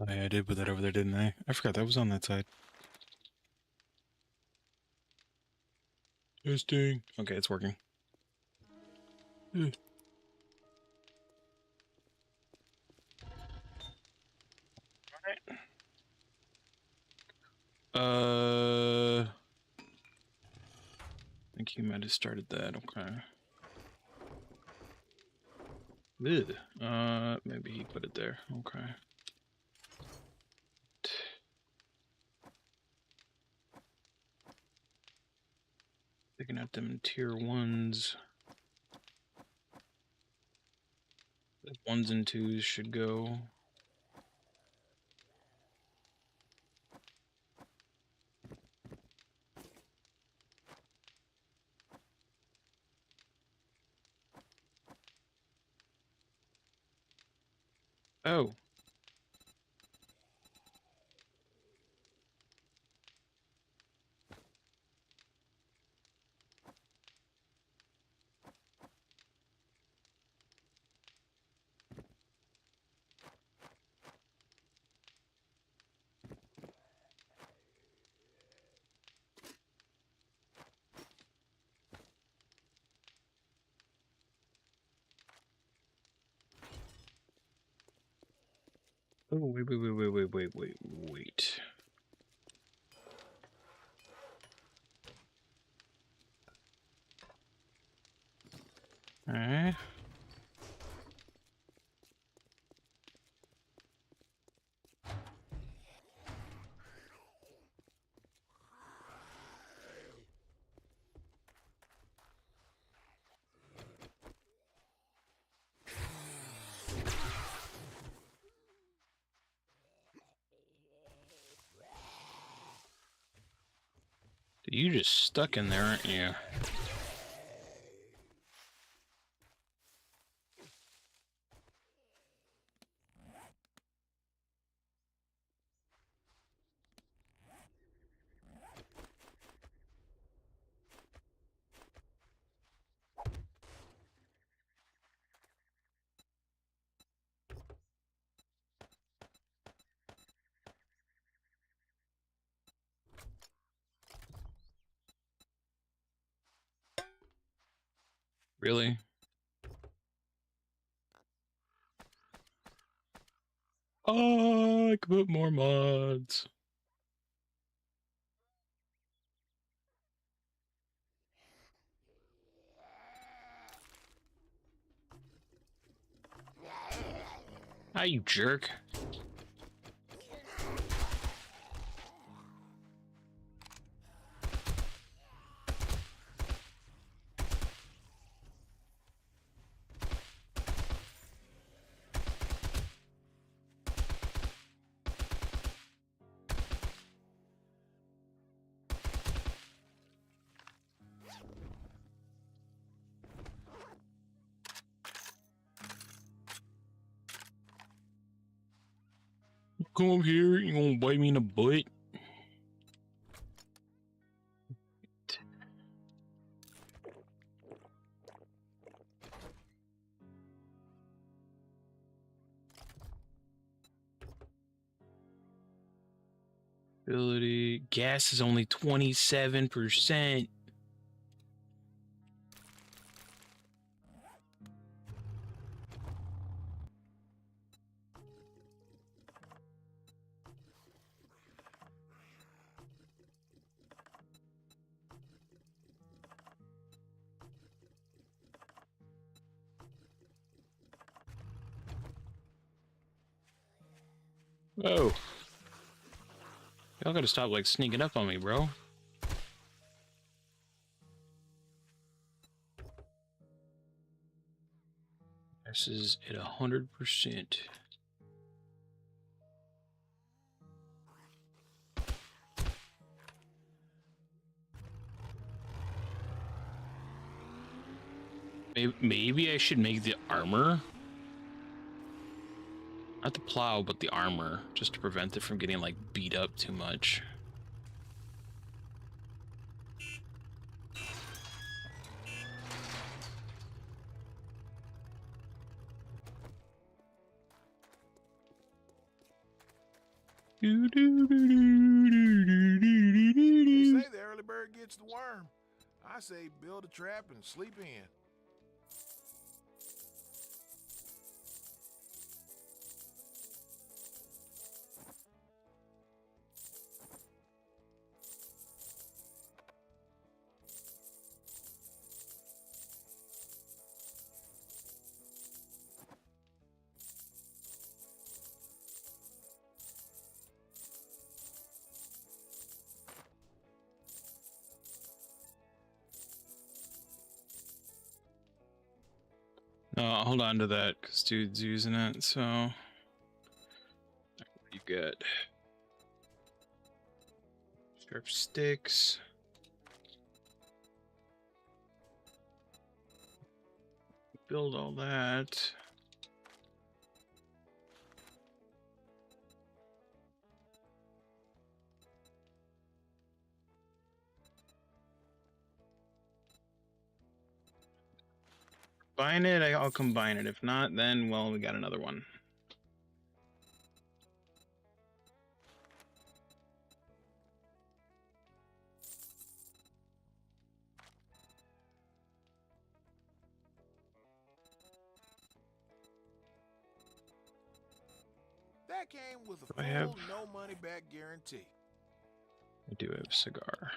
Oh, yeah, I did put that over there, didn't I? I forgot that was on that side. Testing. Okay, it's working. Eh. I think he might have started that. Okay. Ugh. Maybe he put it there. Okay. Picking out them tier 1s. The 1s and 2s should go. Oh. Oh, wait. Alright. You just stuck in there, aren't you? Really? Oh, I could put more mods. Ah, you jerk. Come up here, you gonna bite me in the butt? Ability. Gas is only 27%. Oh. Y'all gotta stop, like, sneaking up on me, bro. This is at 100%. Maybe I should make the armor. Not the plow, but the armor, just to prevent it from getting, like, beat up too much. say the early bird gets the worm. I say build a trap and sleep in. No, I'll hold on to that because dude's using it. So, what do you get? Sharp sticks. Build all that. Combine it, I'll combine it. If not, then, well, we got another one. That came with a I have- full no money back guarantee. I do have a cigar.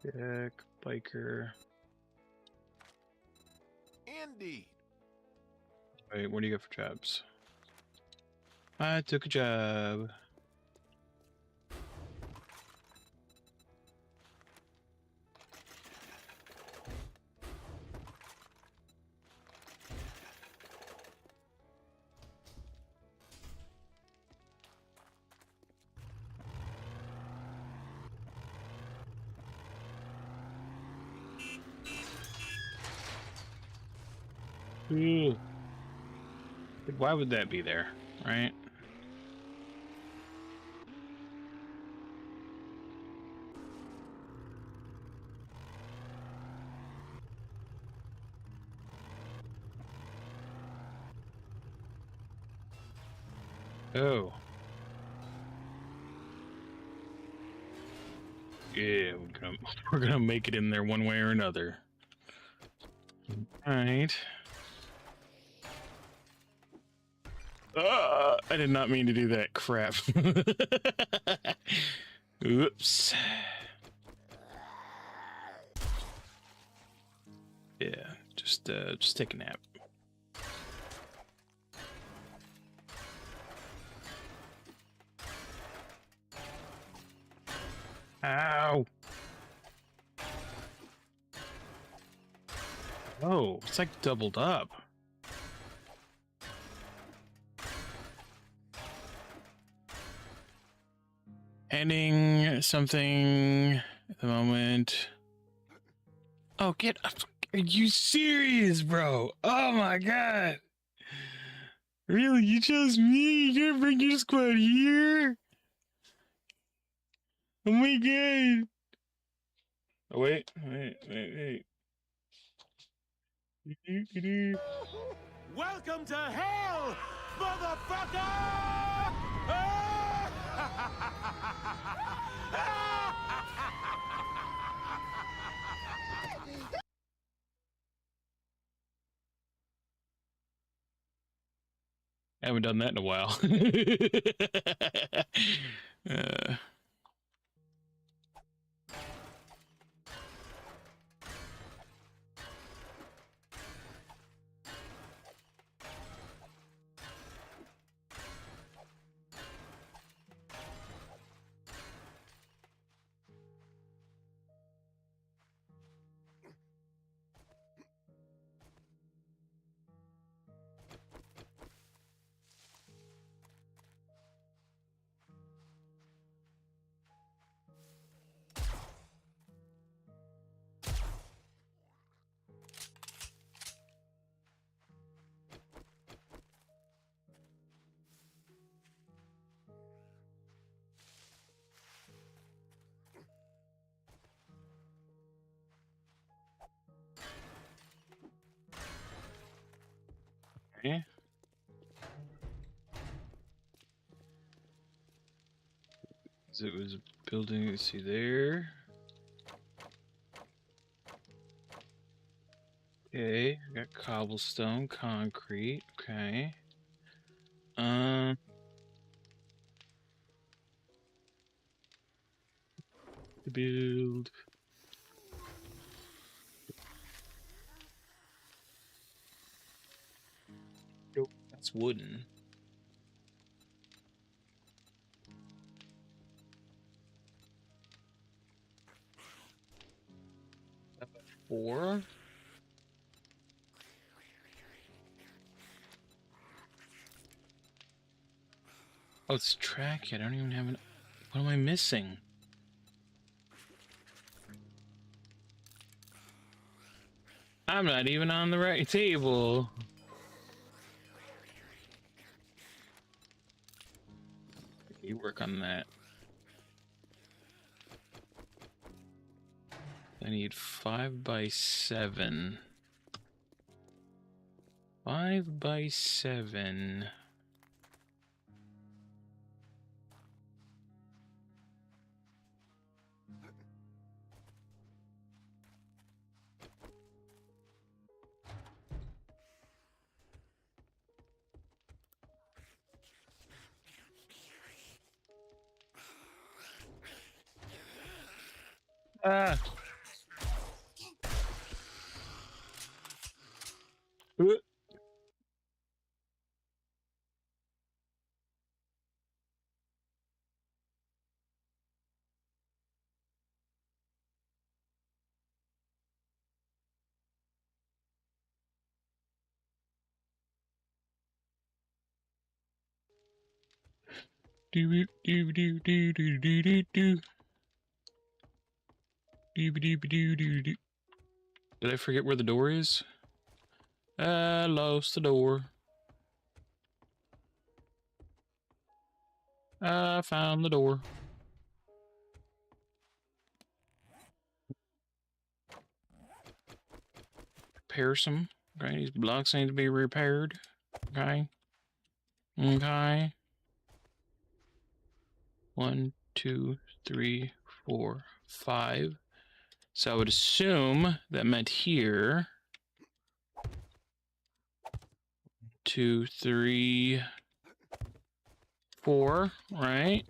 Jack, biker. Indeed. Wait, what do you got for jobs? I took a job. Ooh. Why would that be there, right? Oh. Yeah, we're gonna make it in there one way or another. All right. I did not mean to do that. Crap. Oops. Yeah, just take a nap. Ow. Oh, it's like doubled up. Ending something at the moment. Oh, get up. Are you serious, bro? Oh my god. Really? You chose me? You're gonna bring your squad here? Oh my god. Oh, wait. Welcome to hell, motherfucker! I haven't done that in a while. uh, Okay. So it was a building, let's see there. Okay, I got cobblestone, concrete, okay. To build. Nope, that's wooden. Number 4. Oh, it's track. I don't even have an. What am I missing? I'm not even on the right table. You work on that. I need 5 by 7. 5 by 7. Ah. Do do do do do do do do. Do do do do do. Did I forget where the door is? I lost the door. I found the door. Repair some. Okay, these blocks need to be repaired. Okay. Okay. 1, 2, 3, 4, 5. So I would assume that meant here. 2, 3, 4, right?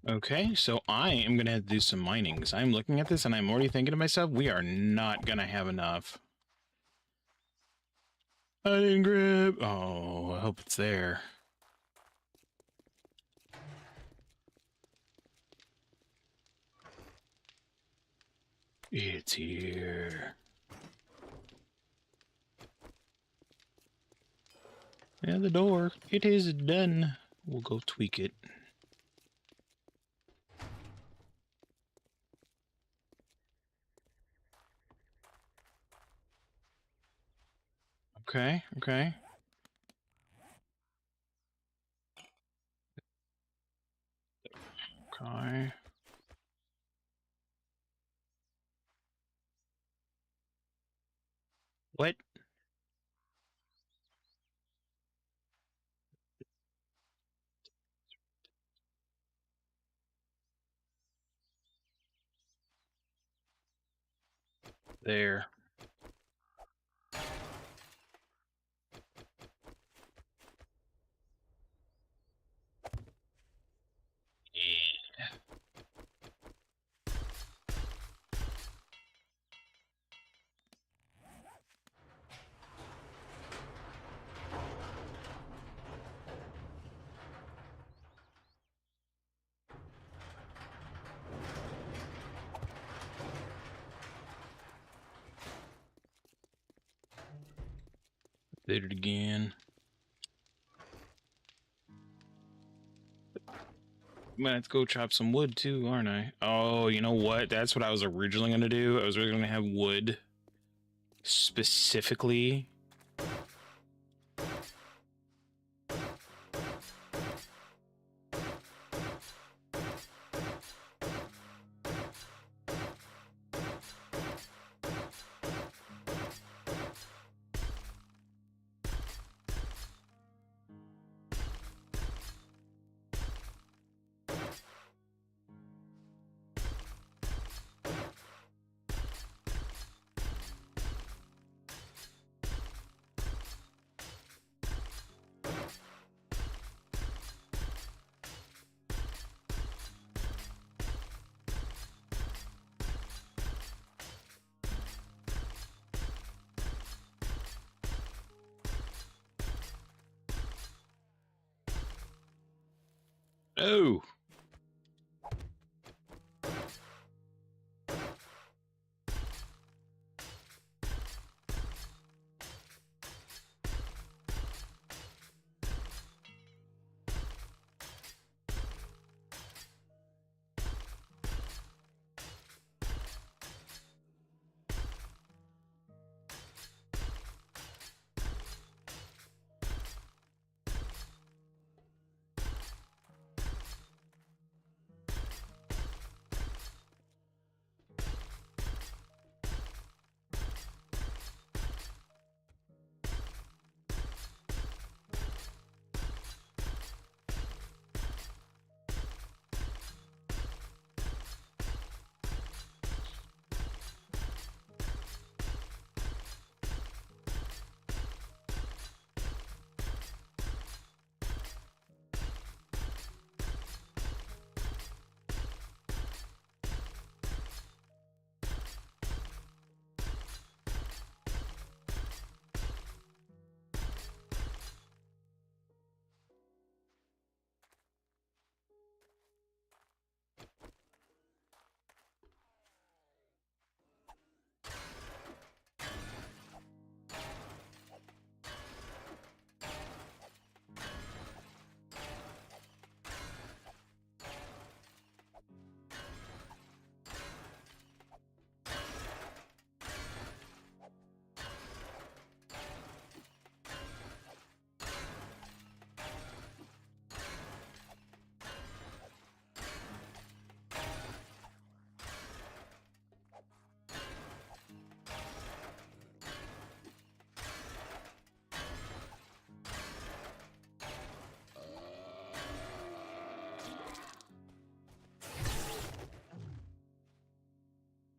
Okay, so I am gonna have to do some mining because I'm looking at this and I'm already thinking to myself, we are not gonna have enough. I didn't grab. Oh, I hope it's there. It's here. Yeah, the door. It is done. We'll go tweak it. Okay, okay. Okay. What? there. Yeah. Did it again. I'm gonna have to go chop some wood too, aren't I? Oh, you know what? That's what I was originally gonna do. I was originally gonna have wood specifically. Oh.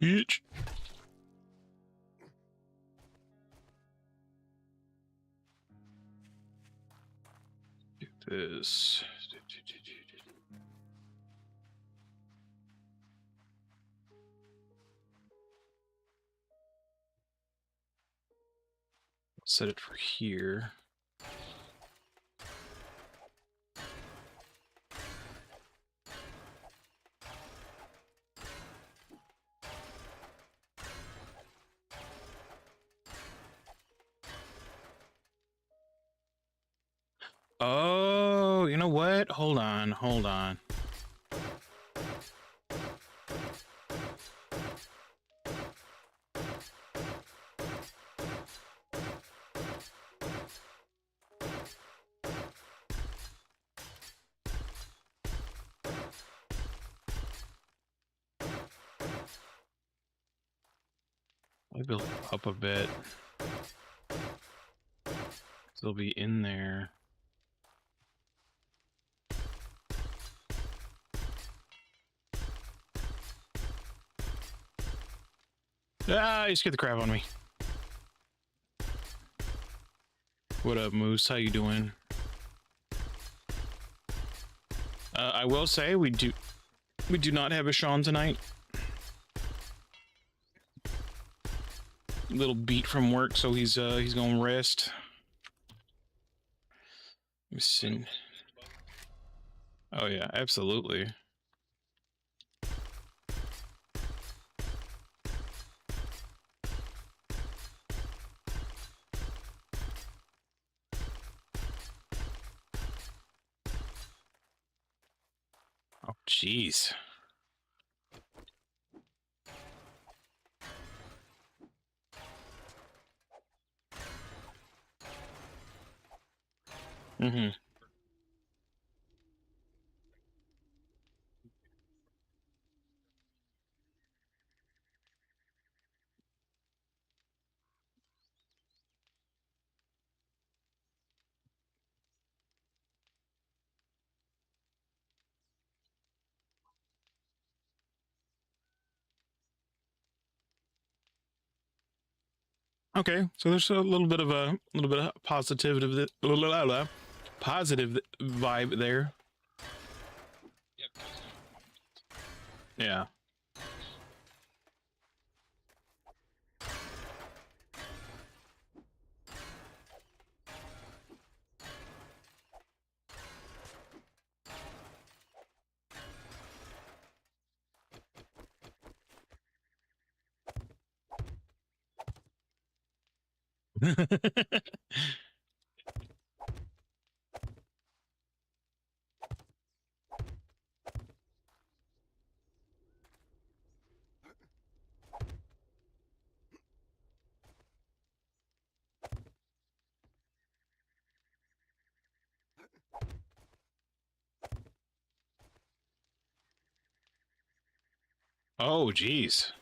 Bitch. Do this. Set it for here. Oh, you know what? Hold on, hold on. Maybe up a bit. They'll be in there. Ah, you scared the crap out of me. What up, Moose? How you doing? I will say we do not have a Sean tonight. Little beat from work, so he's going to rest. Listen. Oh yeah, absolutely. Oh jeez. Mm-hmm. Okay, so there's a little bit of positive vibe there. Yeah. Oh geez.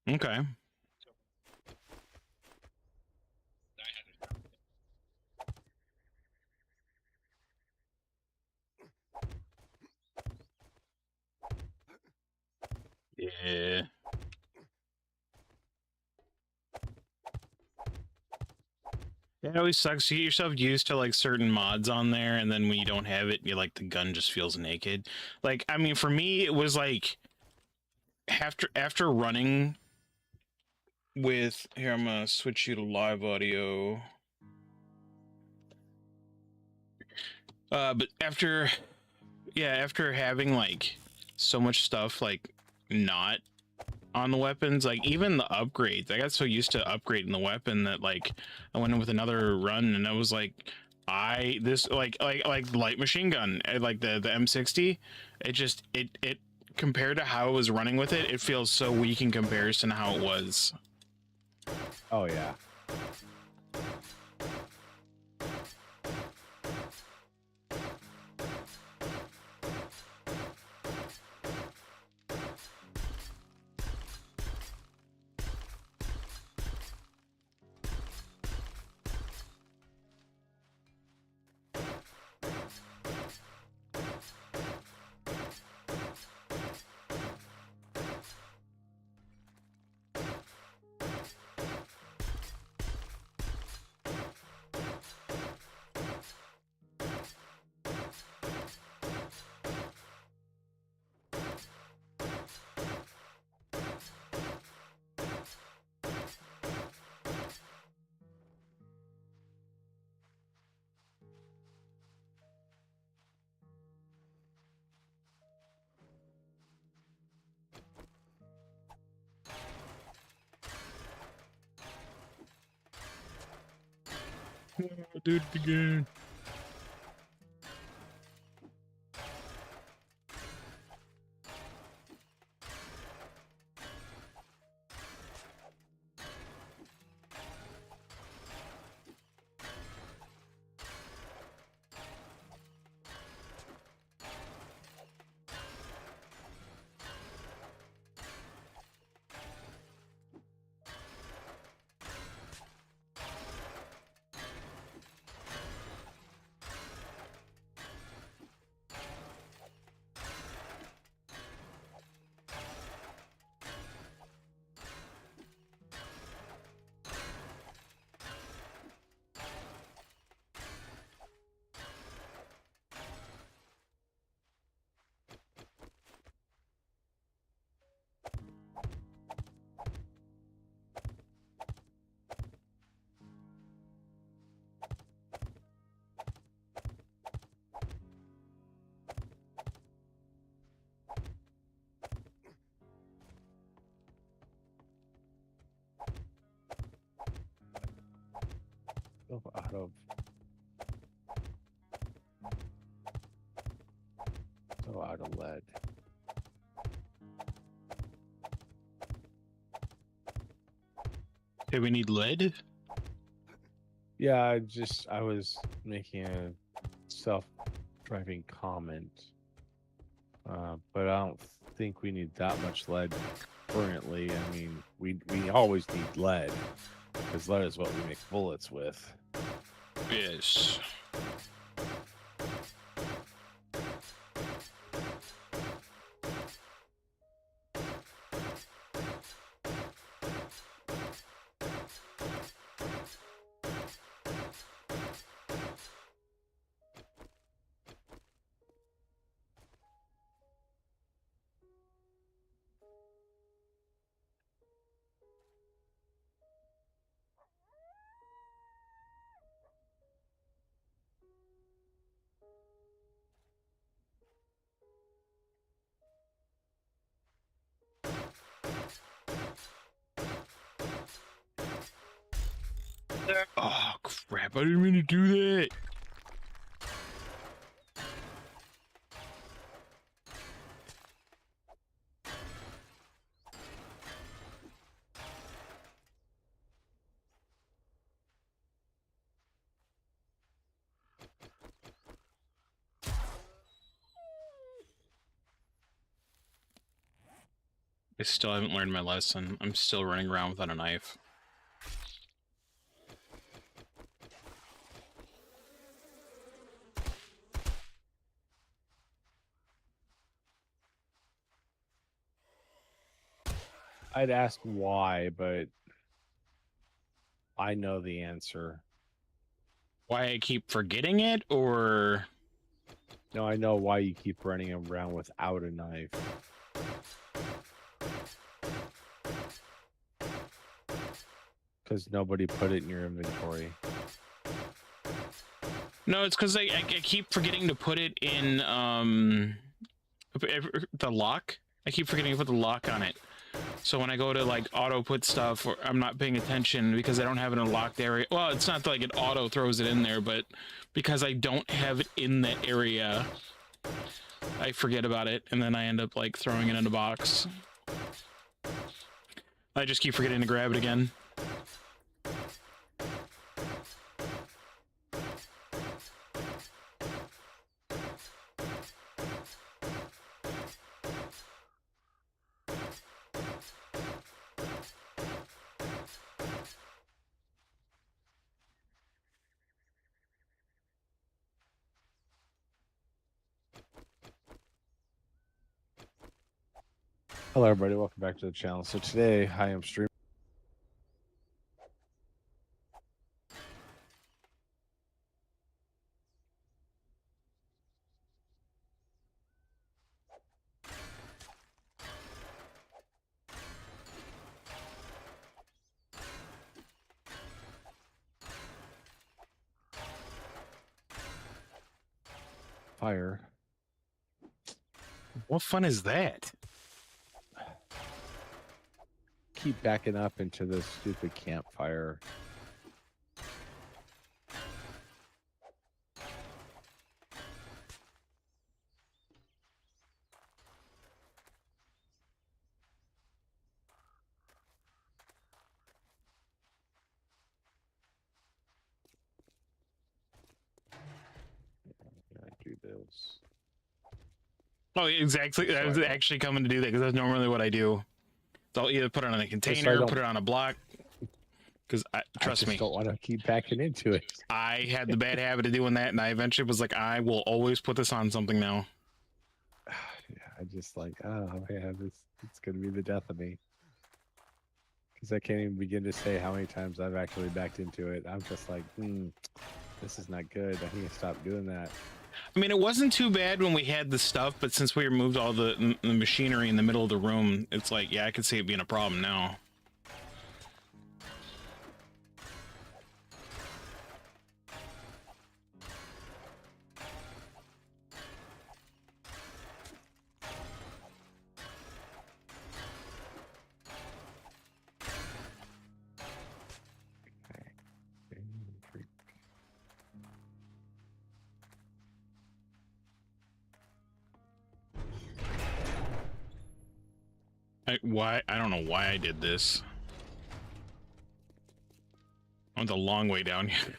Okay. Yeah. Yeah, it always sucks. You get yourself used to like certain mods on there, and then when you don't have it, you like the gun just feels naked. Like, I mean, for me, it was like after running with here, I'm gonna switch you to live audio. But after having like so much stuff like not on the weapons, like even the upgrades, I got so used to upgrading the weapon that like I went in with another run and I was like, this like light machine gun, like the M60, it compared to how I was running with it, it feels so weak in comparison to how it was. Oh yeah. Do it again. So out of. So out of lead. Okay, we need lead. Yeah, I was making a self-driving comment, but I don't think we need that much lead currently. I mean, we always need lead because lead is what we make bullets with. Yes. Oh crap! I didn't mean to do that. I still haven't learned my lesson. I'm still running around without a knife. I'd ask why, but I know the answer. Why I keep forgetting it, or No, I know why you keep running around without a knife. Because nobody put it in your inventory. no? It's because I keep forgetting to put it in the lock. I keep forgetting to put the lock on it. So when I go to like auto put stuff, or I'm not paying attention because I don't have it in a locked area. Well, it's not like it auto throws it in there, but because I don't have it in that area, I forget about it, and then I end up like throwing it in a box. I just keep forgetting to grab it again. Hello, everybody. Welcome back to the channel. So today I am streaming. Fire. What fun is that? Keep backing up into this stupid campfire. I do this. Oh, exactly. I was actually coming to do that because that's normally what I do. So I'll either put it on a container or put it on a block. Because trust me, I don't want to keep backing into it. I had the bad habit of doing that, and I eventually was like, I will always put this on something now. Yeah, I just like, oh man, it's gonna be the death of me. Because I can't even begin to say how many times I've actually backed into it. I'm just like, this is not good. I need to stop doing that. I mean, it wasn't too bad when we had the stuff, but since we removed all the machinery in the middle of the room, it's like, yeah, I could see it being a problem now. I don't know why I did this. I went the long way down here.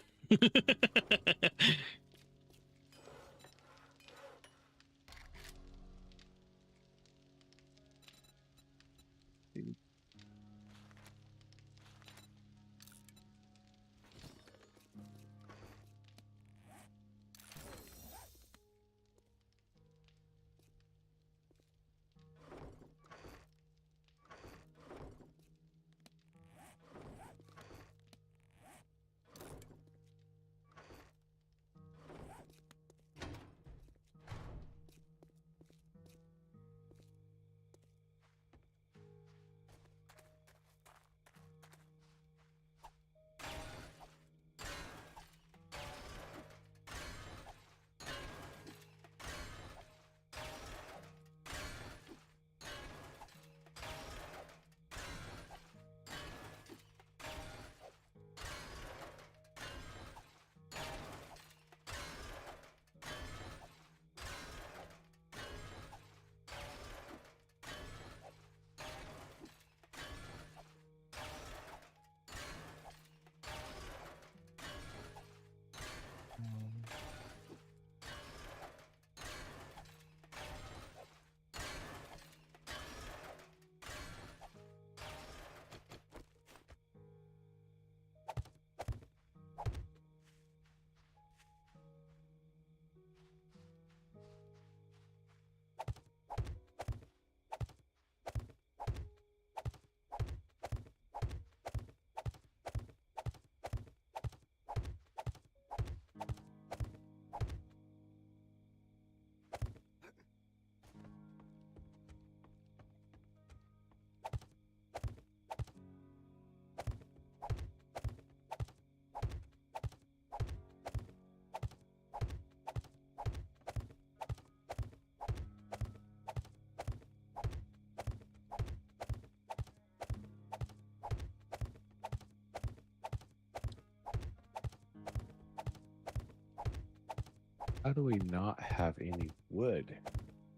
How do we not have any wood?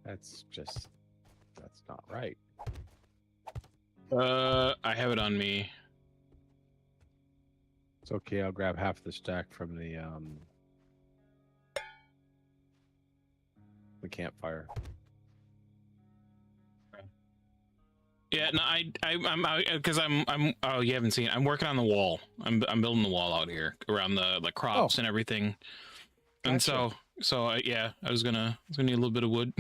That's not right. I have it on me. It's okay. I'll grab half the stack from the campfire. Yeah, no, I'm because I'm. Oh, you haven't seen. I'm working on the wall. I'm building the wall out here around the crops and everything. And Gotcha. yeah, I was gonna need a little bit of wood.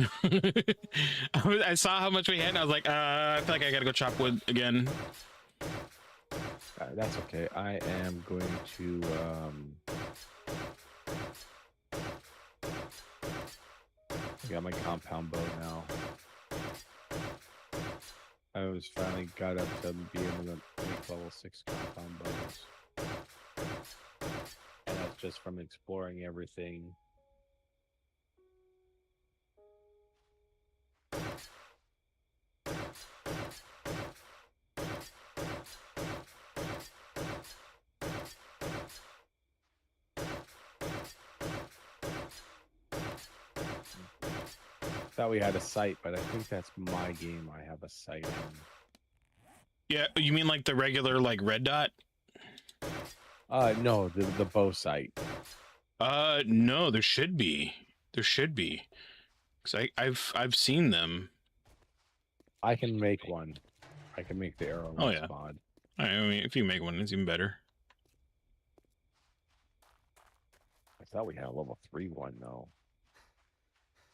I saw how much we had, and I was like, I feel like I gotta go chop wood again. That's okay. I am going to I got my compound bow now. I was finally got up to be able to make level 6 compound bows. And that's just from exploring everything. Thought we had a sight, but I think that's my game. I have a sight in. Yeah, you mean like the regular like red dot? No, the bow sight. No, there should be. There should be. Cause I've seen them. I can make one. I can make the arrow Oh, yeah. mod. I mean, if you make one, it's even better. I thought we had a level 3 one though.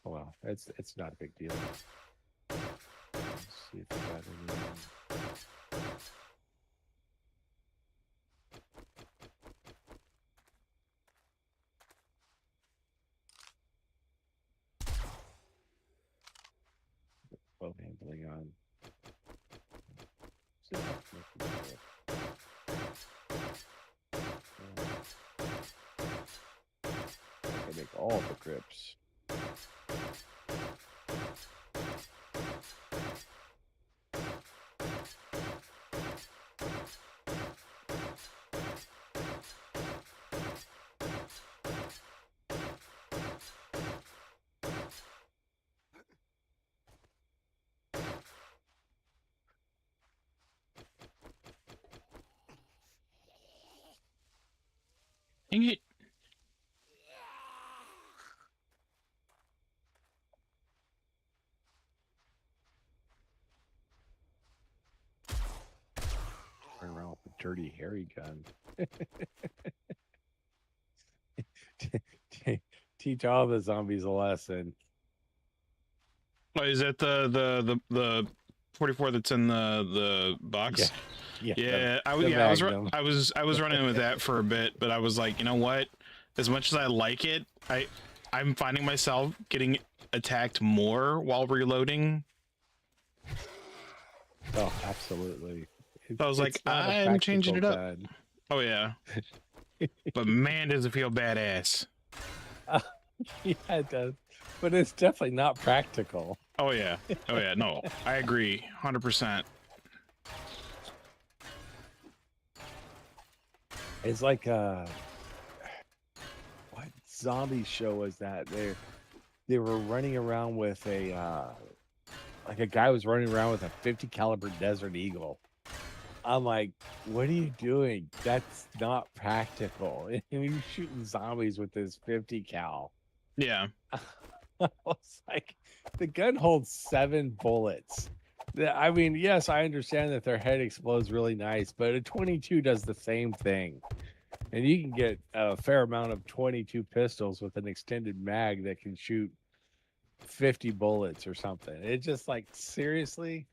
Oh, well, it's not a big deal. Let's see if we got any. Bow handling on. See if I can make it work. I can make all the grips. Dang it. Running around with a dirty, hairy gun. Teach all the zombies a lesson. Oh, is that the 44 that's in the box? Yeah. Yeah, I the Magnum. I was running with that for a bit, but I was like, you know what? As much as I like it, I'm finding myself getting attacked more while reloading. Oh, absolutely. So I was like, It's not a I'm changing it practical up. gun. Oh yeah. But man, does it feel badass. Yeah, it does. But it's definitely not practical. Oh yeah. Oh yeah. No, I agree, 100%. It's like what zombie show was that? They were running around with a like a guy was running around with a 50 caliber Desert Eagle. I'm like, what are you doing? That's not practical. And you're shooting zombies with this 50 cal. Yeah. I was like, the gun holds 7 bullets. I mean, yes, I understand that their head explodes really nice, but a 22 does the same thing. And you can get a fair amount of 22 pistols with an extended mag that can shoot 50 bullets or something. It's just like, seriously?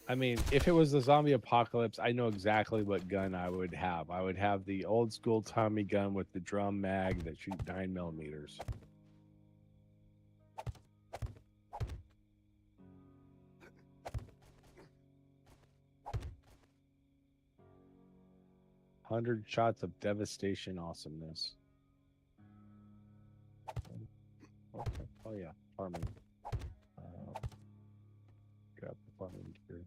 I mean, if it was the zombie apocalypse, I know exactly what gun I would have. I would have the old school Tommy gun with the drum mag that shoot 9mm. "100 shots of devastation awesomeness." Okay. Oh yeah, farming. Grab the farming gear.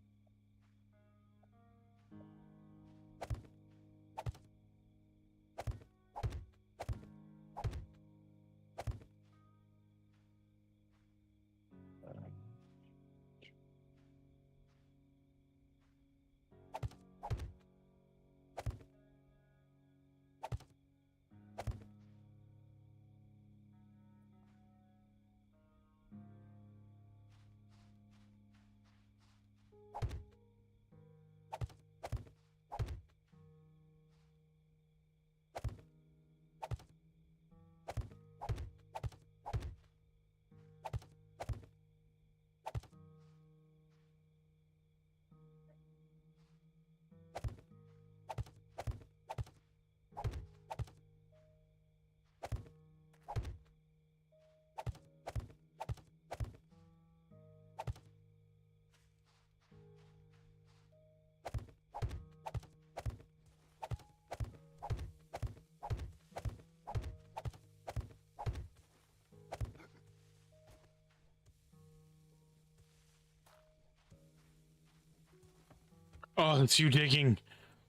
Oh, it's you digging.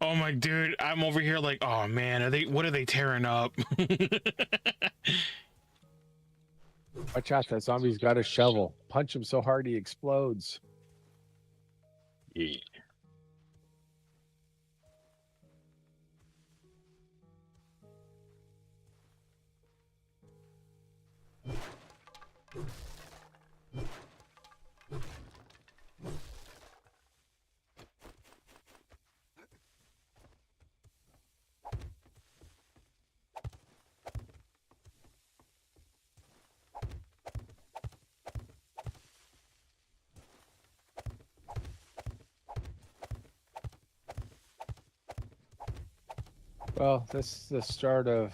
Oh my dude, I'm over here like, oh man, what are they tearing up? Watch out, that zombie's got a shovel. Punch him so hard he explodes. Yeah. Well, this is the start of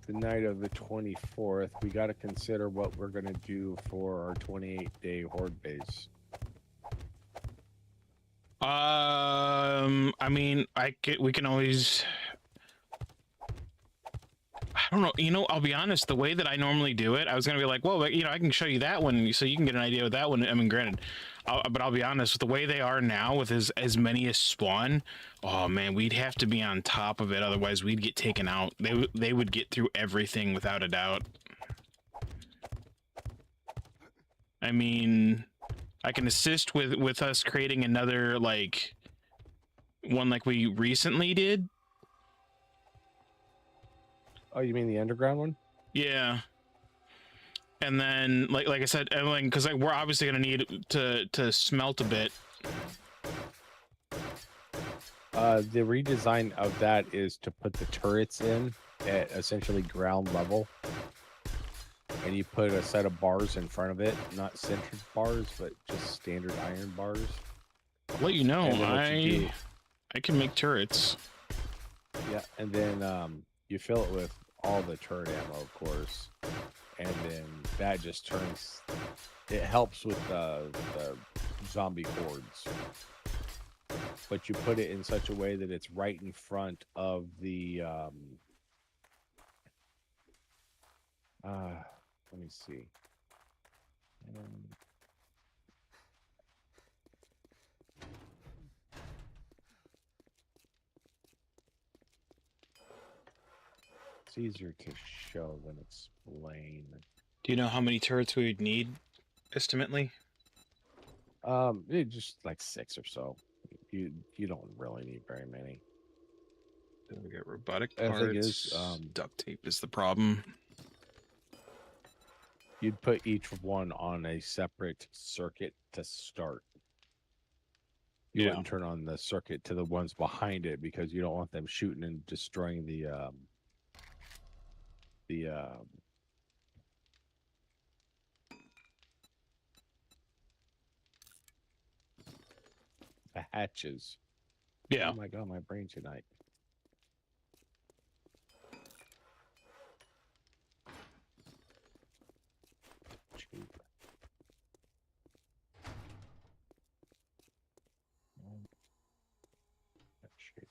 the night of the 24th. We got to consider what we're going to do for our 28-day horde base. I mean, we can always. I don't know. You know, I'll be honest. The way that I normally do it, I was gonna be like, well, you know, I can show you that one, so you can get an idea of that one. I mean, granted, but I'll be honest. With the way they are now, with as many as spawn, oh man, we'd have to be on top of it. Otherwise, we'd get taken out. They would get through everything without a doubt. I mean, I can assist with us creating another like one like we recently did. Oh, you mean the underground one? Yeah. And then, like I said, because we're obviously gonna need to smelt a bit. The redesign of that is to put the turrets in at essentially ground level, and you put a set of bars in front of it, not centered bars, but just standard iron bars. I'll let you know, And then what you do, I can make turrets. yeah, and then you fill it with all the turret ammo, of course, and then that just turns. It helps with the zombie hordes, but you put it in such a way that it's right in front of the. Let me see. It's easier to show than explain. Do you know how many turrets we would need, estimately? Just like 6 or so. You don't really need very many. Then we got robotic The parts. thing is, Duct tape is the problem. You'd put each one on a separate circuit to start. You wouldn't turn on the circuit to the ones behind it because you don't want them shooting and destroying the hatches. Yeah. Oh my god, my brain tonight. Cheap. Cheap.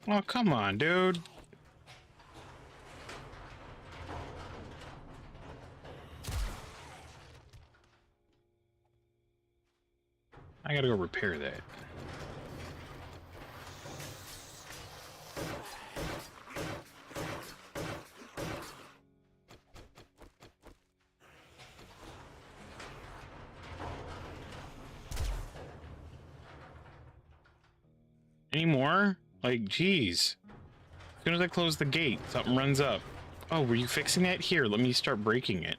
Oh, come on, dude. I gotta go repair that. Any more? Like, geez. As soon as I close the gate, something runs up. Oh, were you fixing that? Here, let me start breaking it.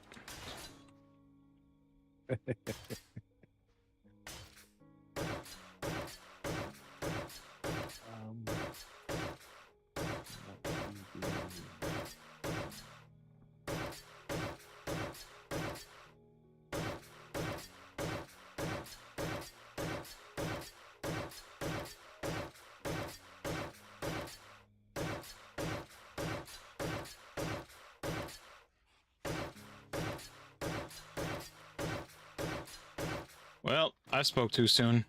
Well, I spoke too soon.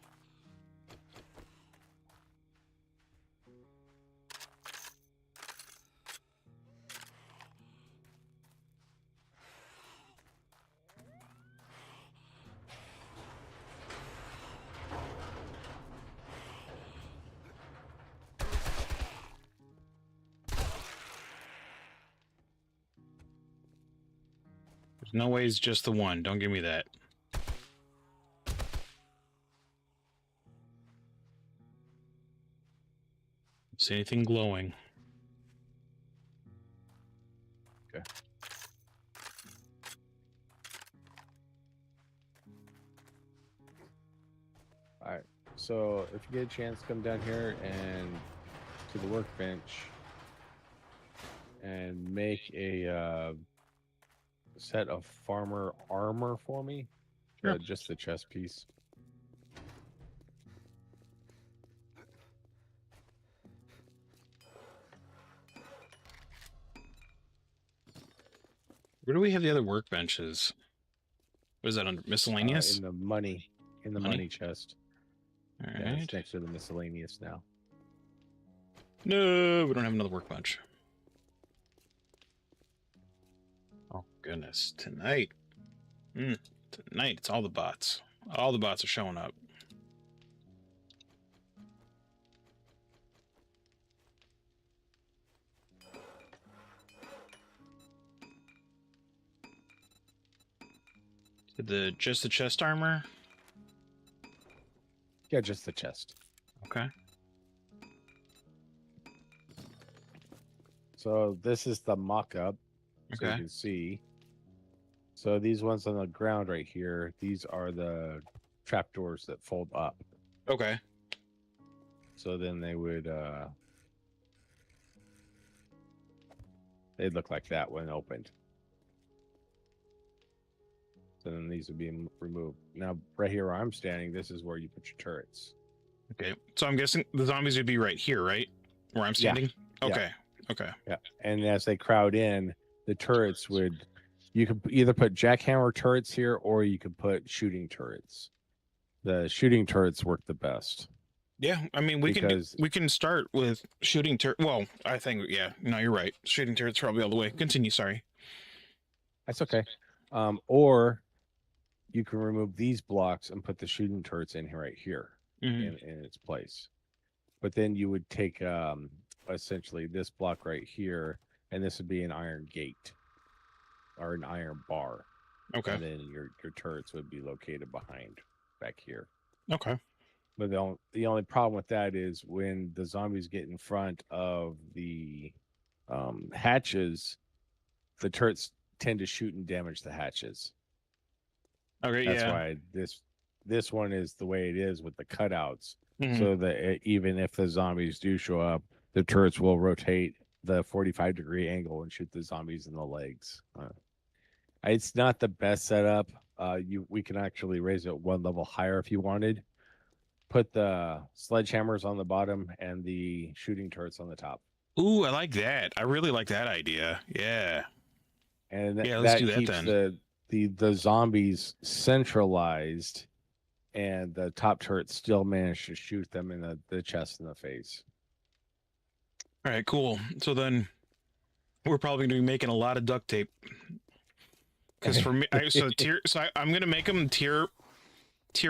There's no way it's just the one. Don't give me that. See anything glowing? Okay. All right. So if you get a chance, come down here and to the workbench and make a set of farmer armor for me. Sure. Just the chest piece. Where do we have the other workbenches? What is that under miscellaneous? In the money money chest. All Yeah, right. it's next to the miscellaneous now. No, we don't have another workbench. Oh goodness, tonight. Tonight it's all the bots. All the bots are showing up. Just the chest armor? Yeah, just the chest. Okay. So this is the mock-up, so you Okay. can see. So these ones on the ground right here, these are the trapdoors that fold up. Okay. So then they would they'd look like that when opened. So then these would be removed. Now, right here where I'm standing, this is where you put your turrets. Okay. So I'm guessing the zombies would be right here, right? Where I'm standing? Yeah. Okay. Okay. Yeah. And as they crowd in, the turrets would, you could either put jackhammer turrets here or you could put shooting turrets. The shooting turrets work the best. Yeah, I mean we Because- can start with shooting turret. Well, I think yeah. No, you're right. Shooting turrets probably all the way. Continue. Sorry. That's okay. Or you can remove these blocks and put the shooting turrets in here right here Mhm. in its place. But then you would take essentially this block right here, and this would be an iron gate or an iron bar. Okay. And then your turrets would be located behind back here. Okay. But the only problem with that is when the zombies get in front of the hatches, the turrets tend to shoot and damage the hatches. Okay. That's yeah. why this one is the way it is with the cutouts, Mhm. so that even if the zombies do show up, the turrets will rotate the 45-degree angle and shoot the zombies in the legs. It's not the best setup. We can actually raise it one level higher if you wanted. Put the sledgehammers on the bottom and the shooting turrets on the top. Ooh, I like that. I really like that idea. Yeah. And Yeah, let's that do that keeps then. the zombies centralized, and the top turrets still manage to shoot them in the chest and the face. All right. Cool. So then we're probably going to be making a lot of duct tape. Because for me, I'm gonna make them tier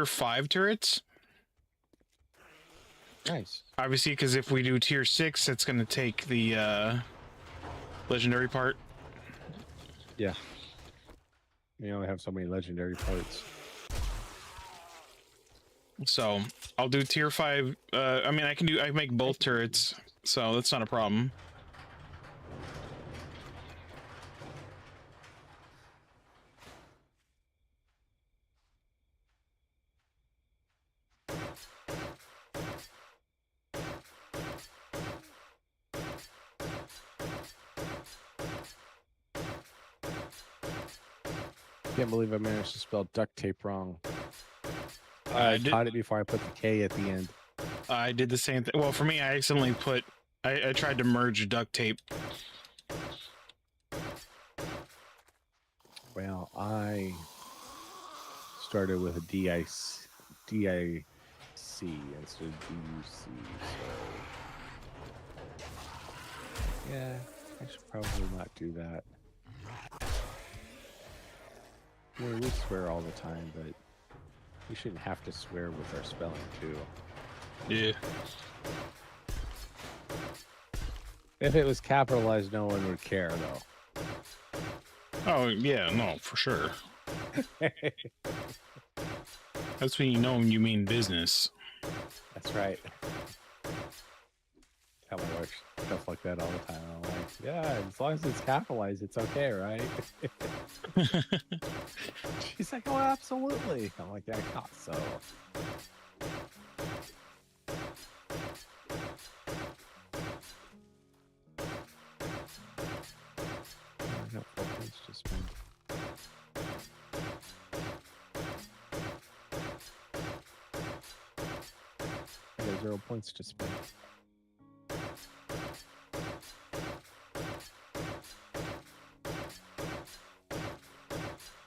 5 turrets. Nice. Obviously, because if we do tier 6, it's gonna take the legendary part. Yeah. You only have so many legendary parts. So I'll do tier 5. I mean, I can make both turrets, so that's not a problem. Can't believe I managed to spell duct tape wrong. I I caught it before I put the K at the end. I did the same thing. Well, for me, I accidentally put. I tried to merge duct tape. Well, I started with a DIC instead of DUC, so yeah, I should probably not do that. I mean, we swear all the time, but we shouldn't have to swear with our spelling too. Yeah. If it was capitalized, no one would care, though. Oh yeah, no, for sure. That's when you know you mean business. That's right. Tell my wife stuff like that all the time. I'm like, yeah, as long as it's capitalized, it's okay, right? She's like, oh, absolutely. I'm like, yeah, I thought so. I got 4 points to spend. I got 0 points to spend.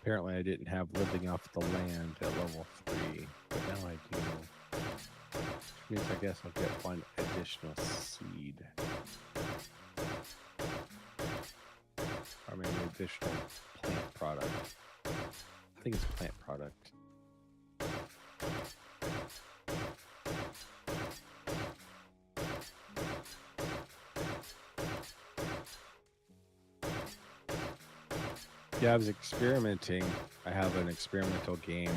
Apparently, I didn't have living off the land at level 3, but now I do. Which means I guess I'll get one additional seed. Or maybe additional plant product. I think it's plant product. Yeah, I was experimenting. I have an experimental game.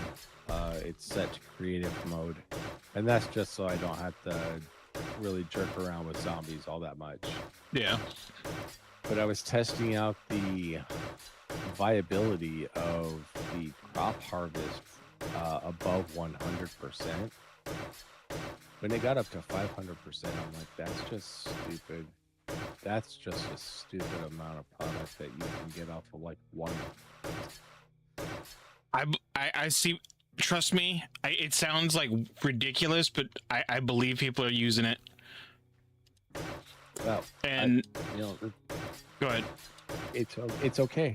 It's set to creative mode. And that's just so I don't have to really jerk around with zombies all that much. Yeah. But I was testing out the viability of the crop harvest above 100%. When it got up to 500%, I'm like, that's just stupid. That's just a stupid amount of product that you can get off of like one. I see. Trust me, it sounds like ridiculous, but I believe people are using it. Well, and go ahead. It's okay.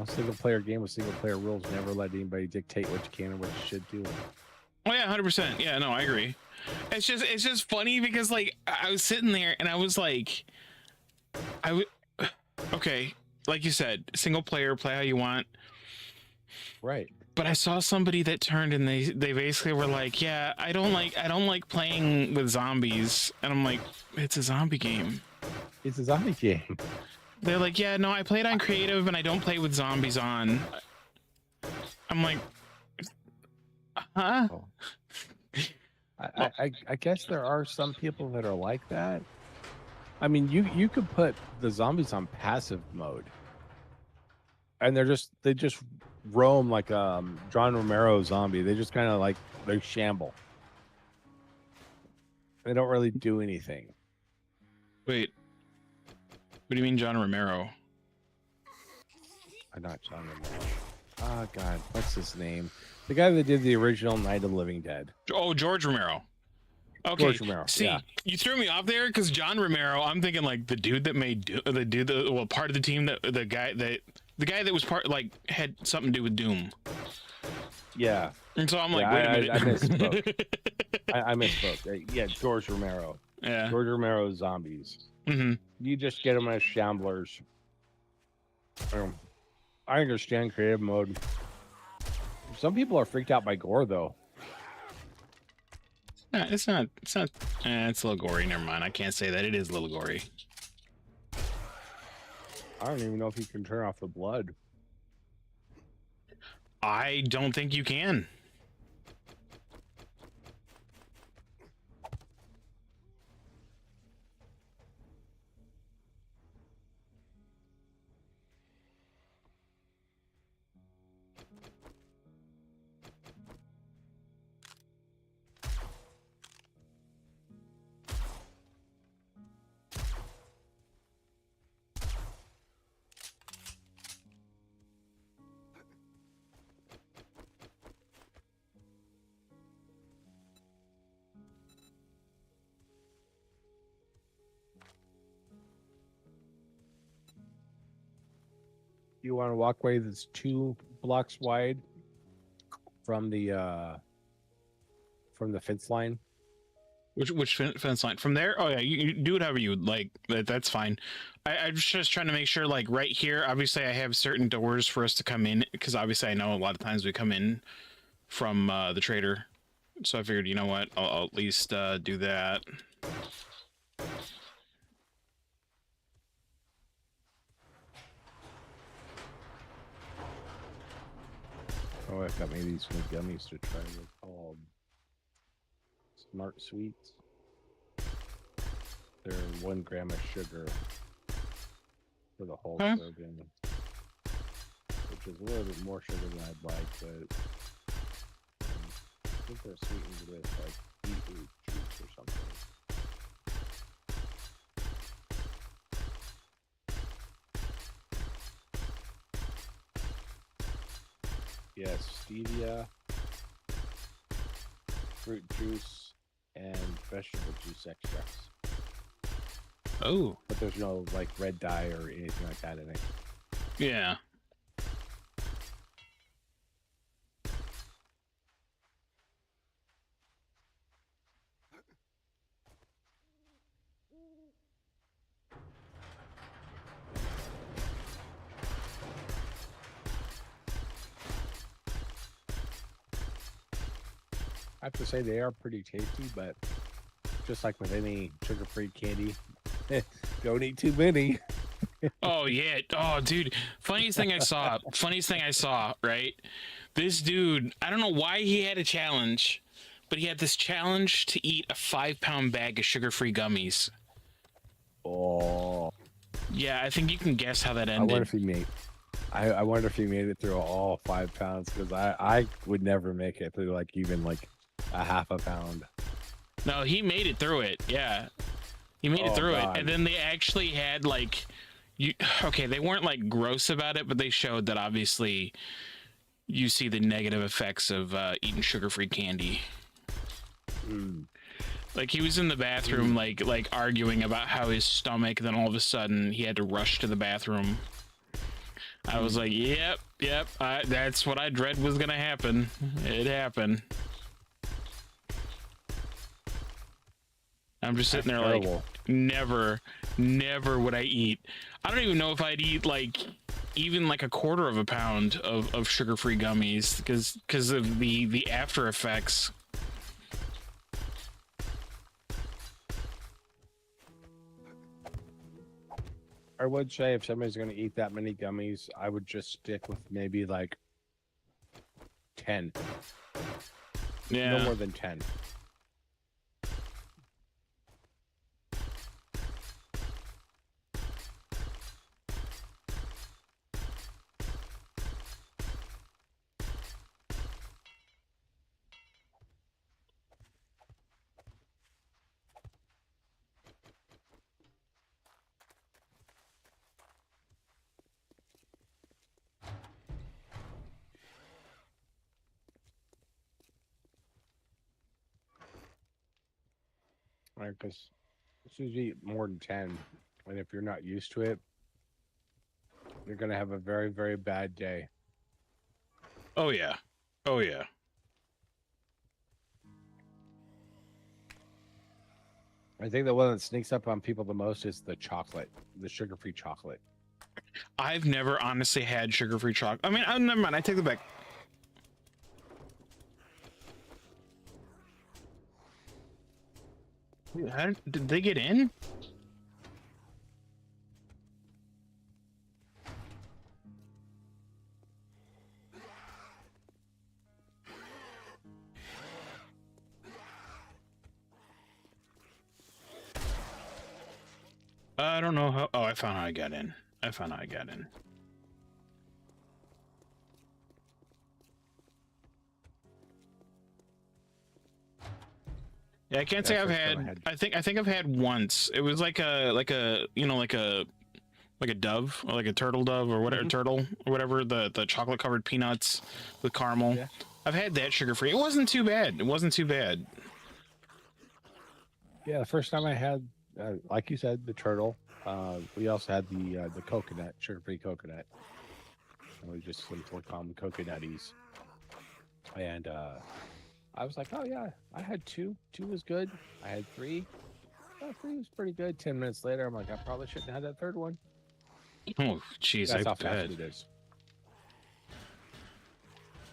Single player game with single player rules. Never let anybody dictate what you can and what you should do. Oh yeah, 100%. Yeah, no, I agree. It's just funny because like I was sitting there and I was like, okay, like you said, single player, play how you want. Right. But I saw somebody that turned and they basically were like, yeah, I don't like playing with zombies. And I'm like, it's a zombie game. It's a zombie game. They're like, yeah, no, I played on creative and I don't play with zombies on. I'm like, huh? Oh. I guess there are some people that are like that. I mean, you could put the zombies on passive mode, and they just roam like John Romero zombie. They just kind of like they shamble. They don't really do anything. Wait, what do you mean, John Romero? Not John Romero. Oh God, what's his name? The guy that did the original Night of the Living Dead. Oh, George Romero. Okay. George Romero. See, yeah. You threw me off there because John Romero. I'm thinking like the dude that made part of the team the guy that was had something to do with Doom. Yeah. And so I'm like, wait a minute. I misspoke. I misspoke. Yeah, George Romero. Yeah. George Romero's zombies. Mm-hmm. You just get them as shamblers. I understand creative mode. Some people are freaked out by gore, though. No, it's not. It's a little gory. Never mind. I can't say that. It is a little gory. I don't even know if you can turn off the blood. I don't think you can. You want a walkway that's 2 blocks wide from the fence line? Which fence line? From there? Oh yeah, you do whatever you would like. That's fine. I'm just trying to make sure, like right here, obviously I have certain doors for us to come in because obviously I know a lot of times we come in from the trader. So I figured, you know what, I'll at least do that. Oh, I've got maybe these new gummies to try. They're called Smart Sweets. They're 1 gram of sugar for the whole serving, which is a little bit more sugar than I'd like, but I think they're sweetened with like beetroot juice or something. Yes, stevia, fruit juice, and vegetable juice extracts. Oh. But there's no like red dye or anything like that in it. Yeah. I have to say they are pretty tasty, but just like with any sugar-free candy, don't eat too many. Oh yeah. Oh dude. Funniest thing I saw. Right. This dude. I don't know why he had a challenge, but he had this challenge to eat a 5-pound bag of sugar-free gummies. Oh, Yeah, I think you can guess how that I ended. wonder if he made. I wonder if he made it through all 5 pounds, because I would never make it through like even like a half a pound. No, he made it through it. Yeah, he made it Oh, through God. it, and then they actually had like, okay, they weren't like gross about it, but they showed that obviously you see the negative effects of eating sugar-free candy. Mm. Like he was in the bathroom, like arguing about how his stomach. Then all of a sudden, he had to rush to the bathroom. I was like, "Yep, that's what I dread was gonna happen. It happened." I'm just sitting there Terrible. like, never would I eat. I don't even know if I'd eat like even like a quarter of a pound of sugar-free gummies because of the after effects. I would say if somebody's going to eat that many gummies, I would just stick with maybe like 10. Yeah. No more than 10. Right, because as soon as you eat more than 10, and if you're not used to it, you're going to have a very, very bad day. Oh yeah. Oh yeah. I think the one that sneaks up on people the most is the chocolate, the sugar-free chocolate. I've never honestly had sugar-free chocolate. I mean, never mind. I take it back. Did they get in? I don't know how. Oh, I found how I got in. Yeah, I can't say I've first time had. I had- I think I've had once. It was like a you know like a dove or like a turtle dove or whatever turtle or whatever the chocolate covered peanuts with caramel. Yeah. I've had that sugar free. It wasn't too bad. Yeah, the first time I had, like you said, the turtle. We also had the coconut, sugar-free coconut. And we just simply call them coconutties. And I was like, oh yeah, I had 2. 2 was good. I had 3. 3 was pretty good. 10 minutes later, I'm like, I probably shouldn't have that third one. Oh, jeez, That's I how fast bet. it is.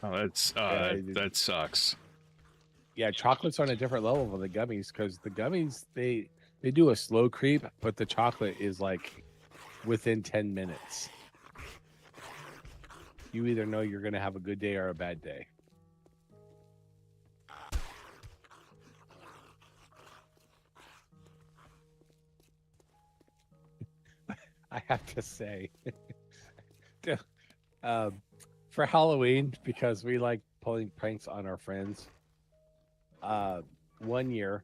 Oh, that's that sucks. Yeah, chocolate's on a different level with the gummies, because the gummies they do a slow creep, but the chocolate is like within 10 minutes. You either know you're going to have a good day or a bad day. I have to say, for Halloween, because we like pulling pranks on our friends, one year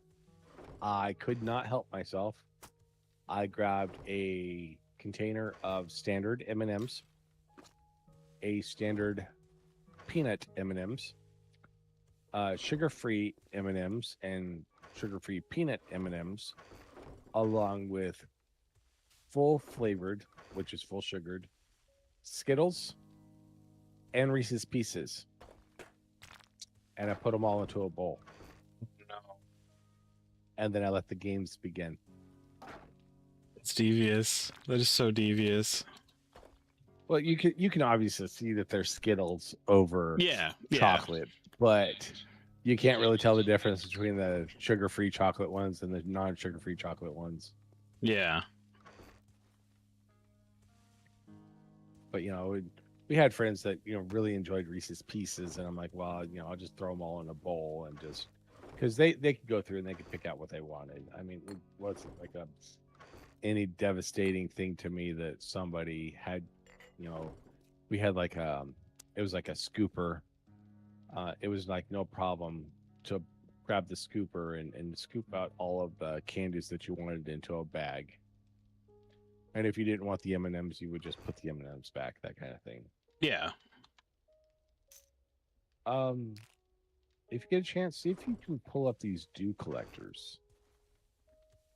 I could not help myself. I grabbed a container of standard M&Ms, a standard peanut M&Ms, sugar-free M&Ms, and sugar-free peanut M&Ms, along with full flavored, which is full sugared, Skittles, and Reese's Pieces. And I put them all into a bowl. No, And then I let the games begin. it's devious. That is so devious. Well, you can obviously see that there's Skittles over Yeah. chocolate, but You can't really tell the difference between the sugar-free chocolate ones and the non-sugar-free chocolate ones. Yeah. But we had friends that really enjoyed Reese's Pieces, and I'm like, well, I'll just throw them all in a bowl and just because they could go through and they could pick out what they wanted. I mean, it wasn't like any devastating thing to me that somebody had. We had like it was like a scooper. It was like no problem to grab the scooper and scoop out all of the candies that you wanted into a bag. And if you didn't want the M&Ms, you would just put the M&Ms back, that kind of thing. Yeah. If you get a chance, see if you can pull up these dew collectors.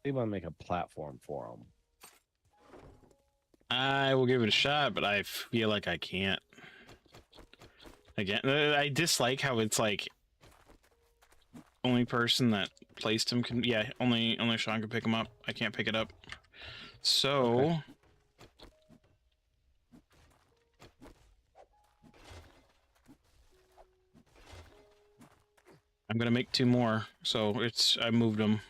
They want to make a platform for them. I will give it a shot, but I feel like I can't. Again, I dislike how it's like only person that placed him can. Yeah, only Sean can pick him up. I can't pick it up. So. Okay. I'm gonna make 2 more, so I moved them.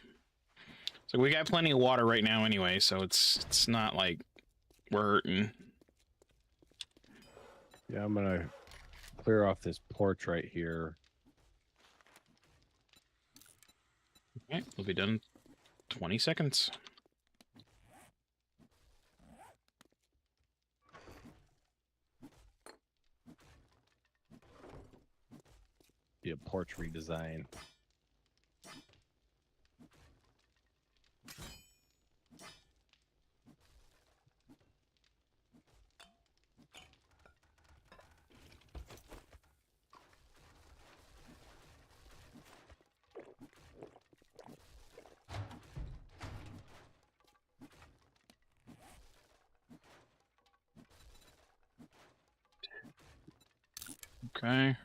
So we got plenty of water right now anyway, so it's not like we're hurting. Yeah, I'm gonna clear off this porch right here. Okay, we'll be done in 20 seconds. Be a porch redesign. Okay.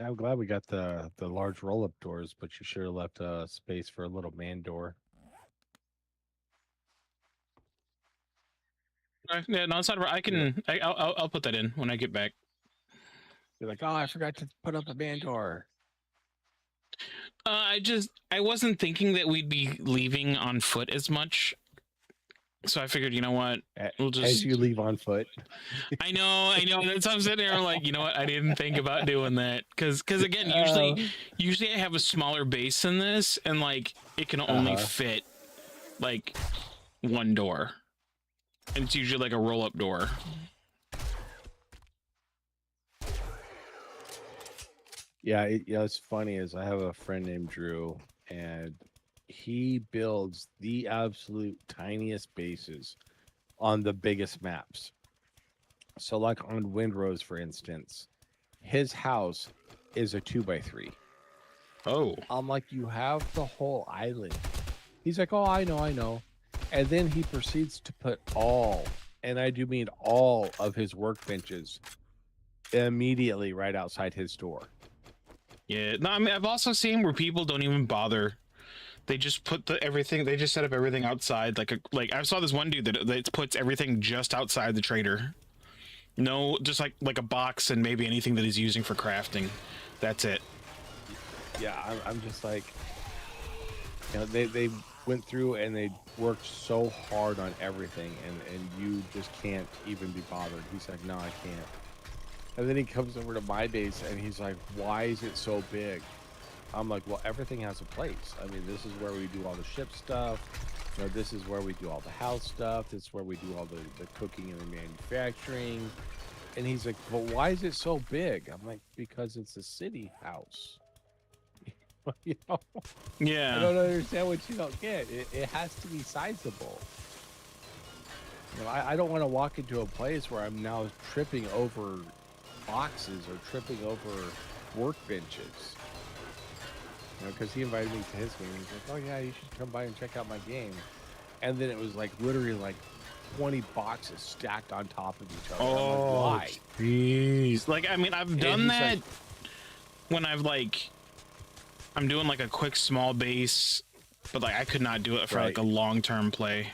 I'm glad we got the large roll-up doors, but you should have left space for a little man door. Yeah, no, it's not. I can. Yeah. I'll put that in when I get back. You're like, oh, I forgot to put up a man door. I wasn't thinking that we'd be leaving on foot as much. So I figured, you know what? We'll just as you leave on foot. I know. That's why I'm sitting there like, you know what? I didn't think about doing that because again, usually I have a smaller base than this, and like it can only fit like 1 door, and it's usually like a roll-up door. Yeah, it's funny is I have a friend named Drew, and he builds the absolute tiniest bases on the biggest maps. So like on Windrose, for instance, his house is a 2x3. Oh. I'm like, you have the whole island. He's like, oh, I know. And then he proceeds to put all, and I do mean all of his workbenches immediately right outside his door. Yeah, no, I mean, I've also seen where people don't even bother. They just put everything. They just set up everything outside. Like I saw this one dude that puts everything just outside the trader. No, just like a box and maybe anything that he's using for crafting. That's it. Yeah, I'm just like, they went through and they worked so hard on everything, and you just can't even be bothered. He's like, no, I can't. And then he comes over to my base and he's like, why is it so big? I'm like, well, everything has a place. I mean, this is where we do all the ship stuff. This is where we do all the house stuff. This is where we do all the cooking and the manufacturing. And he's like, well, why is it so big? I'm like, because it's a city house. Yeah. I don't understand what you don't get. It has to be sizable. I don't want to walk into a place where I'm now tripping over boxes or tripping over workbenches. because he invited me to his game. He's like, "Oh yeah, you should come by and check out my game." And then it was like literally like 20 boxes stacked on top of each other. I'm like, why? Jeez. Like, I mean, I've done he's that like- when I'm doing like a quick small base, but like I could not do it for like Right. a long-term play.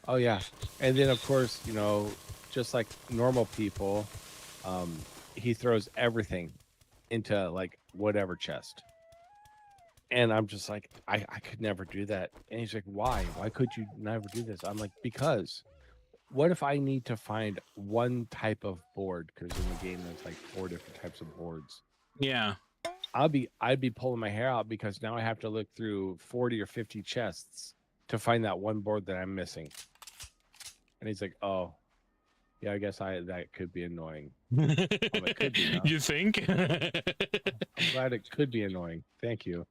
Oh yeah, and then of course, just like normal people, he throws everything into like whatever chest, and I'm just like, I could never do that. And he's like, why? Why could you never do this? I'm like, because what if I need to find one type of board? Because in the game there's like 4 different types of boards. Yeah. I'd be pulling my hair out because now I have to look through 40 or 50 chests to find that one board that I'm missing. And he's like, "Oh, yeah, I guess that could be annoying." It could be, huh? You think? I'm glad it could be annoying. Thank you.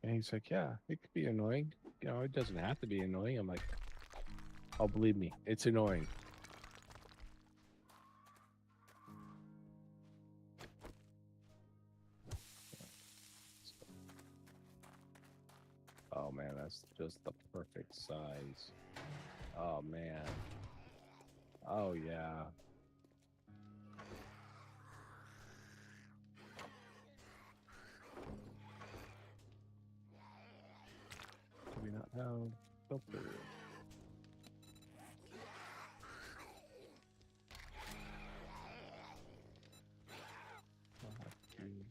And he's like, "Yeah, it could be annoying. It doesn't have to be annoying." I'm like, "Oh, believe me, it's annoying." Oh man, that's just the perfect size. Oh man. Oh yeah. Do we not have filter? I'll have to-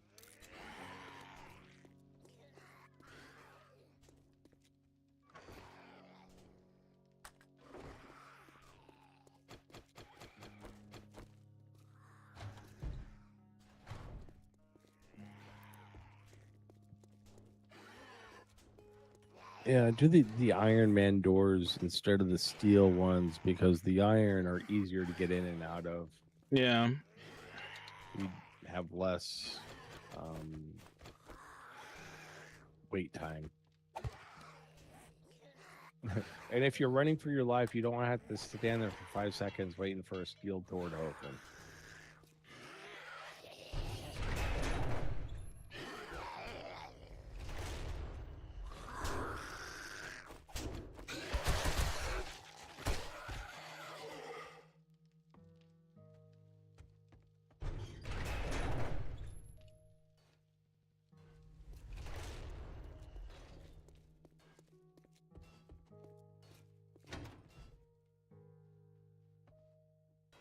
Yeah, do the Iron Man doors instead of the steel ones because the iron are easier to get in and out of. Yeah. We have less wait time. And if you're running for your life, you don't want to have to stand there for 5 seconds waiting for a steel door to open.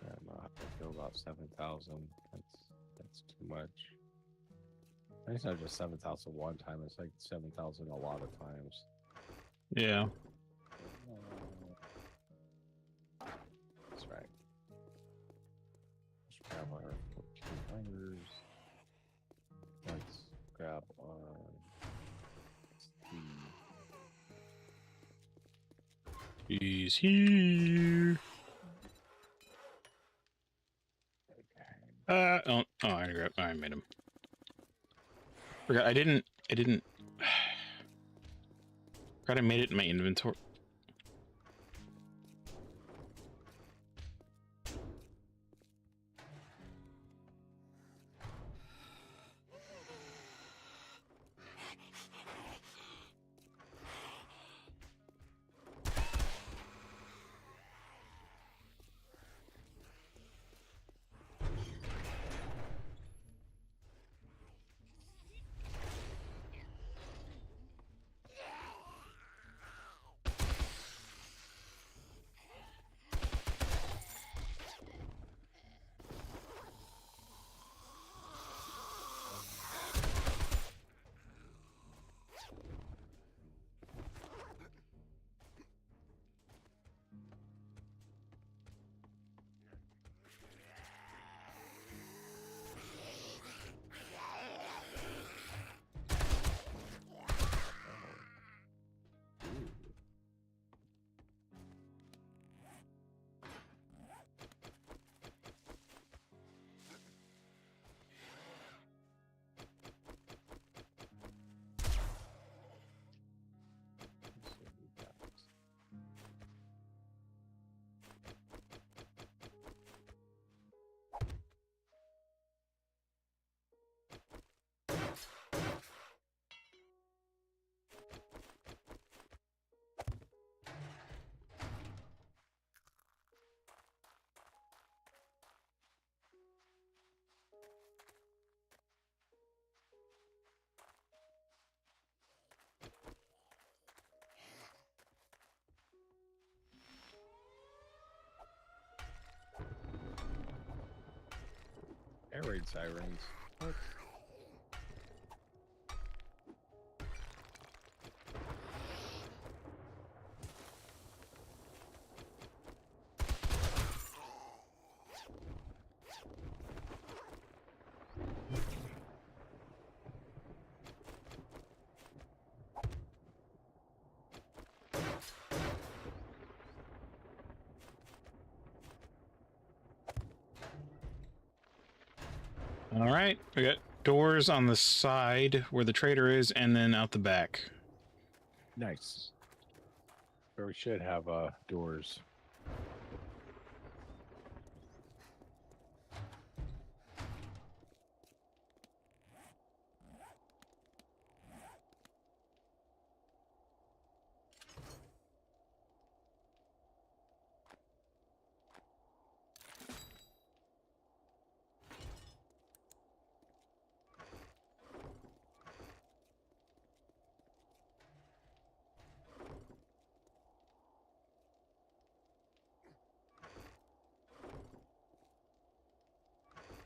Yeah, no, I have to kill about 7,000. That's too much. It's not just 7,000 one time. It's like 7,000 a lot of times. Yeah. That's right. Let's grab our 14 miners. Let's grab our speed. He's here. I made him. Forgot I didn't forgot I made it in my inventory. raid sirens. What? All right, we got doors on the side where the trader is, and then out the back. Nice. Or we should have doors.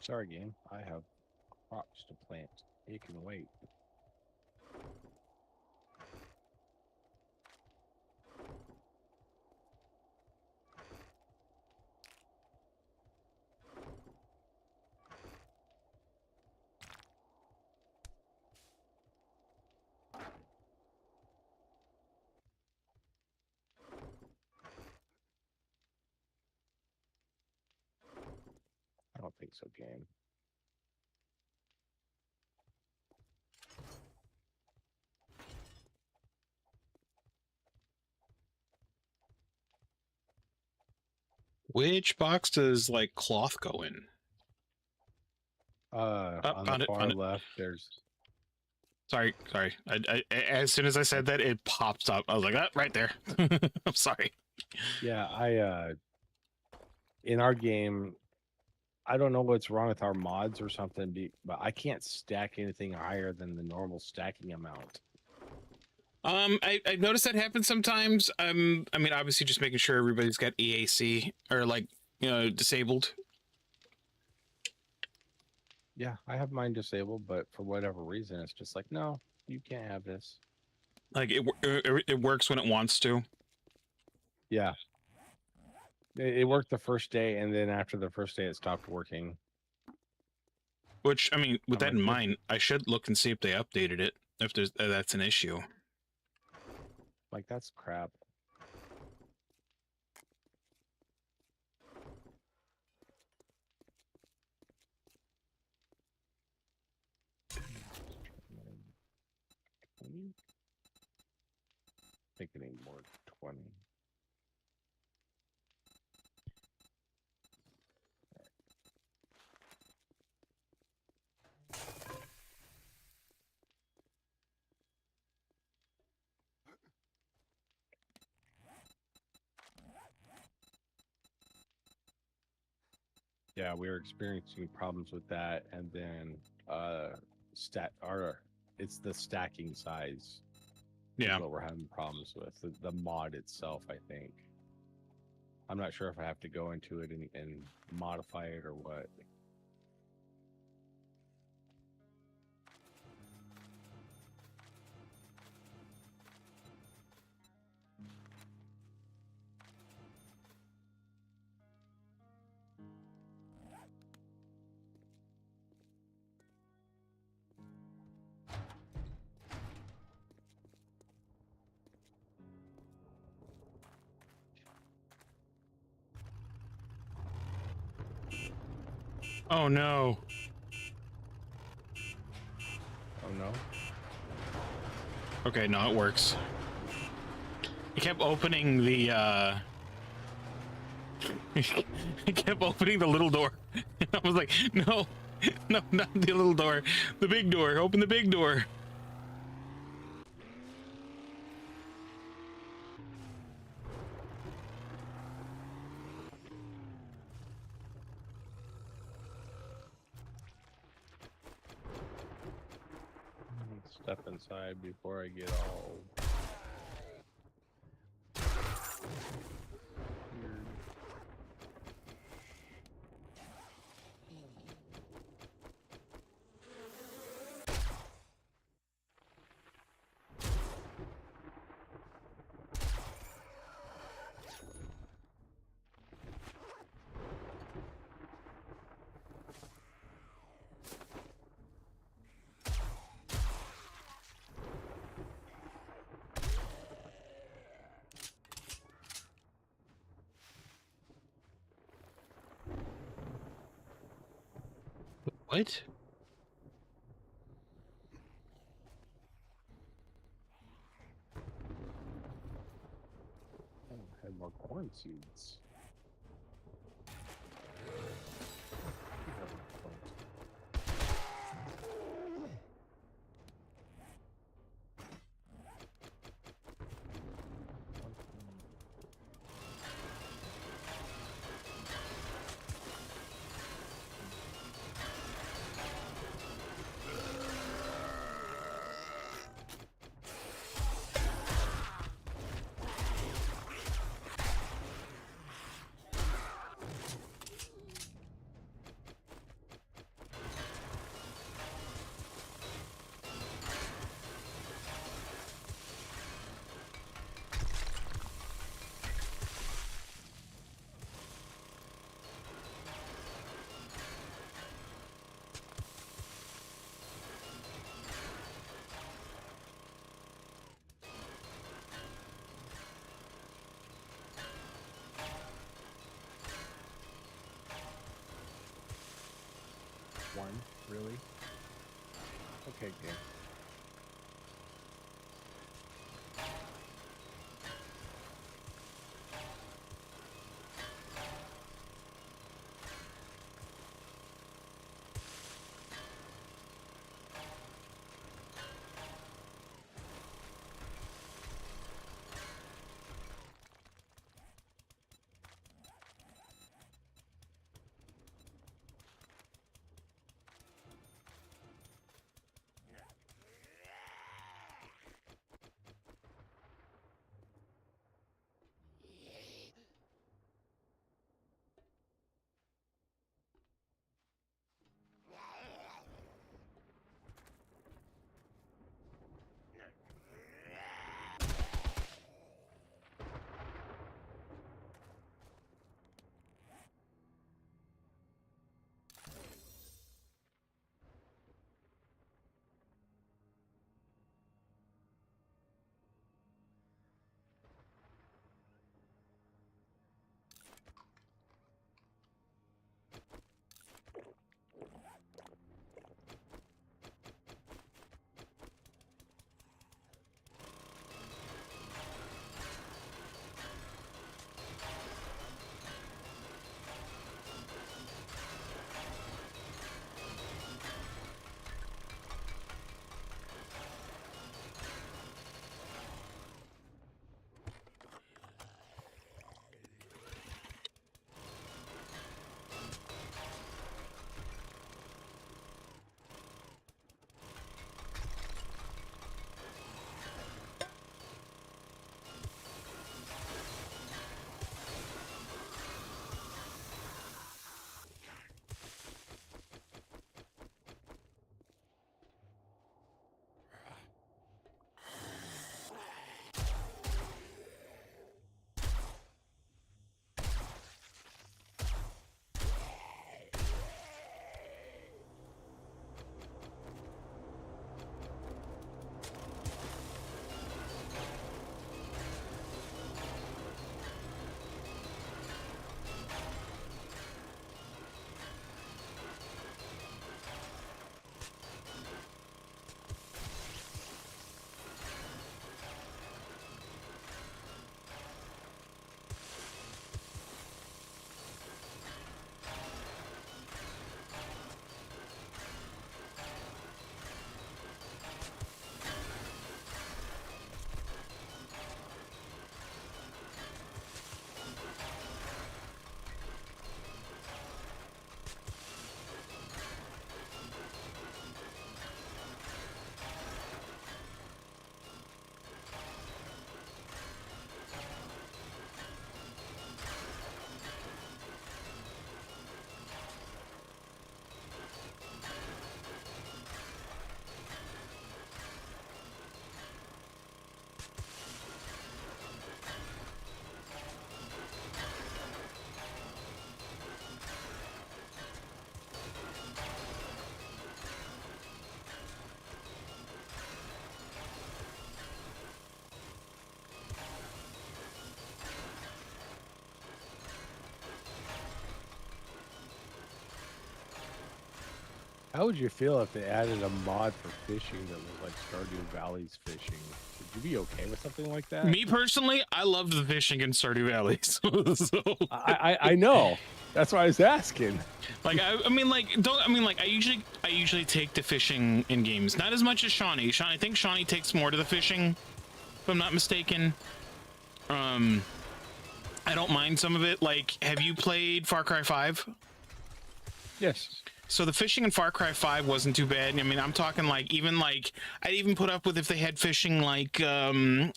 Sorry, game. I have crops to plant. You can wait. I don't think so, game. Which box does like cloth go in? On found the it, far found it. left, there's Sorry. As soon as I said that, it pops up. I was like, right there. I'm sorry. yeah. In our game, I don't know what's wrong with our mods or something, but I can't stack anything higher than the normal stacking amount. I noticed that happens sometimes. I mean, obviously, just making sure everybody's got EAC or like disabled. Yeah, I have mine disabled, but for whatever reason, it's just like, no, you can't have this. Like it works when it wants to. Yeah. It worked the first day, and then after the first day, it stopped working. Which, I mean, with that like, in mind, I should look and see if they updated it. If there's that's an issue. Like, that's crap. I think it ain't more than 20. Yeah, we were experiencing problems with that, and then it's the stacking size. Yeah. What we're having problems with the mod itself. I think I'm not sure if I have to go into it and modify it or what. Oh no. Oh no. Okay, no, it works. He kept opening the he kept opening the little door. I was like, no, no, not the little door. The big door. Open the big door. Step inside before I get all weird. What? Oh, I had more corn seeds. One, really? Okay, game. How would you feel if they added a mod for fishing that was like Stardew Valley's fishing? Would you be okay with something like that? Me personally, I loved the fishing in Stardew Valley. So, I know. That's why I was asking. like, I mean, like, I usually take to fishing in games, not as much as Shawnee. I think Shawnee takes more to the fishing, if I'm not mistaken. I don't mind some of it. Like, have you played Far Cry 5? Yes. So the fishing in Far Cry 5 wasn't too bad. I mean, I'm talking like I'd even put up with if they had fishing like Sea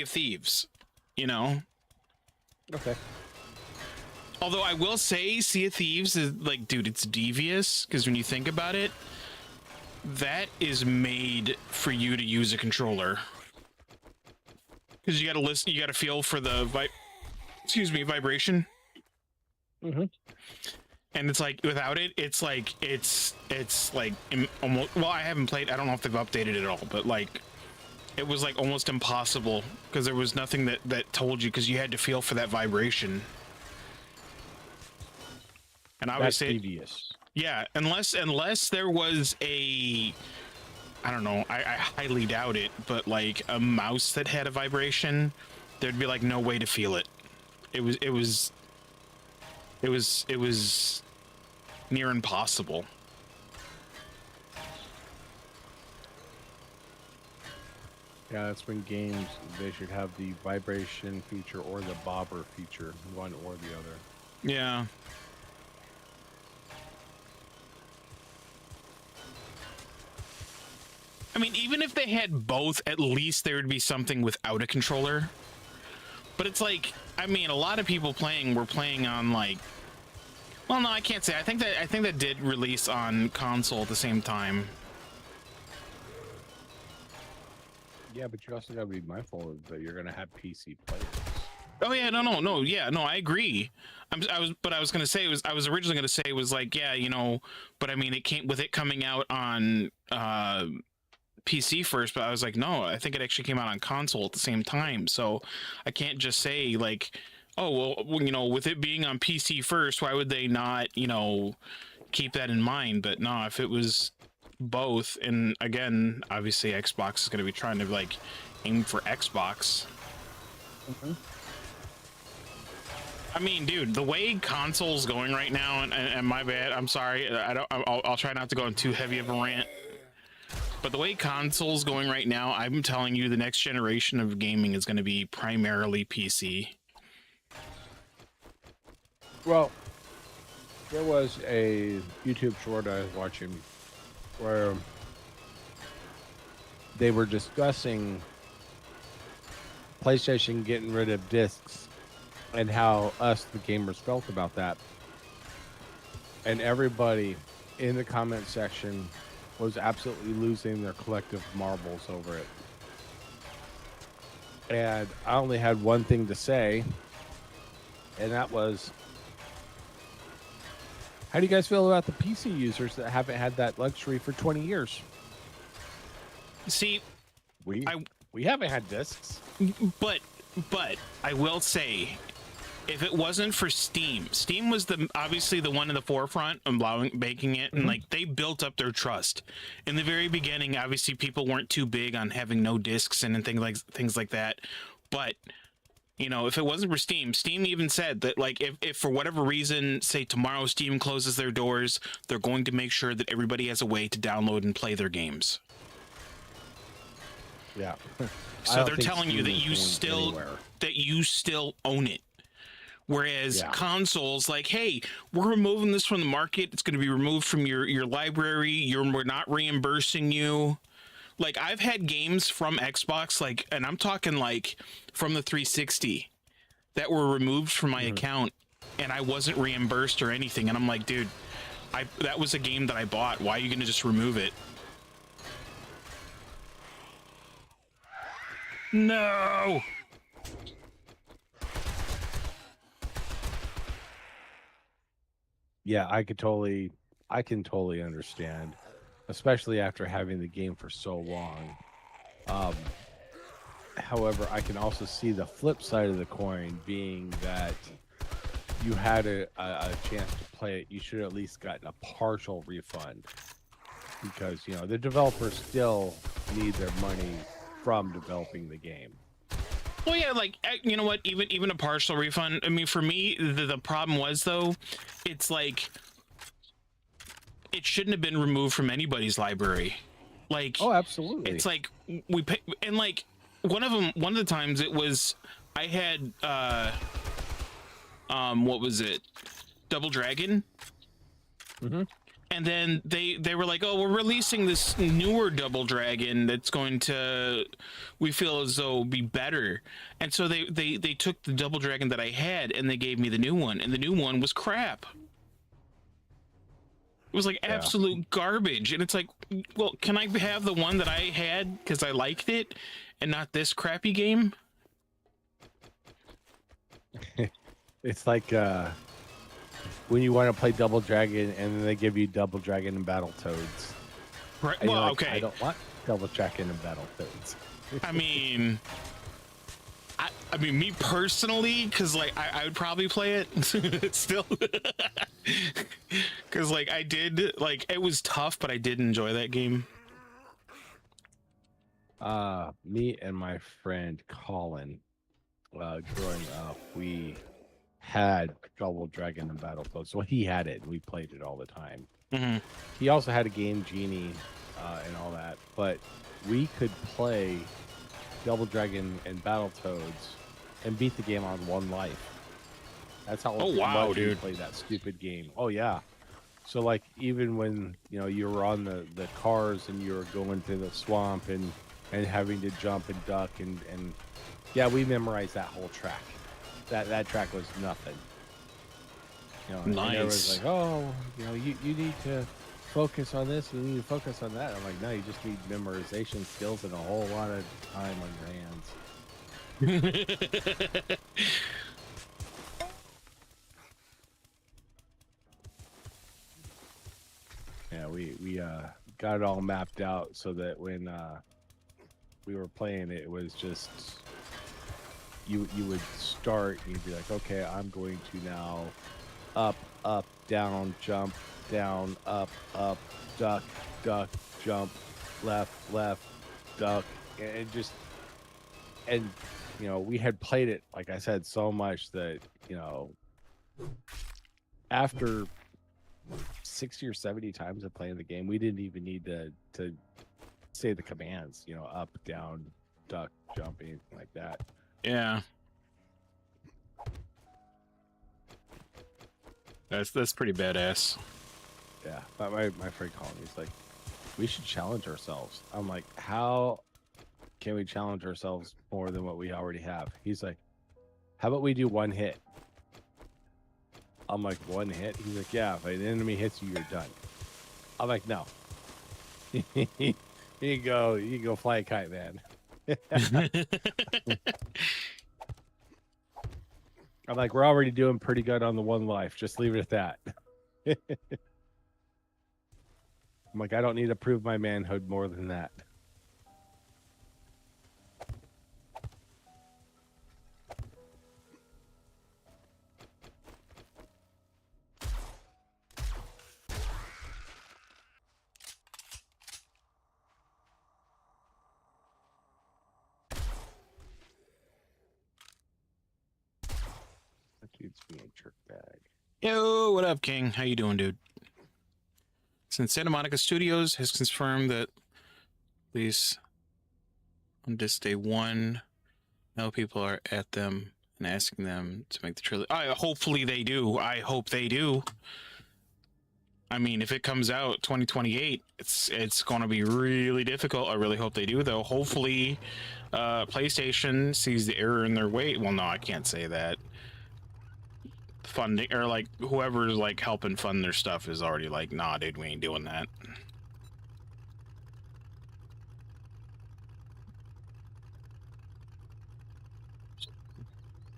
of Thieves, you know? Okay. Although I will say Sea of Thieves is like, dude, it's devious because when you think about it, that is made for you to use a controller. Because you got to listen, you got to feel for the vibration. Mm-hmm. And it's like without it, it's like almost. Well, I haven't played. I don't know if they've updated it at all, but like it was like almost impossible because there was nothing that told you because you had to feel for that vibration. And obviously, that's devious. Yeah, unless there was a, I don't know. I highly doubt it, but like a mouse that had a vibration, there'd be like no way to feel it. It was near impossible. Yeah, that's when games, they should have the vibration feature or the bobber feature, one or the other. Yeah. I mean, even if they had both, at least there would be something without a controller. But it's like, I mean, a lot of people were playing on like, well, no, I can't say. I think that did release on console at the same time. Yeah, but you also gotta be mindful that you're gonna have PC players. Oh yeah, no, I agree. I was gonna say I was originally gonna say it was like, yeah, you know, but I mean, it came with it coming out on PC first, but I was like, no, I think it actually came out on console at the same time. So I can't just say like, oh, well, you know, with it being on PC first, why would they not, you know, keep that in mind? But no, if it was both, and again, obviously Xbox is going to be trying to like aim for Xbox. Mm-hmm. I mean, dude, the way console's going right now, and my bad, I'm sorry, I'll try not to go on too heavy of a rant. But the way console's going right now, I'm telling you, the next generation of gaming is going to be primarily PC. Well, there was a YouTube short I was watching where they were discussing PlayStation getting rid of discs and how us, the gamers, felt about that. And everybody in the comment section was absolutely losing their collective marbles over it. And I only had one thing to say, and that was, how do you guys feel about the PC users that haven't had that luxury for 20 years? See, we haven't had discs. but I will say, if it wasn't for Steam was obviously the one in the forefront of making it, and Mm-hmm. like they built up their trust in the very beginning. Obviously, people weren't too big on having no discs and things like that. But you know, if it wasn't for Steam even said that like if for whatever reason, say tomorrow Steam closes their doors, they're going to make sure that everybody has a way to download and play their games. Yeah. So they're telling you that you still own it. Whereas consoles, like, hey, we're removing this from the market. It's going to be removed from your library. We're not reimbursing you. Like, I've had games from Xbox, like, and I'm talking like from the 360 that were removed from my account, and I wasn't reimbursed or anything. And I'm like, dude, that was a game that I bought. Why are you going to just remove it? No. Yeah, I can totally understand, especially after having the game for so long. However, I can also see the flip side of the coin being that you had a chance to play it, you should at least gotten a partial refund, because the developers still need their money from developing the game. Well, yeah, like you know what? Even a partial refund. I mean, for me, the problem was though, it's like it shouldn't have been removed from anybody's library. Like, Oh, absolutely. it's like we pay, and like one of the times it was I had what was it, Double Dragon. Mm-hmm. And then they were like, oh, we're releasing this newer Double Dragon that's going to, we feel as though, be better. And so they took the Double Dragon that I had and they gave me the new one, and the new one was crap. It was like absolute garbage. And it's like, well, can I have the one that I had because I liked it and not this crappy game? It's like when you want to play Double Dragon and then they give you Double Dragon and Battletoads. Right. And Well, like, okay. I don't want Double Dragon and Battletoads. I mean, I mean, me personally, because like I would probably play it still, because like I did, like it was tough, but I did enjoy that game. Me and my friend Colin, growing up, we had Double Dragon and Battletoads. Well, he had it, and we played it all the time. Mm-hmm. He also had a Game Genie and all that, but we could play Double Dragon and Battletoads and beat the game on one life. That's how wow, much we dude. played that stupid game. Oh yeah. So like even when you were on the cars and you were going through the swamp and having to jump and duck and yeah, we memorized that whole track. That track was nothing. Nice. And it was like, oh, you need to focus on this, you need to focus on that. I'm like, no, you just need memorization skills and a whole lot of time on your hands. Yeah, we got it all mapped out so that when we were playing it was just you would start and you'd be like, okay, I'm going to now up, down, jump, down, up, duck, jump, left, duck, and we had played it, like I said, so much that after 60 or 70 times of playing the game, we didn't even need to say the commands, up, down, duck, jump, anything like that. Yeah. That's pretty badass. Yeah, but my friend Colin, he's like, we should challenge ourselves. I'm like, how can we challenge ourselves more than what we already have? He's like, how about we do one hit? I'm like, one hit? He's like, yeah, if an enemy hits you, you're done. I'm like, no. you go fly a kite, man. I'm like, we're already doing pretty good on the one life. Just leave it at that. I'm like, I don't need to prove my manhood more than that. That dude's being a jerk bag. Yo, what up, King? How you doing, dude? Since Santa Monica Studios has confirmed that at least on this day one, now people are at them and asking them to make the trilogy. Hopefully they do. I hope they do. I mean, if it comes out 2028, it's going to be really difficult. I really hope they do, though. Hopefully, PlayStation sees the error in their way. Well, no, I can't say that. Funding, or like whoever's like helping fund their stuff is already like, nah, dude, we ain't doing that.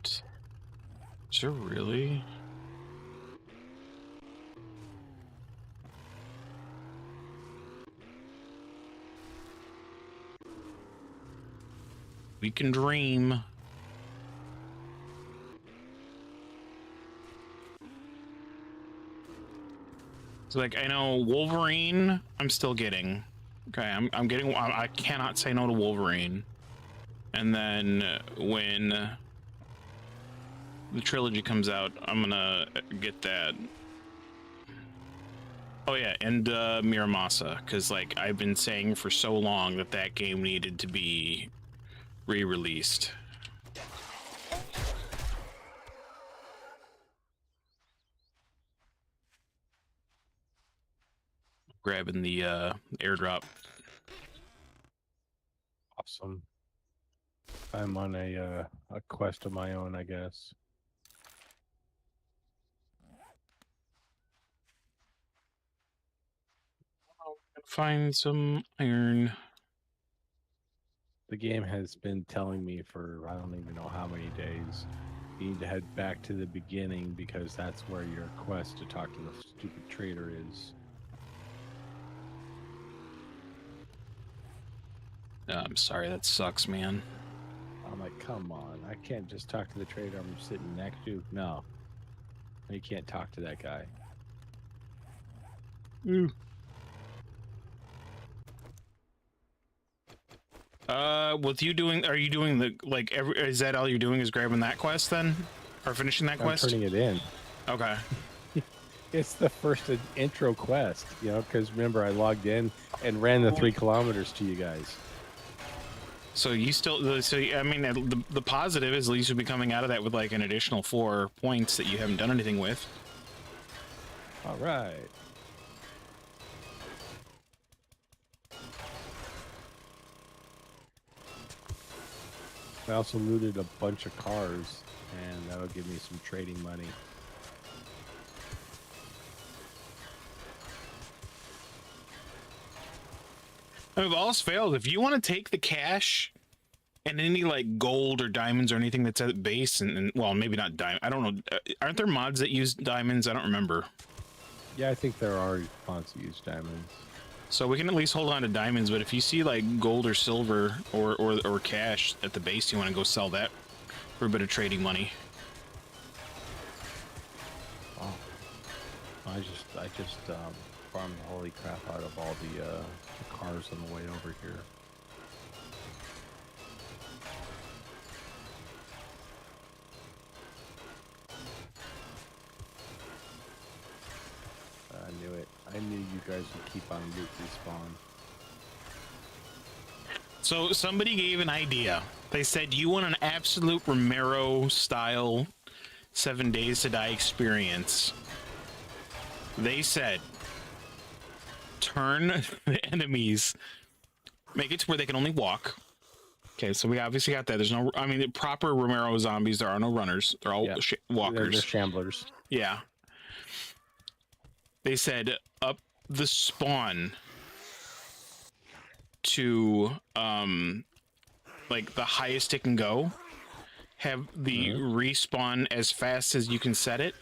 Is there really? We can dream. So like I know Wolverine, I'm still getting. Okay, I'm getting. I cannot say no to Wolverine. And then when the trilogy comes out, I'm gonna get that. Oh yeah, and Miramasa, because like I've been saying for so long that that game needed to be re-released. Grabbing the airdrop. Awesome. I'm on a quest of my own, I guess. Find some iron. The game has been telling me for I don't even know how many days. You need to head back to the beginning because that's where your quest to talk to the stupid trader is. I'm sorry, that sucks, man. I'm like, come on. I can't just talk to the trader I'm sitting next to. No. You can't talk to that guy. Ooh. With you doing, are you doing the, like, is that all you're doing is grabbing that quest then? Or finishing that quest? I'm turning it in. Okay. It's the first intro quest, you know, because remember I logged in and ran the 3 kilometers to you guys. So you still, so I mean, the positive is at least you'll be coming out of that with like an additional 4 points that you haven't done anything with. All right. I also looted a bunch of cars, and that'll give me some trading money. I mean, if all else fails, if you want to take the cash and any like gold or diamonds or anything that's at base, and well, maybe not diamond. I don't know. Aren't there mods that use diamonds? I don't remember. Yeah, I think there are mods that use diamonds. So we can at least hold on to diamonds, but if you see like gold or silver or cash at the base, you want to go sell that for a bit of trading money. Wow. I just farmed the holy crap out of all the cars on the way over here. I knew it. I knew you guys would keep on loot respawn. So somebody gave an idea. They said, you want an absolute Romero style 7 Days to Die experience. They said, turn the enemies, make it to where they can only walk. Okay, so we obviously got that. There's no, I mean, the proper Romero zombies, there are no runners. They're all walkers. They're shamblers. Yeah. They said up the spawn to like the highest it can go. Have the respawn as fast as you can set it.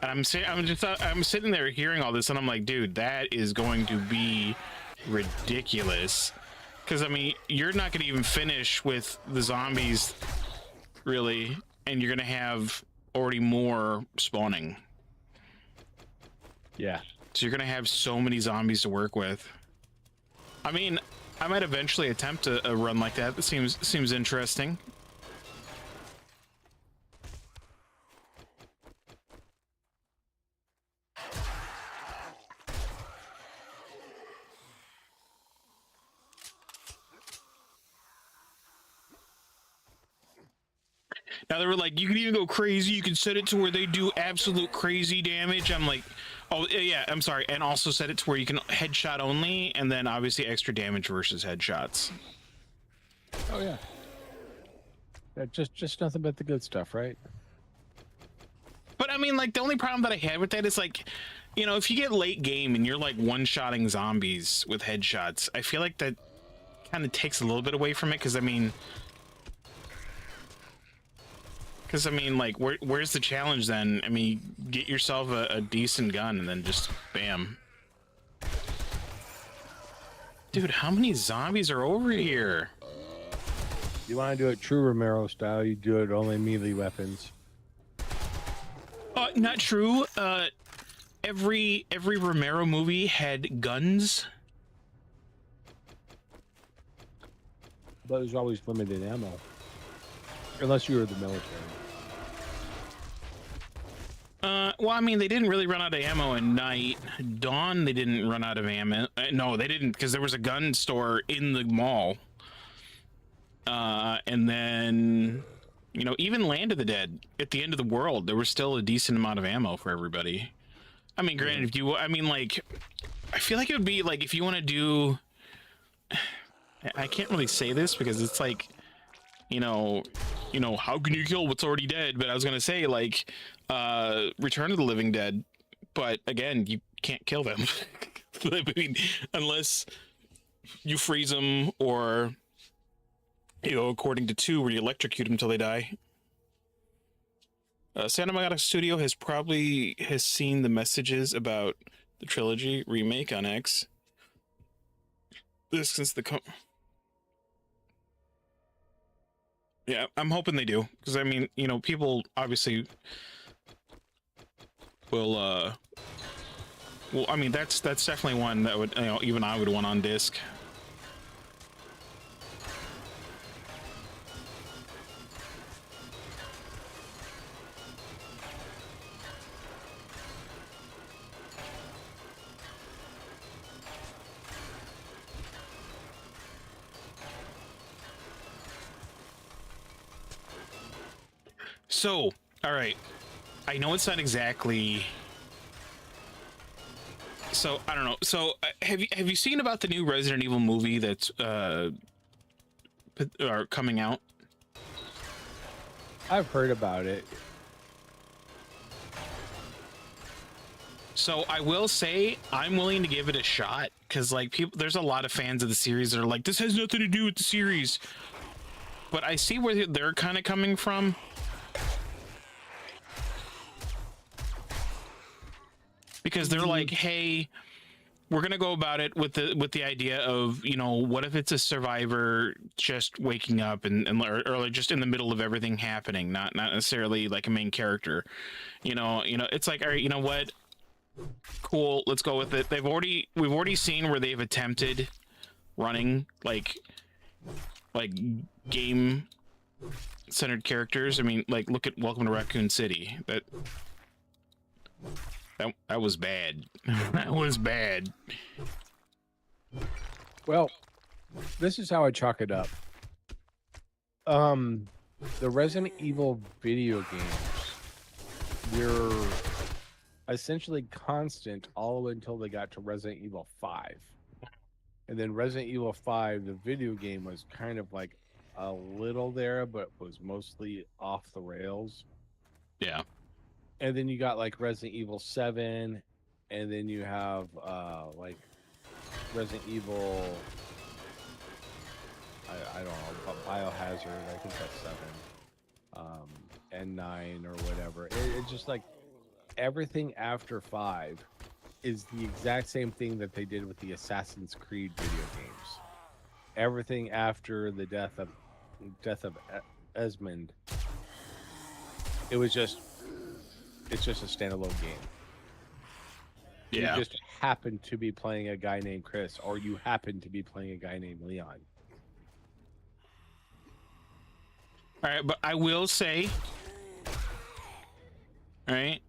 And I'm sitting there hearing all this, and I'm like, dude, that is going to be ridiculous. Because I mean, you're not going to even finish with the zombies, really, and you're going to have already more spawning. Yeah. So you're going to have so many zombies to work with. I mean, I might eventually attempt a run like that. That seems interesting. Now they were like, you can even go crazy. You can set it to where they do absolute crazy damage. I'm like, oh yeah, I'm sorry. And also set it to where you can headshot only, and then obviously extra damage versus headshots. Oh yeah. Yeah, just nothing but the good stuff, right? But I mean, like, the only problem that I had with that is like, you know, if you get late game and you're like one-shotting zombies with headshots, I feel like that kind of takes a little bit away from it. Because I mean, like, where's the challenge then? I mean, get yourself a decent gun and then just bam. Dude, how many zombies are over here? You want to do it true Romero style, you do it only melee weapons. Not true. Every Romero movie had guns. But there's always limited ammo. Unless you were the military. Well, I mean, they didn't really run out of ammo at night. Dawn, they didn't run out of ammo. No, they didn't, because there was a gun store in the mall. And then, you know, even Land of the Dead, at the end of the world, there was still a decent amount of ammo for everybody. I mean, granted, if you, I mean, like, I feel like it would be, like, if you want to do, I can't really say this because it's like, you know, how can you kill what's already dead? But I was going to say, like, Return of the Living Dead, but again, you can't kill them. I mean, unless you freeze them or, you know, according to 2, where you electrocute them until they die. Santa Monica Studio has seen the messages about the trilogy remake on X. This since the yeah, I'm hoping they do, because I mean, you know, people obviously will well, I mean, that's definitely one that would, you know, even I would want on disc. So, all right, I know it's not exactly. So I don't know. So have you seen about the new Resident Evil movie that's coming out? I've heard about it. So I will say I'm willing to give it a shot, because like people, there's a lot of fans of the series that are like, this has nothing to do with the series. But I see where they're kind of coming from. Because they're like, hey, we're gonna go about it with the idea of, you know, what if it's a survivor just waking up and or like just in the middle of everything happening, not necessarily like a main character, you know, it's like, all right, you know what, cool, let's go with it. We've already seen where they've attempted running like game centered characters. I mean, like, look at Welcome to Raccoon City. That was bad. That was bad. Well, this is how I chalk it up. The Resident Evil video games, you're essentially constant all the way until they got to Resident Evil 5. And then Resident Evil 5, the video game, was kind of like a little there, but was mostly off the rails. Yeah. And then you got like Resident Evil 7, and then you have like Resident Evil, I don't know, Biohazard, I think that's 7, and 9 or whatever. It's just like everything after 5 is the exact same thing that they did with the Assassin's Creed video games. Everything after the death of Esmond, it's just a standalone game. Yeah. You just happen to be playing a guy named Chris, or you happen to be playing a guy named Leon. All right, but I will say, all right,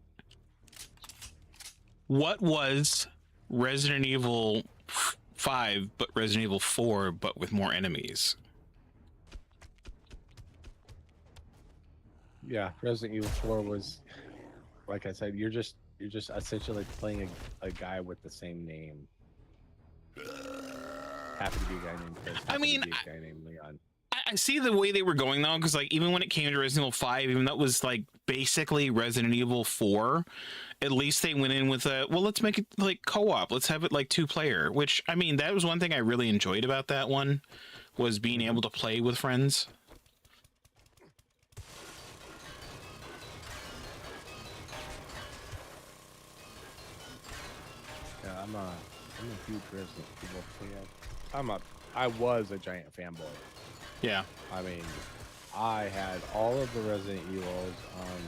what was Resident Evil 5 but Resident Evil 4 but with more enemies? Yeah, Resident Evil 4 was, like I said, you're just essentially playing a guy with the same name. Happen to be a guy named Chris. I mean, to be a guy named Leon. I see the way they were going though, because like even when it came to Resident Evil 5, even that was like basically Resident Evil 4, at least they went in with a, well, let's make it like co-op, let's have it like 2-player, which I mean, that was one thing I really enjoyed about that one, was being able to play with friends. Yeah, I'm a huge Resident Evil fan. I was a giant fanboy. Yeah. I mean, I had all of the Resident Evils on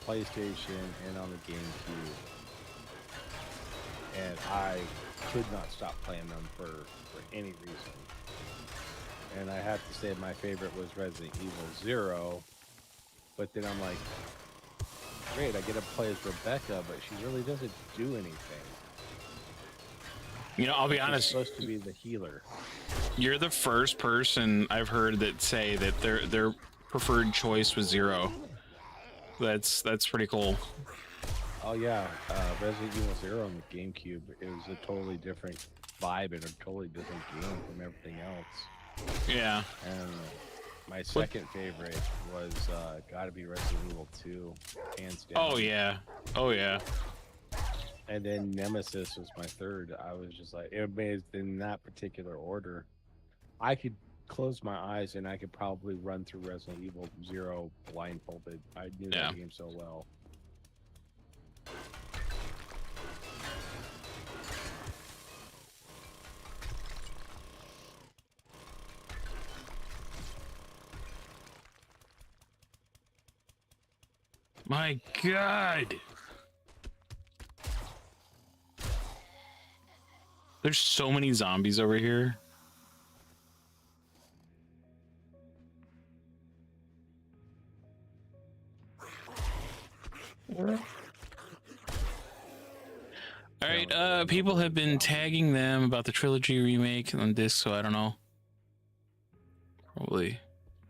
PlayStation and on the GameCube, and I could not stop playing them for any reason. And I have to say my favorite was Resident Evil 0, but then I'm like, great, I get to play as Rebecca, but she really doesn't do anything. You know, I'll be She's honest. supposed to be the healer. You're the first person I've heard that say that their preferred choice was 0. That's pretty cool. Oh yeah, Resident Evil 0 on the GameCube. It was a totally different vibe and a totally different game from everything else. Yeah. And my second favorite was gotta be Resident Evil 2, hands down. Oh yeah. Oh yeah. And then Nemesis was my third. I was just like, it was in that particular order. I could close my eyes and I could probably run through Resident Evil 0 blindfolded. I knew Yeah. that game so well. My God. There's so many zombies over here. All right, people have been tagging them about the trilogy remake on disc, so I don't know. Probably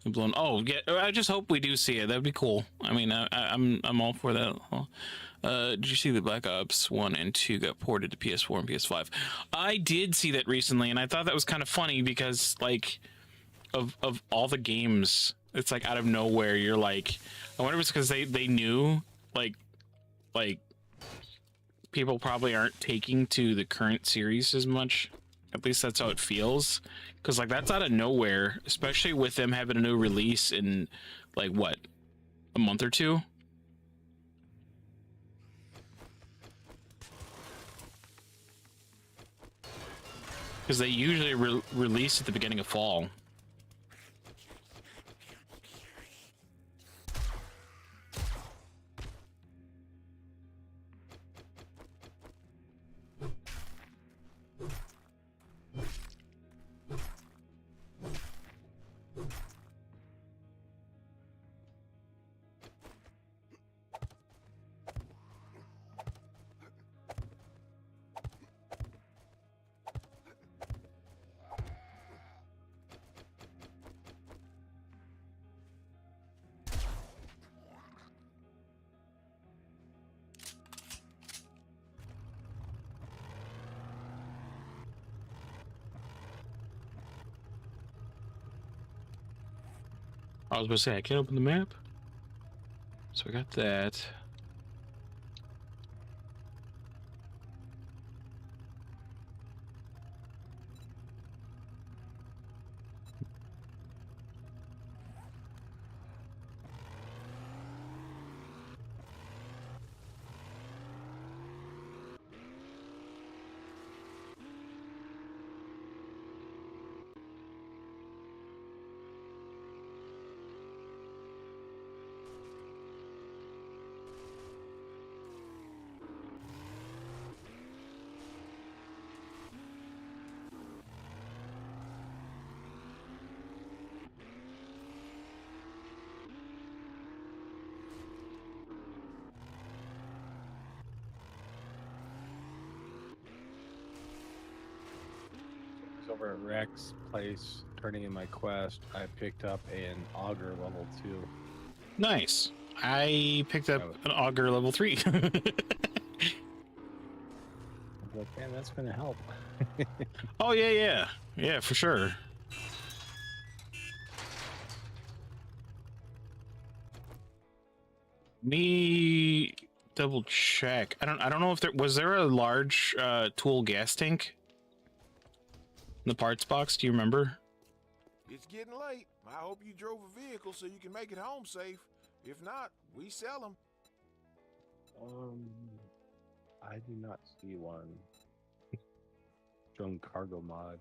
blown. Oh, yeah. I just hope we do see it. That'd be cool. I mean, I'm all for that. Did you see the Black Ops 1 and 2 got ported to PS4 and PS5? I did see that recently, and I thought that was kind of funny because, like, of all the games, it's like out of nowhere. You're like, I wonder if it's because they knew, like people probably aren't taking to the current series as much. At least that's how it feels. Because, like, that's out of nowhere, especially with them having a new release in, like, what, a month or two? Because they usually release at the beginning of fall. I was about to say, I can't open the map. So I got that. Over at Rex place, turning in my quest, I picked up an auger level 2. Nice. I picked up an auger level 3. I was like, man, that's gonna help. Oh, yeah. Yeah, for sure. Me double check. I don't know if there was a large tool gas tank in the parts box. Do you remember? It's getting late. I hope you drove a vehicle so you can make it home safe. If not, we sell them. I do not see one. Drone cargo mod.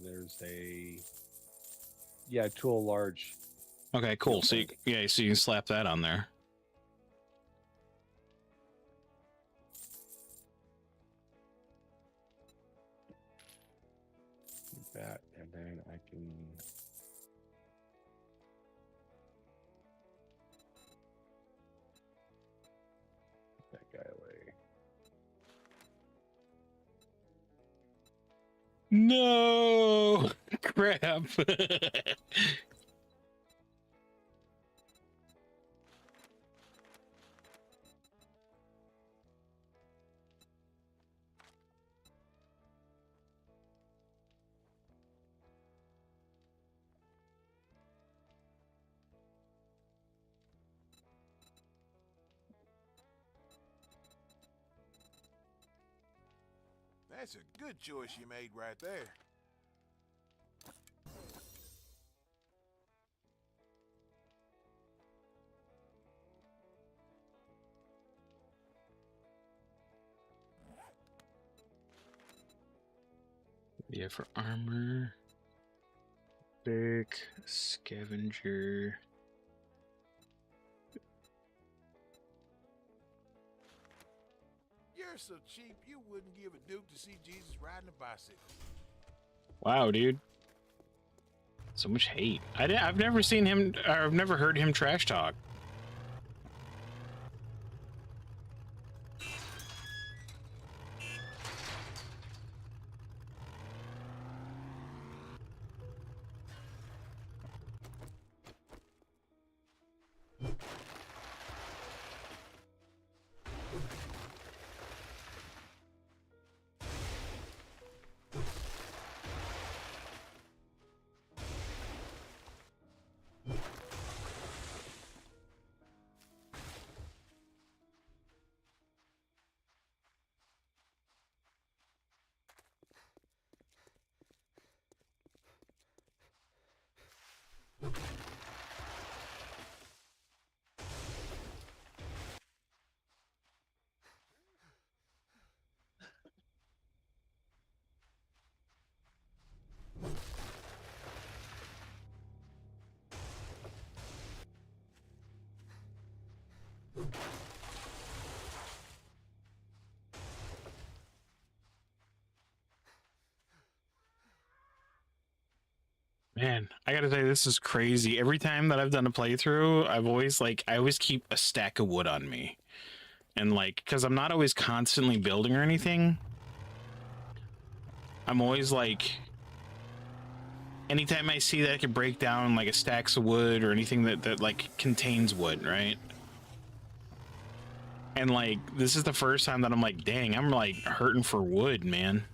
There's a tool large Okay, cool. So yeah, so you can slap that on there. That, and then I can. Put that guy away. No crap. That's a good choice you made right there. Yeah, for armor. Big scavenger. You're so cheap, you wouldn't give a duke to see Jesus riding a bicycle. Wow, dude. So much hate. I've never seen him, or I've never heard him trash talk. Man, I gotta say, this is crazy. Every time that I've done a playthrough, I always keep a stack of wood on me. And like, because I'm not always constantly building or anything, I'm always like, anytime I see that I can break down like a stacks of wood or anything that like contains wood, right? And like, this is the first time that I'm like, dang, I'm like hurting for wood, man.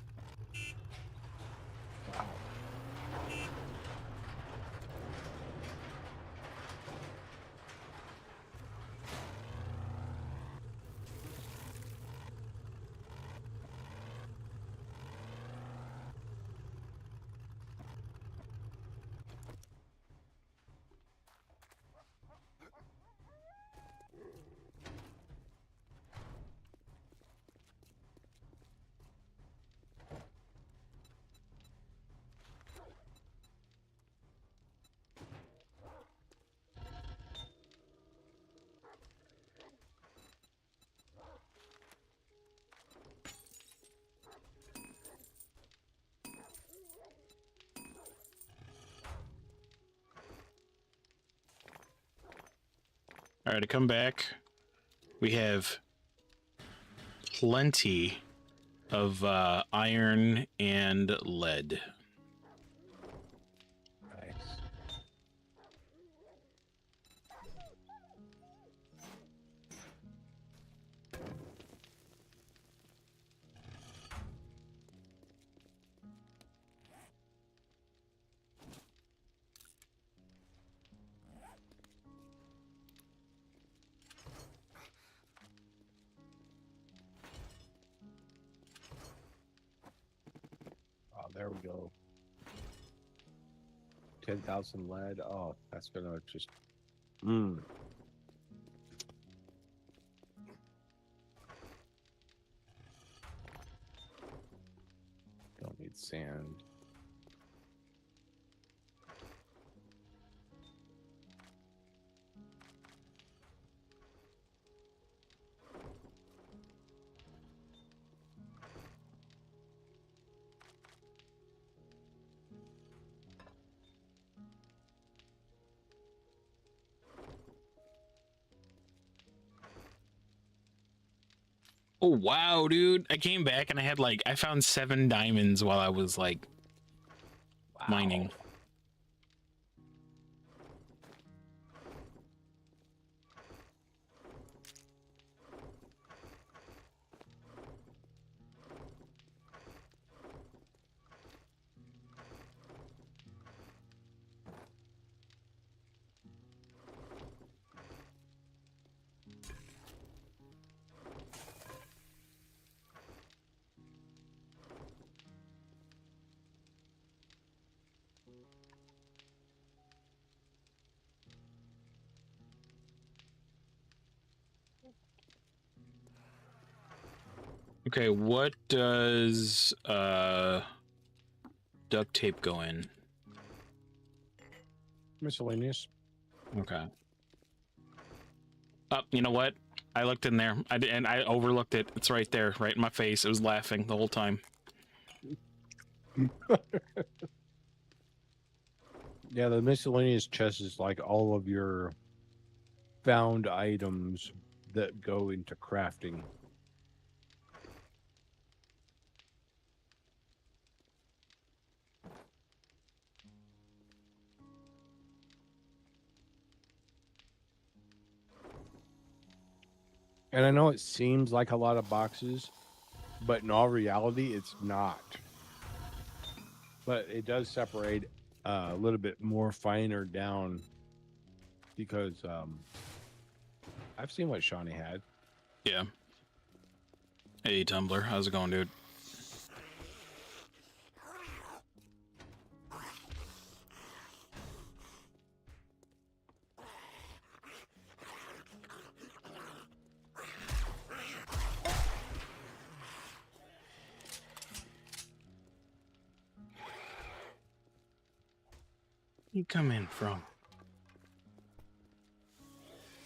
All right, to come back, we have plenty of iron and lead. Nice. Oh, there we go. 10,000 lead. Oh, that's gonna just. Mm. Don't need sand. Oh wow, dude! I came back and I had like I found 7 diamonds while I was like mining. Okay, what does duct tape go in? Miscellaneous. Okay. Oh, you know what? I looked in there. And I overlooked it. It's right there, right in my face. It was laughing the whole time. Yeah, the miscellaneous chest is like all of your found items that go into crafting. And I know it seems like a lot of boxes, but in all reality, it's not. But it does separate a little bit more finer down because I've seen what Shawnee had. Yeah. Hey, Tumblr. How's it going, dude? You come in from?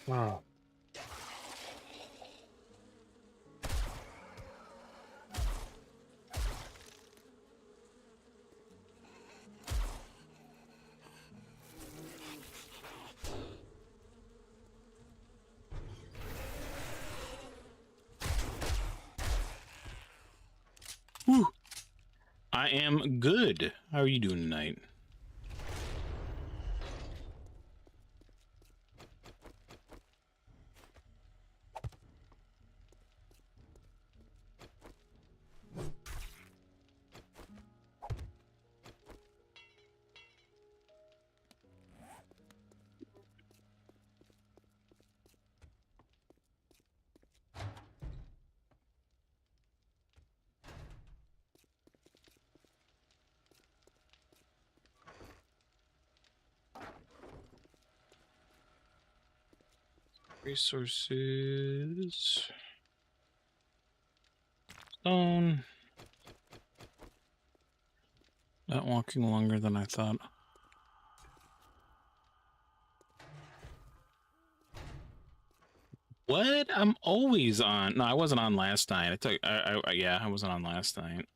Wow. Whew. I am good. How are you doing tonight? Resources. Stone. Not walking longer than I thought. What? I'm always on. No, I wasn't on last night. I took. Yeah, I wasn't on last night.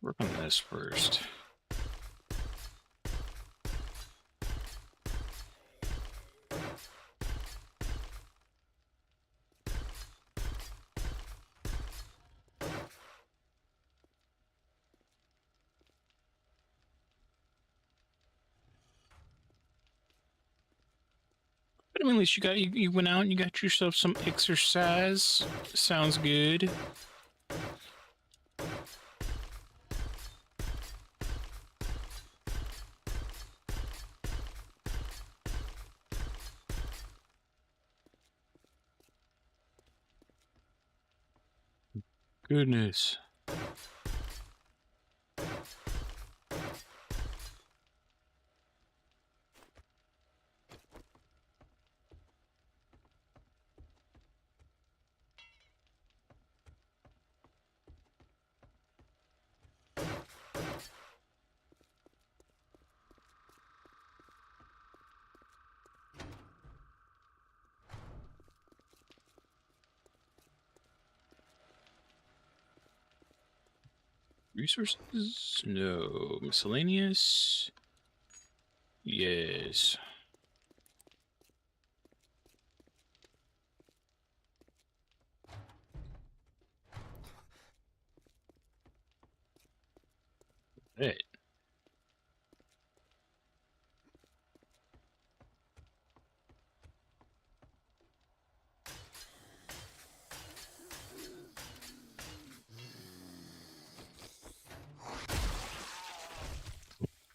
Work on this first. But I mean, at least you went out and you got yourself some exercise. Sounds good. Goodness. Resources? No. Miscellaneous? Yes. Right.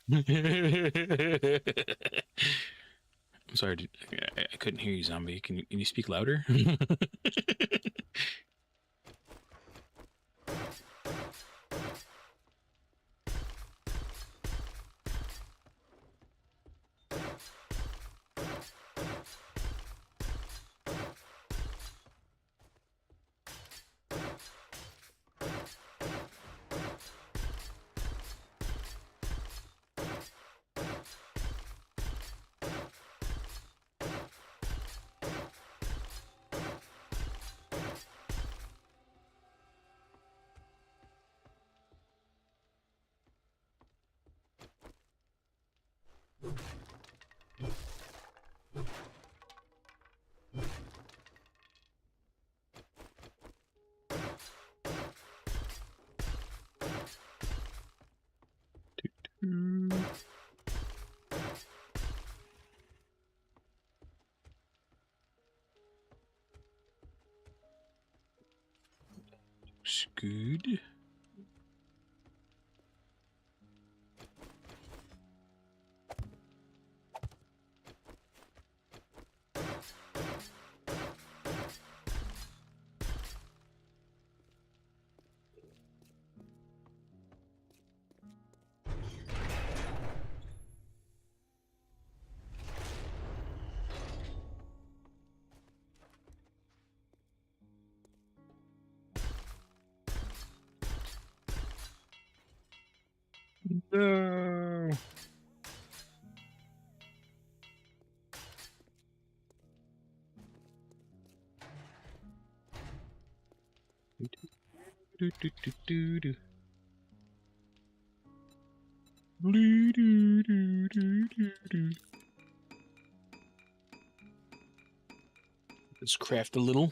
I'm sorry, I couldn't hear you, zombie. Can you speak louder? Looks good. No. Do, do, do, do, do. Do, do, do, do, do, do. Let's craft a little.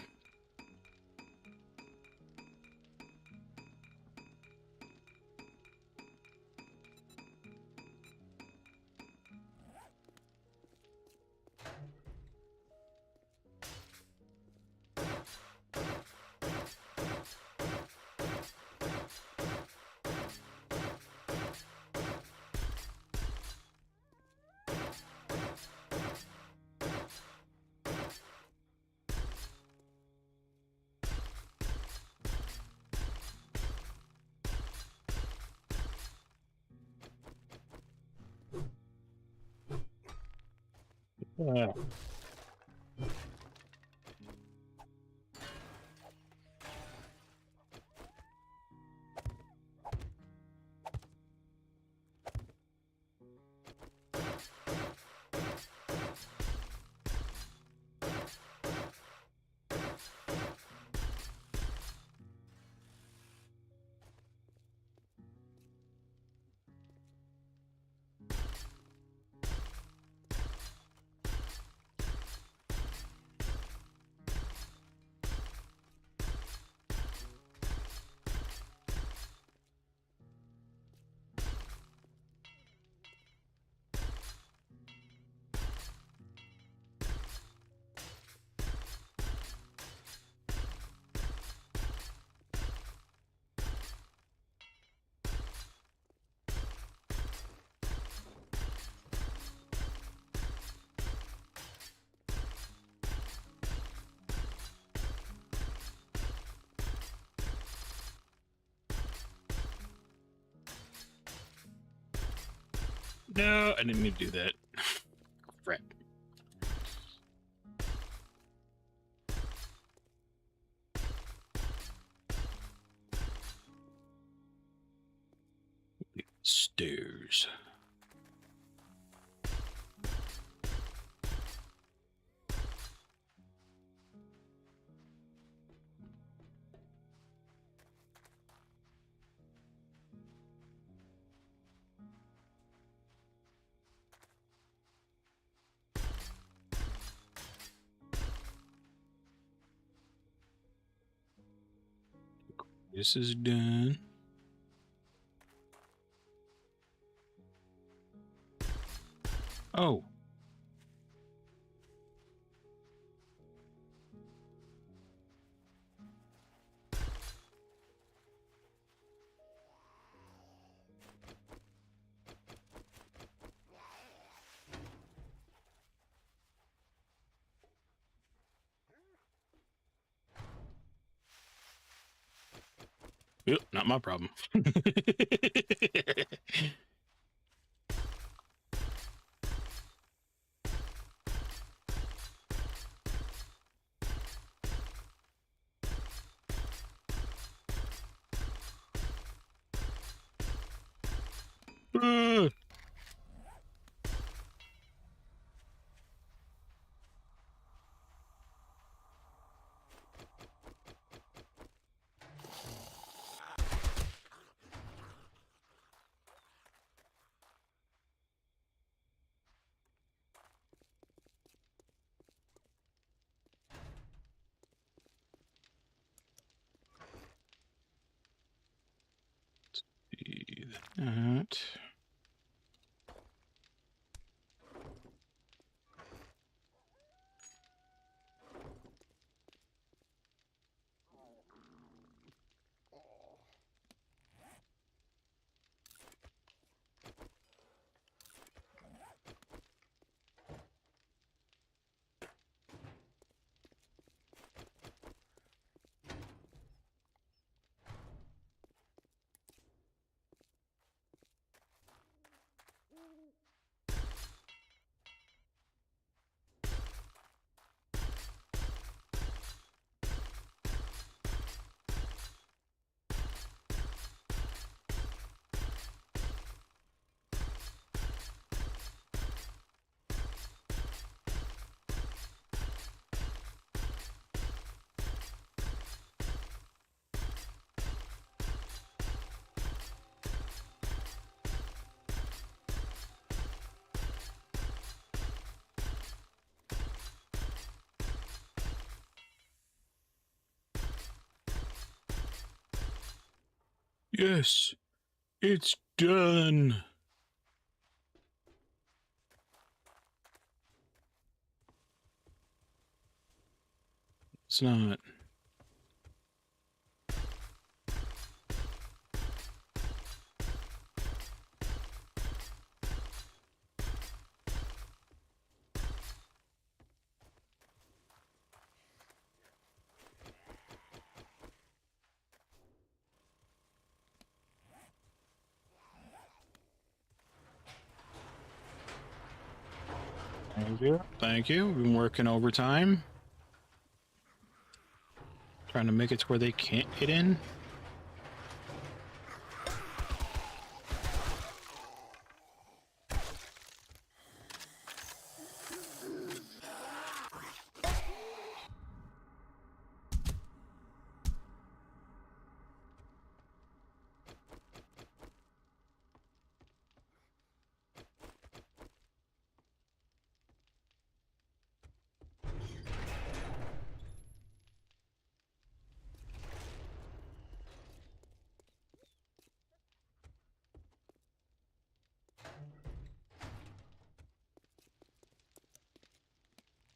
Uh, no, I didn't mean to do that. Crap. Stairs. This is done. Oh. Yep, not my problem. Uh. See that. Yes, it's done. It's not. Thank you. Thank you. We've been working overtime. Trying to make it to where they can't get in.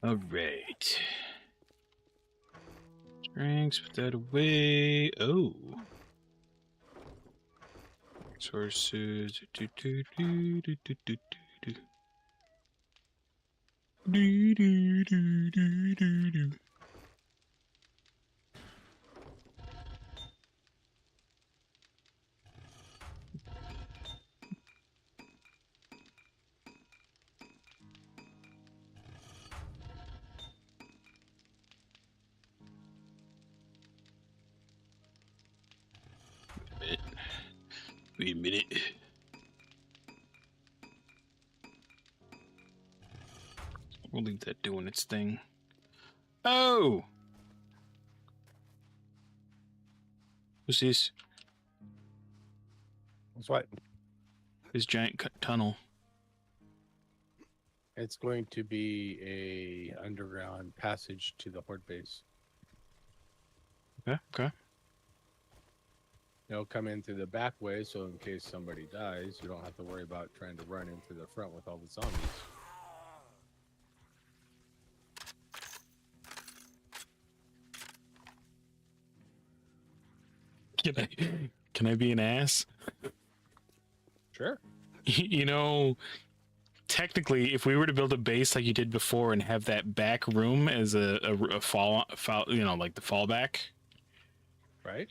All right. Drinks, put that away. Oh. Resources. Do, do, do, do, do, do, do. Do, do, do, do, do, do. Wait a minute. We'll leave that doing its thing. Oh! What's this? That's what. This giant tunnel. It's going to be a underground passage to the horde base. Okay, okay. come in through the back way, so in case somebody dies, you don't have to worry about trying to run into the front with all the zombies. Can I be an ass? Sure. You know, technically, if we were to build a base like you did before and have that back room as a fall, you know, like the fallback, Right?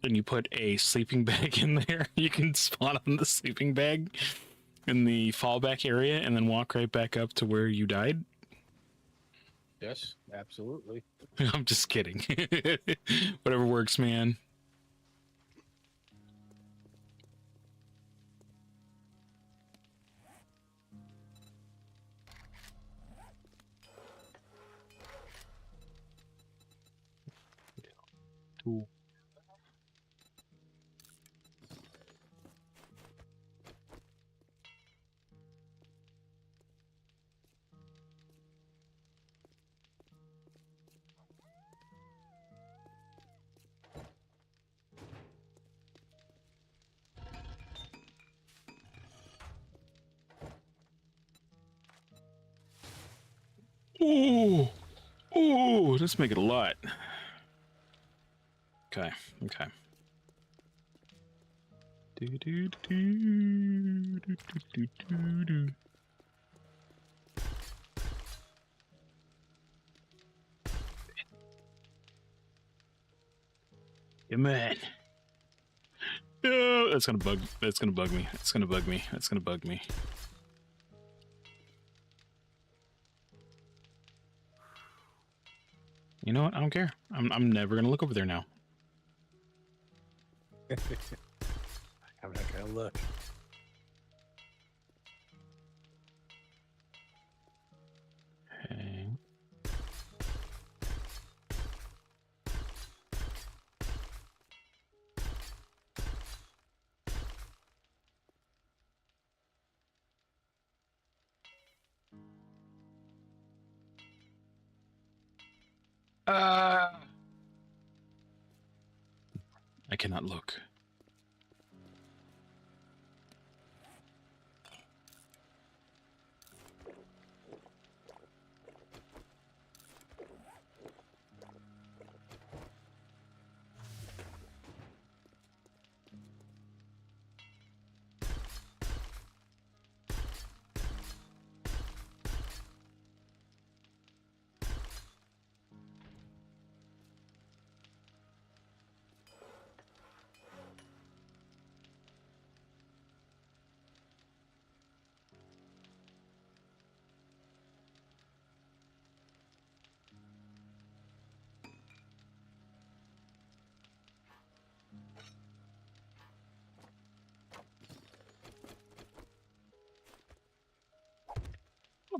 and you put a sleeping bag in there, you can spawn on the sleeping bag in the fallback area and then walk right back up to where you died. Yes, absolutely. I'm just kidding. Whatever works, man. Cool. Ooh, ooh, let's make it a lot. Okay, okay. Do, do, do, do, do, do, do. Yeah, man. No, that's gonna bug. That's gonna bug me. That's gonna bug me. That's gonna bug me. You know what? I don't care. I'm never gonna look over there now. I'm not gonna look. Okay. I cannot look.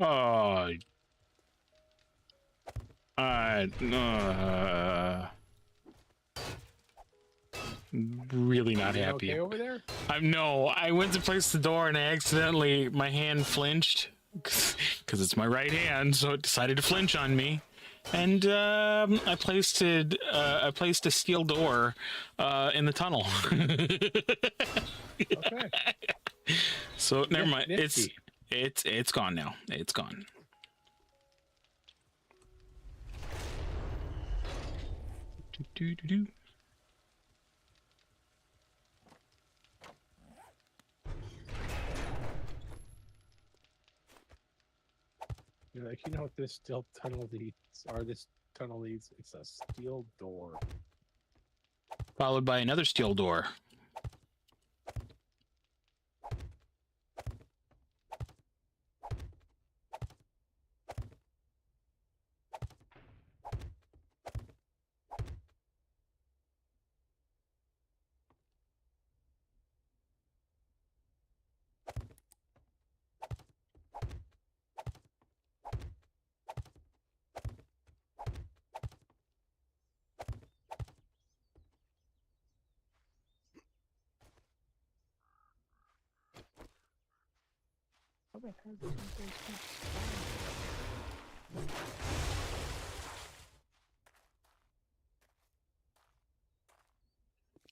Oh, really not You happy. okay over there? I went to place the door and my hand flinched because it's my right hand, so it decided to flinch on me. And I placed a steel door in the tunnel. Okay. So never mind. Nifty. It's gone now. It's gone. Do, do, do, do. You're like, you know what this steel tunnel leads, or this tunnel leads? It's a steel door. Followed by another steel door.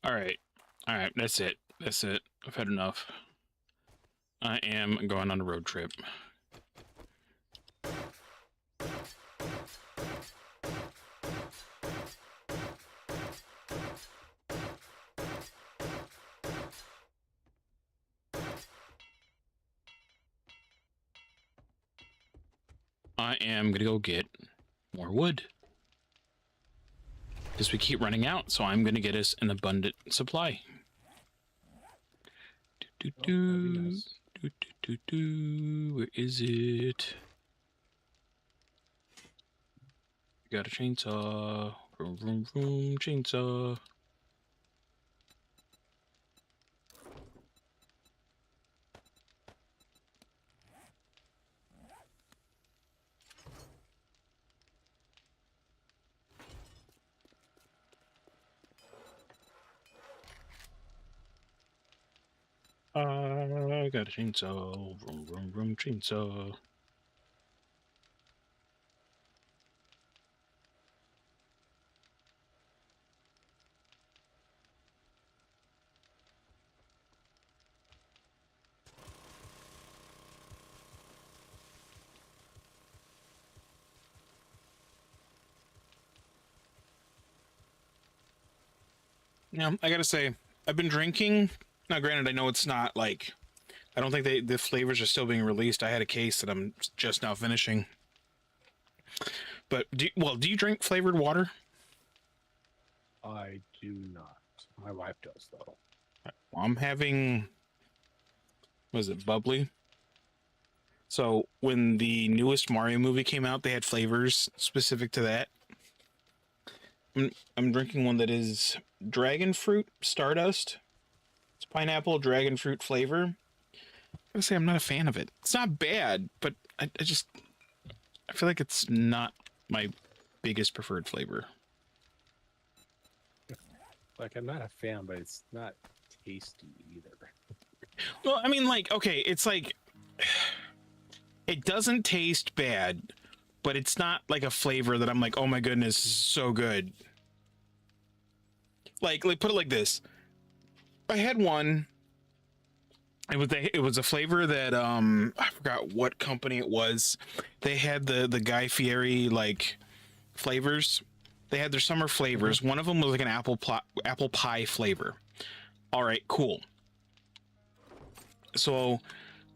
All right. All right, that's it. That's it. I've had enough. I am going on a road trip. I am gonna go get more wood. Because we keep running out, so I'm gonna get us an abundant supply. Do, Oh, that'd be nice. Where is it? Got a chainsaw. Vroom, vroom, vroom, chainsaw. I got a chainsaw. Vroom, vroom, vroom, chainsaw. Yeah, I gotta say, I've been drinking. Now, granted, I know it's not like, I don't think the flavors are still being released. I had a case that I'm just now finishing. But do you drink flavored water? I do not. My wife does though. Well, I'm having, was it bubbly? So when the newest Mario movie came out, they had flavors specific to that. I'm drinking one that is dragon fruit stardust. It's pineapple dragon fruit flavor. I gotta say, I'm not a fan of it. It's not bad, but I feel like it's not my biggest preferred flavor. Like, I'm not a fan, but it's not tasty either. Well, I mean, like, okay, it's like, it doesn't taste bad, but it's not like a flavor that I'm like, oh my goodness, this is so good. Like put it like this. I had one. It was a flavor that I forgot what company it was. They had the Guy Fieri like flavors. They had their summer flavors. One of them was like an apple pie flavor. All right, cool. So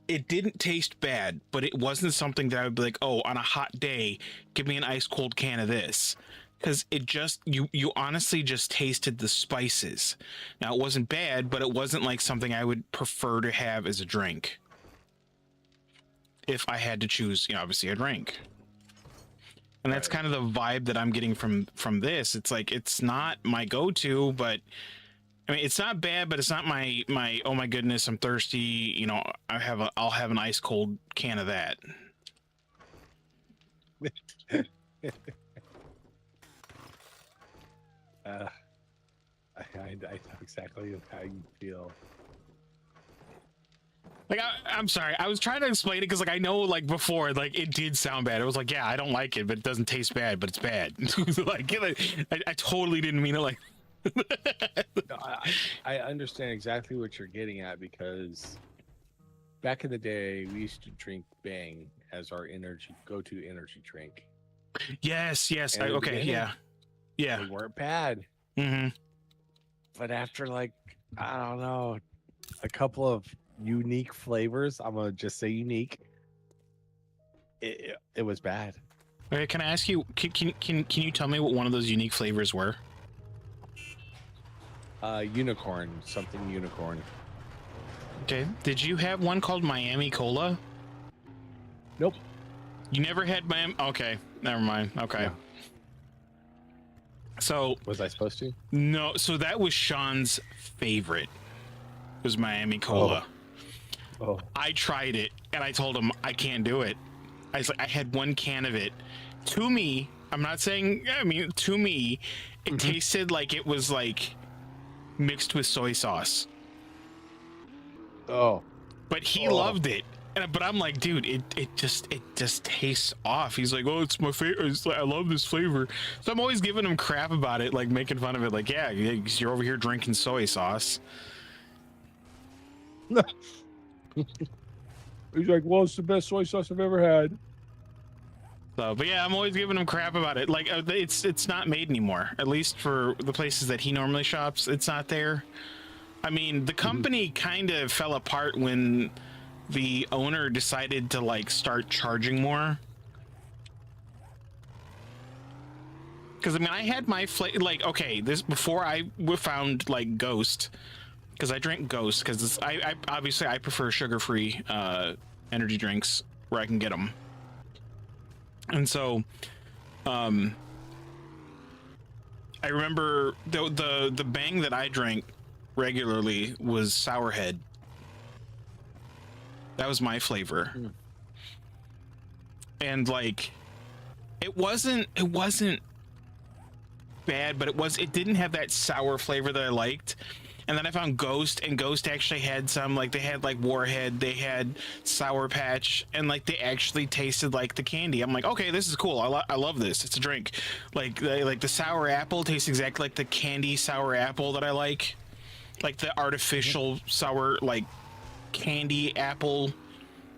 it didn't taste bad, but it wasn't something that I would be like, oh, on a hot day, give me an ice cold can of this. Because it just, you honestly just tasted the spices. Now, it wasn't bad, but it wasn't like something I would prefer to have as a drink. If I had to choose, obviously a drink. And that's kind of the vibe that I'm getting from this. It's like, it's not my go-to, but I mean, it's not bad, but it's not my oh my goodness, I'm thirsty. I'll have an ice cold can of that. I know exactly how you feel. Like, I'm sorry, I was trying to explain it because, like, I know, like, before, like, it did sound bad. It was like, yeah, I don't like it, but it doesn't taste bad, but it's bad. Like, I totally didn't mean it like. No, I understand exactly what you're getting at, because back in the day, we used to drink Bang as our go-to energy drink. Yes. And Okay, yeah. They weren't bad. Mm-hmm. But after, like, I don't know, a couple of unique flavors, I'm gonna just say unique, it was bad. Okay, can I ask you, can you tell me what one of those unique flavors were? Unicorn, something unicorn. Okay, did you have one called Miami Cola? Nope. You never had Miami? Okay, never mind. Okay. Yeah. So Was I supposed to? no, so that was Sean's favorite. Was Miami Cola. Oh. I tried it and I told him I can't do it. I was like, I had one can of it. To me, I'm not saying, I mean, to me, it tasted like it was like mixed with soy sauce. Oh. But he loved it. But I'm like, dude, it just tastes off. He's like, oh, it's my favorite. I love this flavor. So I'm always giving him crap about it, like making fun of it. Like, yeah, you're over here drinking soy sauce. He's like, well, it's the best soy sauce I've ever had. So, but yeah, I'm always giving him crap about it. Like, it's not made anymore. At least for the places that he normally shops, it's not there. I mean, the company kind of fell apart when the owner decided to like start charging more. Because I mean, I had my like, okay, this before I found like Ghost, because I drink Ghost because I obviously I prefer sugar-free energy drinks where I can get them. And so, I remember the Bang that I drank regularly was Sourhead. That was my flavor. And like, it wasn't bad, but it didn't have that sour flavor that I liked. And then I found Ghost, and Ghost actually had some, like, they had like Warhead, they had Sour Patch, and like they actually tasted like the candy. I'm like, okay, this is cool. I love this. It's a drink. Like the sour apple tastes exactly like the candy sour apple that I like the artificial sour, like candy apple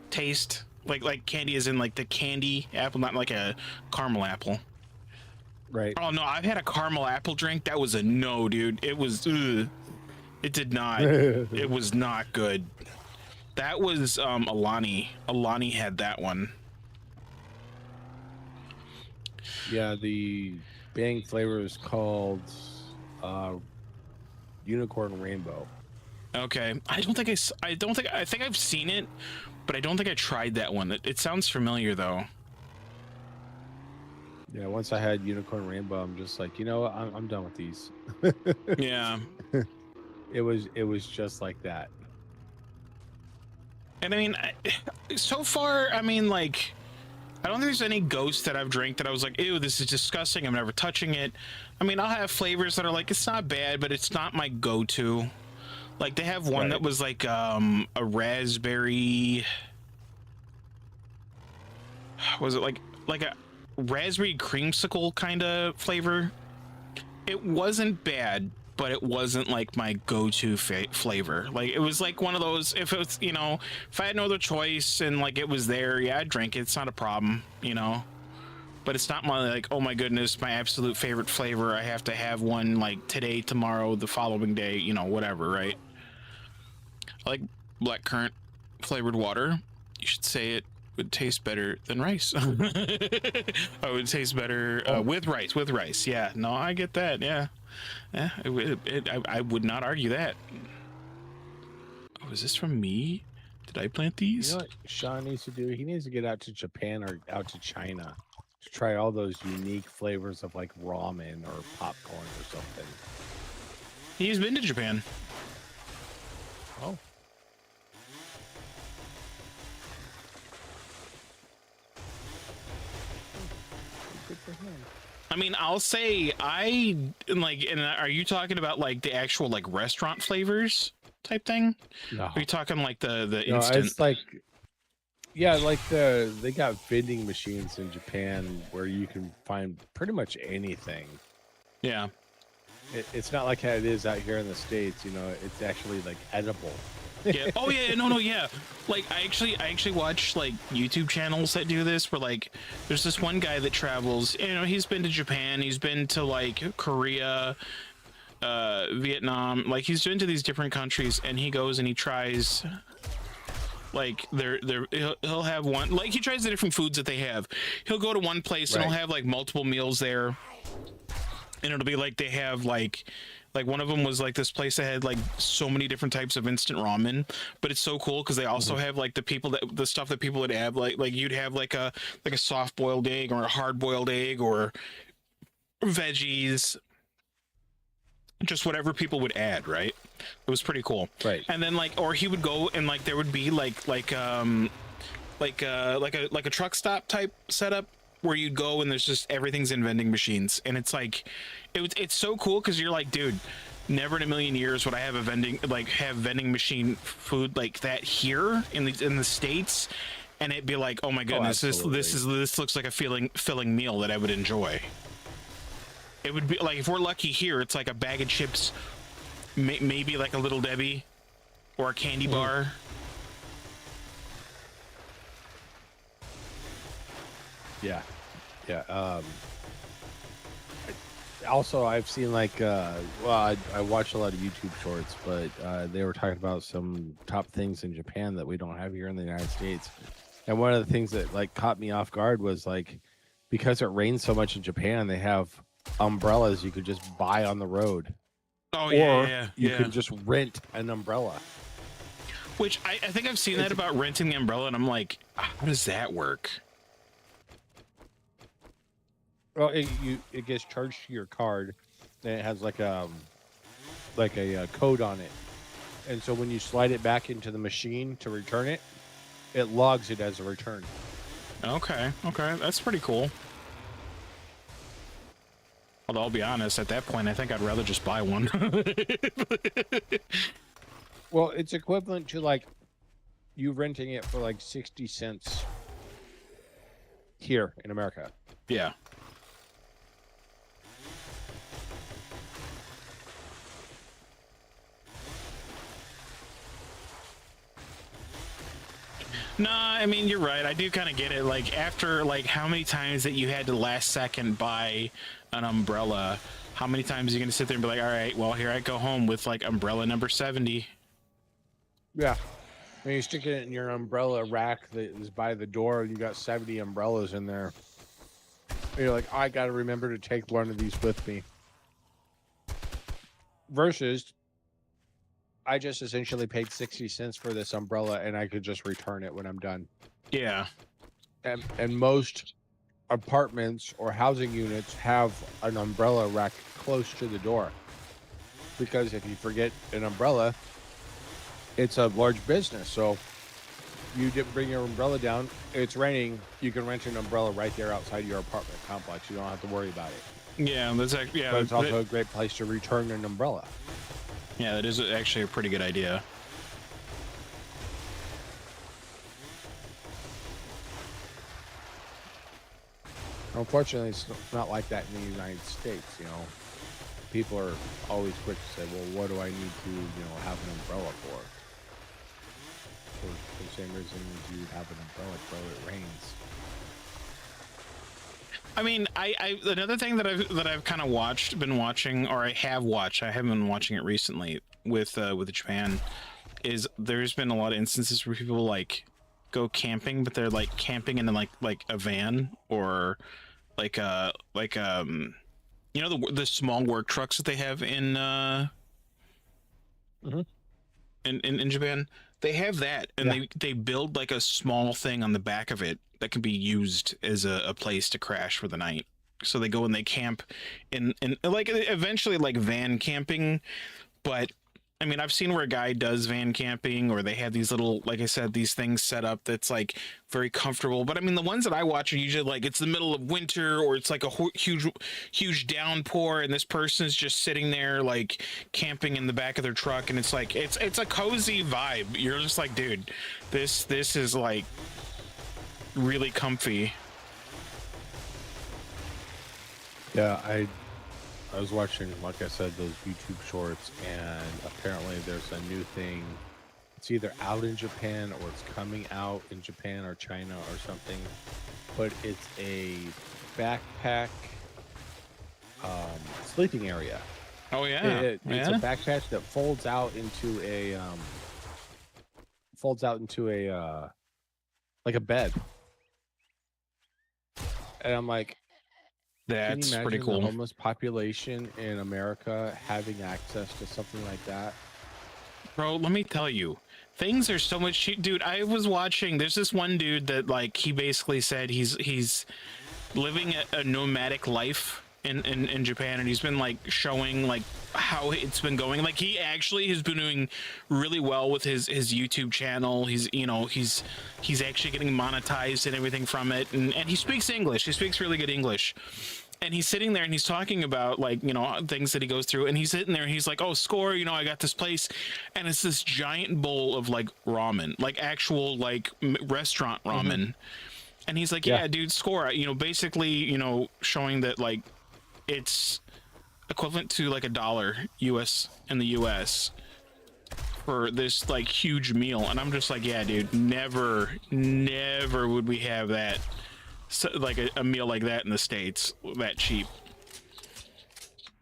taste. Like candy is in like the candy apple, not like a caramel apple. Right. Oh no, I've had a caramel apple drink. That was a no, dude. It was, ugh. It did not. It was not good. That was Alani. Alani had that one. Yeah, the Bang flavor is called Unicorn Rainbow. Okay, I think I've seen it, but I don't think I tried that one. It sounds familiar though. Yeah, once I had Unicorn Rainbow, I'm just like, you know what? I'm done with these. Yeah. It was just like that. And I mean, so far, I mean, like, I don't think there's any Ghost that I've drank that I was like, ew, this is disgusting. I'm never touching it. I mean, I'll have flavors that are like, it's not bad, but it's not my go-to. Like, they have one that was like a raspberry. Was it like a raspberry creamsicle kind of flavor? It wasn't bad, but it wasn't like my go-to flavor. Like, it was like one of those, if it was, you know, if I had no other choice and like it was there, yeah, I'd drink it. It's not a problem, you know. But it's not my, like, oh my goodness, my absolute favorite flavor. I have to have one like today, tomorrow, the following day, you know, whatever, right? I like blackcurrant flavored water. You should say it would taste better than rice. Oh, it would taste better with rice. Yeah, no, I get that. Yeah. Yeah, I would not argue that. Oh, is this from me? Did I plant these? You know what Sean needs to do? He needs to get out to Japan or out to China to try all those unique flavors of like ramen or popcorn or something. He's been to Japan. Oh. Good for him. I mean, I'll say and are you talking about like the actual like restaurant flavors type thing? No. Are you talking like the No, instant? it's like, yeah, like they got vending machines in Japan where you can find pretty much anything. Yeah. It's not like how it is out here in the States, you know, it's actually like edible. Yeah. Oh yeah. No. Yeah. Like I actually watch like YouTube channels that do this. Where like there's this one guy that travels. You know, he's been to Japan. He's been to like Korea, Vietnam. Like he's been to these different countries, and he goes and he tries. Like he'll have one. Like he tries the different foods that they have. He'll go to one place and he'll have like multiple meals there, and it'll be like they have like one of them was like this place that had like so many different types of instant ramen, but it's so cool because they also have like the stuff that people would have like you'd have like a soft boiled egg or a hard boiled egg or veggies, just whatever people would add, right? It was pretty cool. Right. And then like, or he would go and like there would be like a truck stop type setup where you'd go and there's just everything's in vending machines, and it's like it's so cool because you're like, dude, never in a million years would I have a vending machine food like that here in the States, and it'd be like, oh my goodness, this looks like a filling meal that I would enjoy. It would be like, if we're lucky here, it's like a bag of chips, maybe like a Little Debbie or a candy bar. Yeah. Also, I've seen like, I watch a lot of YouTube shorts, but they were talking about some top things in Japan that we don't have here in the United States. And one of the things that like caught me off guard was like, because it rains so much in Japan, they have umbrellas you could just buy on the road. Oh, You could just rent an umbrella. Which I think I've seen that about renting the umbrella, and I'm like, how does that work? Well, it gets charged to your card, and it has like a code on it, and so when you slide it back into the machine to return it, it logs it as a return. Okay, that's pretty cool. Although I'll be honest, at that point, I think I'd rather just buy one. Well, it's equivalent to like you renting it for like 60 cents here in America. Yeah. Nah, I mean, you're right. I do kind of get it. Like, after, like, how many times that you had to last second buy an umbrella, how many times are you going to sit there and be like, all right, well, here I go home with, like, umbrella number 70. Yeah. When you stick it in your umbrella rack that is by the door, and you got 70 umbrellas in there. And you're like, I got to remember to take one of these with me. Versus, I just essentially paid 60 cents for this umbrella, and I could just return it when I'm done. Yeah. And most apartments or housing units have an umbrella rack close to the door. Because if you forget an umbrella, it's a large business. So you didn't bring your umbrella down, it's raining, you can rent an umbrella right there outside your apartment complex. You don't have to worry about it. Yeah, that's actually, yeah. But it's also a great place to return an umbrella. Yeah, that is actually a pretty good idea. Unfortunately, it's not like that in the United States. You know, people are always quick to say, "Well, what do I need to, have an umbrella for?" For the same reason as you have an umbrella, so it rains. I mean, I another thing that I've kind of been watching, or I haven't been watching it recently with Japan, is there's been a lot of instances where people like go camping, but they're like camping in like a van, or like the small work trucks that they have in in Japan. They have that, and they build like a small thing on the back of it that can be used as a place to crash for the night. So they go and they camp in like eventually like van camping. But I mean, I've seen where a guy does van camping, or they have these little, like I said, these things set up that's like very comfortable. But I mean, the ones that I watch are usually like it's the middle of winter, or it's like a huge downpour, and this person's just sitting there like camping in the back of their truck, and it's like it's a cozy vibe. You're just like, dude, this is like really comfy. Yeah, I was watching, like I said, those YouTube shorts, and apparently there's a new thing. It's either out in Japan, or it's coming out in Japan or China or something. But it's a backpack sleeping area. Oh yeah, it's a backpack that folds out into a like a bed. And I'm like, that's can you imagine pretty cool. The homeless population in America having access to something like that? Bro, let me tell you, things are so much cheap. Dude, I was watching, there's this one dude that like he basically said he's living a nomadic life in Japan, and he's been like showing like how it's been going. Like he actually has been doing really well with his YouTube channel. He's actually getting monetized and everything from it, and he speaks English. He speaks really good English. and he's sitting there and he's talking about like, you know, things that he goes through, and he's sitting there and he's like, oh, score, you know, I got this place, and it's this giant bowl of like ramen, like actual like restaurant ramen. And he's like, yeah, dude, score, you know, basically, you know, showing that like it's equivalent to like $1 US in the US for this like huge meal. And I'm just like, yeah, dude, never would we have that. So, like a meal like that in the States that cheap.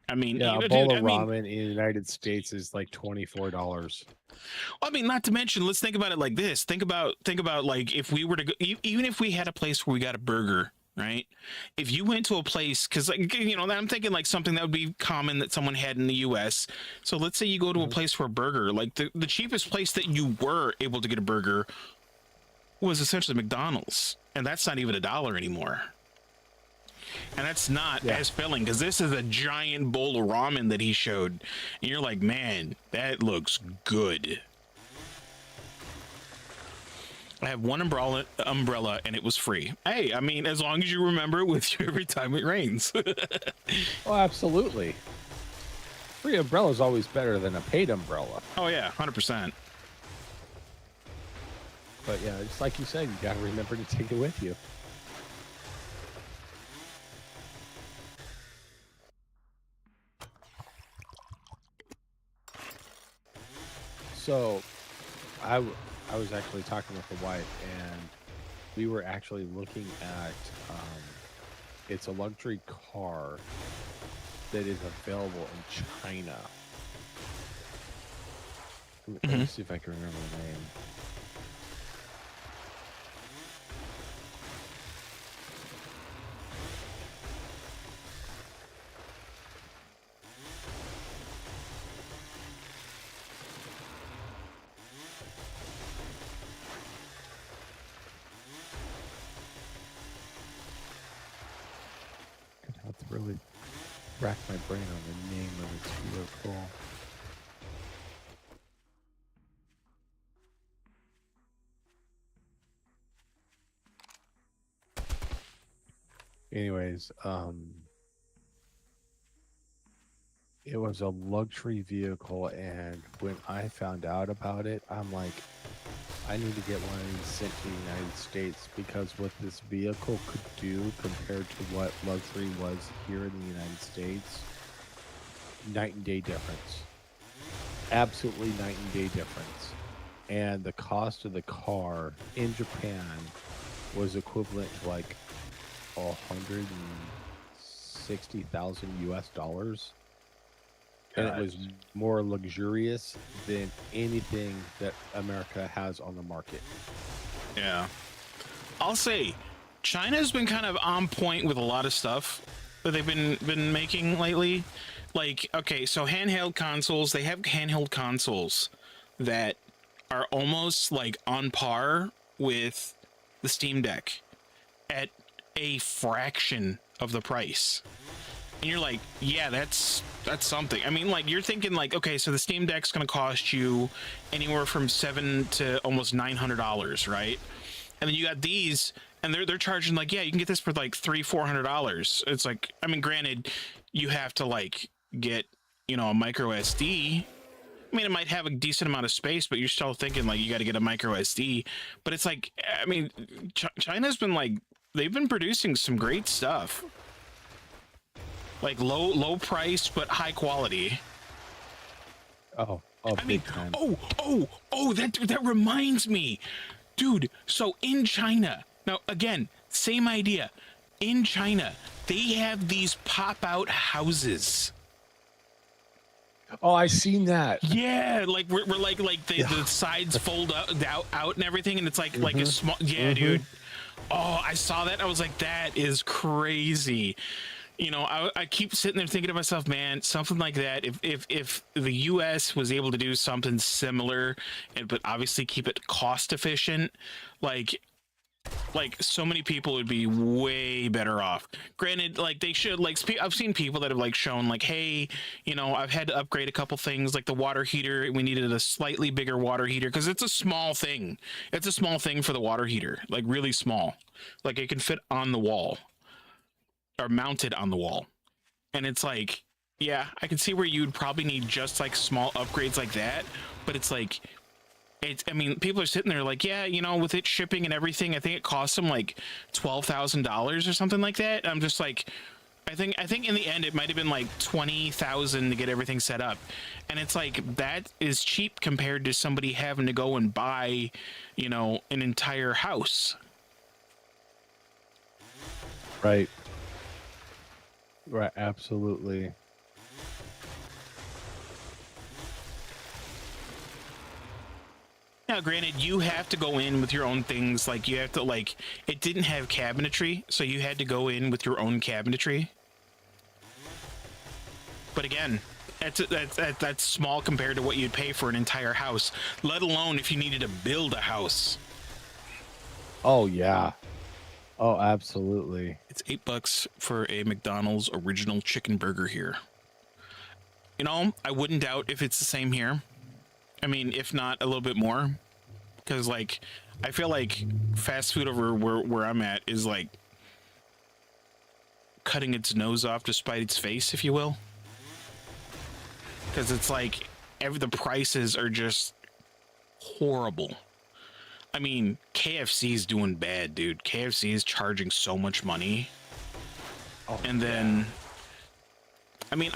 I mean, Yeah, you a know, bowl dude, of ramen in the United States is like $24. I mean, not to mention, let's think about it like this. Think about like if we were to go, even if we had a place where we got a burger, right? If you went to a place, because like, you know, I'm thinking like something that would be common that someone had in the U.S. So let's say you go to a place for a burger, like the cheapest place that you were able to get a burger was essentially McDonald's, and that's not even $1 anymore. And that's not as filling, because this is a giant bowl of ramen that he showed, and you're like, man, that looks good. I have one umbrella and it was free. Hey, I mean, as long as you remember it with you every time it rains. Oh, absolutely. Free umbrella is always better than a paid umbrella. Oh yeah, 100%. But yeah, just like you said, you got to remember to take it with you. So, I was actually talking with the wife, and we were actually looking at it's a luxury car that is available in China. Let me see if I can remember the name. I'd have to really rack my brain on the name of its vehicle. Anyways, it was a luxury vehicle, and when I found out about it, I'm like, I need to get one of these sent to the United States, because what this vehicle could do compared to what luxury was here in the United States, night and day difference. Absolutely night and day difference. And the cost of the car in Japan was equivalent to like 160,000 US dollars. And it was more luxurious than anything that America has on the market. Yeah. I'll say China's been kind of on point with a lot of stuff that they've been making lately. Like, okay, so handheld consoles, they have handheld consoles that are almost like on par with the Steam Deck at a fraction of the price. And you're like, yeah, that's something. I mean, like, you're thinking like, okay, so the Steam Deck's going to cost you anywhere from $700 to almost $900, right? And then you got these, and they're charging like, yeah, you can get this for like $300-400. It's like, I mean, granted, you have to like get, you know, a micro SD. I mean, it might have a decent amount of space, but you're still thinking like you got to get a micro SD. But it's like, I mean, China's been like, they've been producing some great stuff. Like low price, but high quality. Oh, I mean, big time. That reminds me, dude. So in China, now again, same idea. In China, they have these pop-out houses. Oh, I seen that. Yeah, like we're like the sides fold out and everything, and it's like a small. Yeah, dude. Oh, I saw that. I was like, that is crazy. You know, I keep sitting there thinking to myself, man, something like that. If the U.S. was able to do something similar, but obviously keep it cost efficient, like so many people would be way better off. Granted, like they should, like I've seen people that have like shown like, hey, you know, I've had to upgrade a couple things, like the water heater. We needed a slightly bigger water heater because it's a small thing. It's a small thing for the water heater, like really small, like it can fit on the wall. or mounted on the wall. And it's like, yeah, I can see where you'd probably need just like small upgrades like that, but it's like, I mean, people are sitting there like, yeah, you know, with it shipping and everything, I think it cost them like $12,000 or something like that. I'm just like, I think in the end it might have been like 20,000 to get everything set up, and it's like that is cheap compared to somebody having to go and buy, you know, an entire house. Right. Right. Absolutely. Now, granted, you have to go in with your own things. Like you have to like, it didn't have cabinetry, so you had to go in with your own cabinetry. But again, that's small compared to what you'd pay for an entire house, let alone if you needed to build a house. Oh yeah. Oh, absolutely. It's $8 for a McDonald's original chicken burger here. You know, I wouldn't doubt if it's the same here. I mean, if not a little bit more, because like I feel like fast food over where I'm at is like cutting its nose off to spite its face, if you will. Because it's like the prices are just horrible. I mean, KFC's doing bad, dude. KFC is charging so much money. Oh, And then, I mean,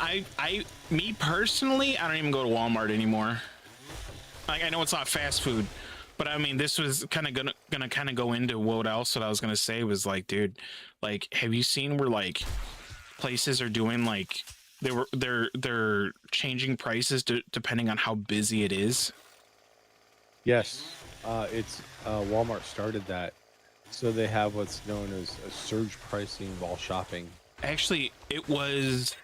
me personally, I don't even go to Walmart anymore. Like, I know it's not fast food, but I mean, this was kind of gonna kind of go into what else that I was gonna say was like, dude, like, have you seen where like places are doing like they're changing prices depending on how busy it is? yes. It's Walmart started that, so they have what's known as a surge pricing while shopping. Actually, it was,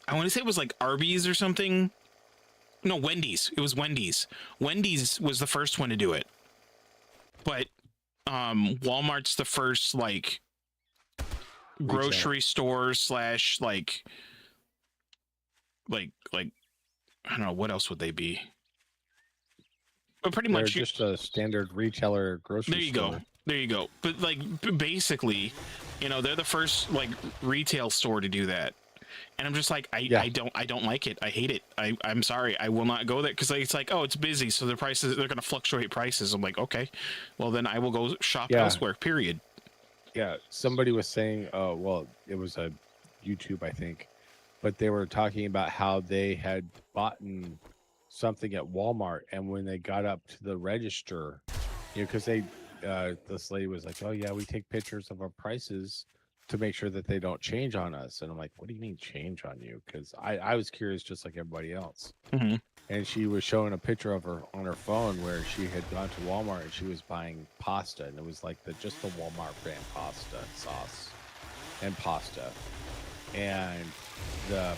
I want to say it was like Arby's or something. No, Wendy's. It was Wendy's. Wendy's was the first one to do it. But Walmart's the first like grocery store slash like I don't know, what else would they be? But pretty They're much just a standard retailer grocery there you store. go. There you go. But like basically, you know, they're the first like retail store to do that. And I'm just like, I don't like it. I hate it. I'm sorry. I will not go there because it's like, oh, it's busy, so the prices, they're going to fluctuate prices. I'm like, okay, well then I will go shop elsewhere. Period. Yeah, somebody was saying, well, it was a YouTube, I think, but they were talking about how they had bought something at Walmart, and when they got up to the register, you know, because this lady was like, oh yeah, we take pictures of our prices to make sure that they don't change on us. And I'm like, what do you mean change on you? Because I was curious just like everybody else. Mm-hmm. And she was showing a picture of her on her phone where she had gone to Walmart and she was buying pasta, and it was like just the Walmart brand pasta sauce and pasta, and the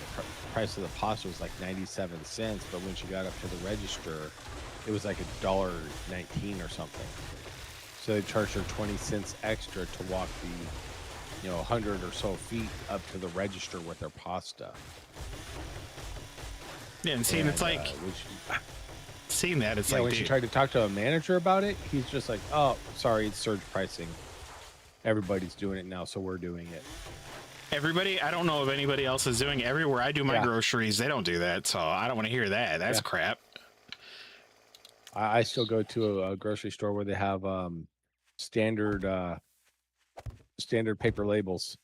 price of the pasta was like 97 cents, but when she got up to the register it was like $1.19 or something. So they charged her 20 cents extra to walk the 100 or so feet up to the register with their pasta. Yeah, and seeing it's like seeing that it's like when she tried to talk to a manager about it, he's just like, oh, sorry, it's surge pricing. Everybody's doing it now, so we're doing it. Everybody, I don't know if anybody else is doing it. Everywhere I do my groceries, they don't do that, so I don't want to hear that. That's crap. I still go to a grocery store where they have standard paper labels.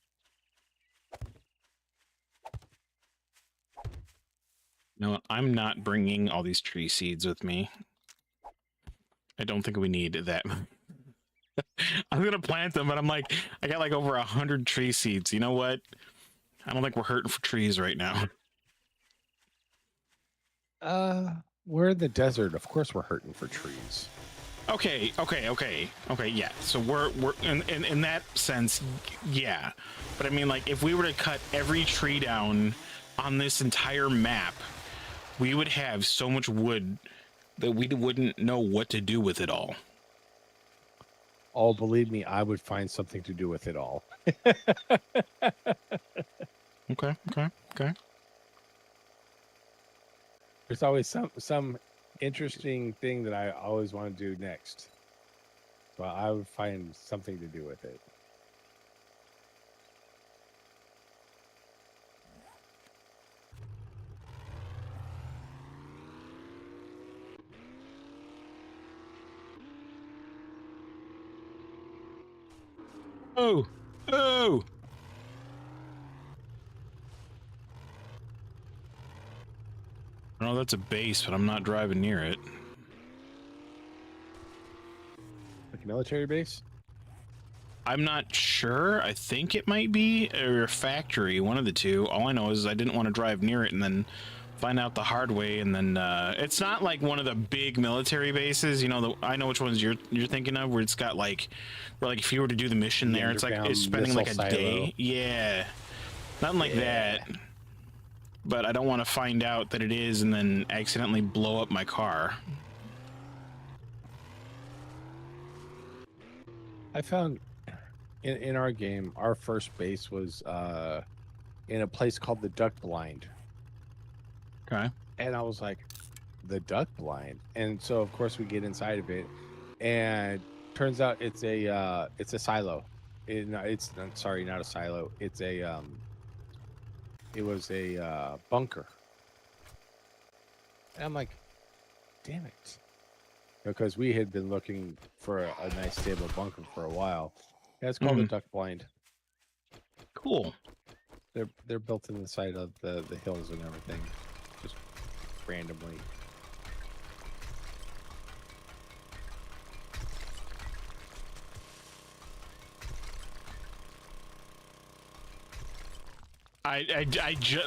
No, I'm not bringing all these tree seeds with me. I don't think we need that. I'm gonna plant them, but I'm like, I got like over 100 tree seeds. You know what? I don't think we're hurting for trees right now. We're in the desert. Of course, we're hurting for trees. Okay. Yeah. So we're in that sense, yeah. But I mean, like, if we were to cut every tree down on this entire map, we would have so much wood that we wouldn't know what to do with it all. Oh, believe me, I would find something to do with it all. Okay. There's always some interesting thing that I always want to do next. So I would find something to do with it. Oh, oh. I know that's a base, but I'm not driving near it. Like a military base? I'm not sure. I think it might be or a factory, one of the two. All I know is I didn't want to drive near it and then find out the hard way. And then it's not like one of the big military bases. You know, I know which ones you're thinking of, where it's got like, where like if you were to do the mission The there, it's like underground it's spending like a missile day. silo. Yeah, nothing like Yeah. that. But I don't want to find out that it is and then accidentally blow up my car. I found in our game, our first base was in a place called the Duck Blind. Okay. And I was like, the Duck Blind. And so of course we get inside of it, and turns out it's a silo. Sorry, not a silo. It's a it was a bunker. And I'm like, damn it. Because we had been looking for a nice stable bunker for a while. Yeah, it's called the Duck Blind. Cool. They're built in the side of the hills and everything. Just randomly.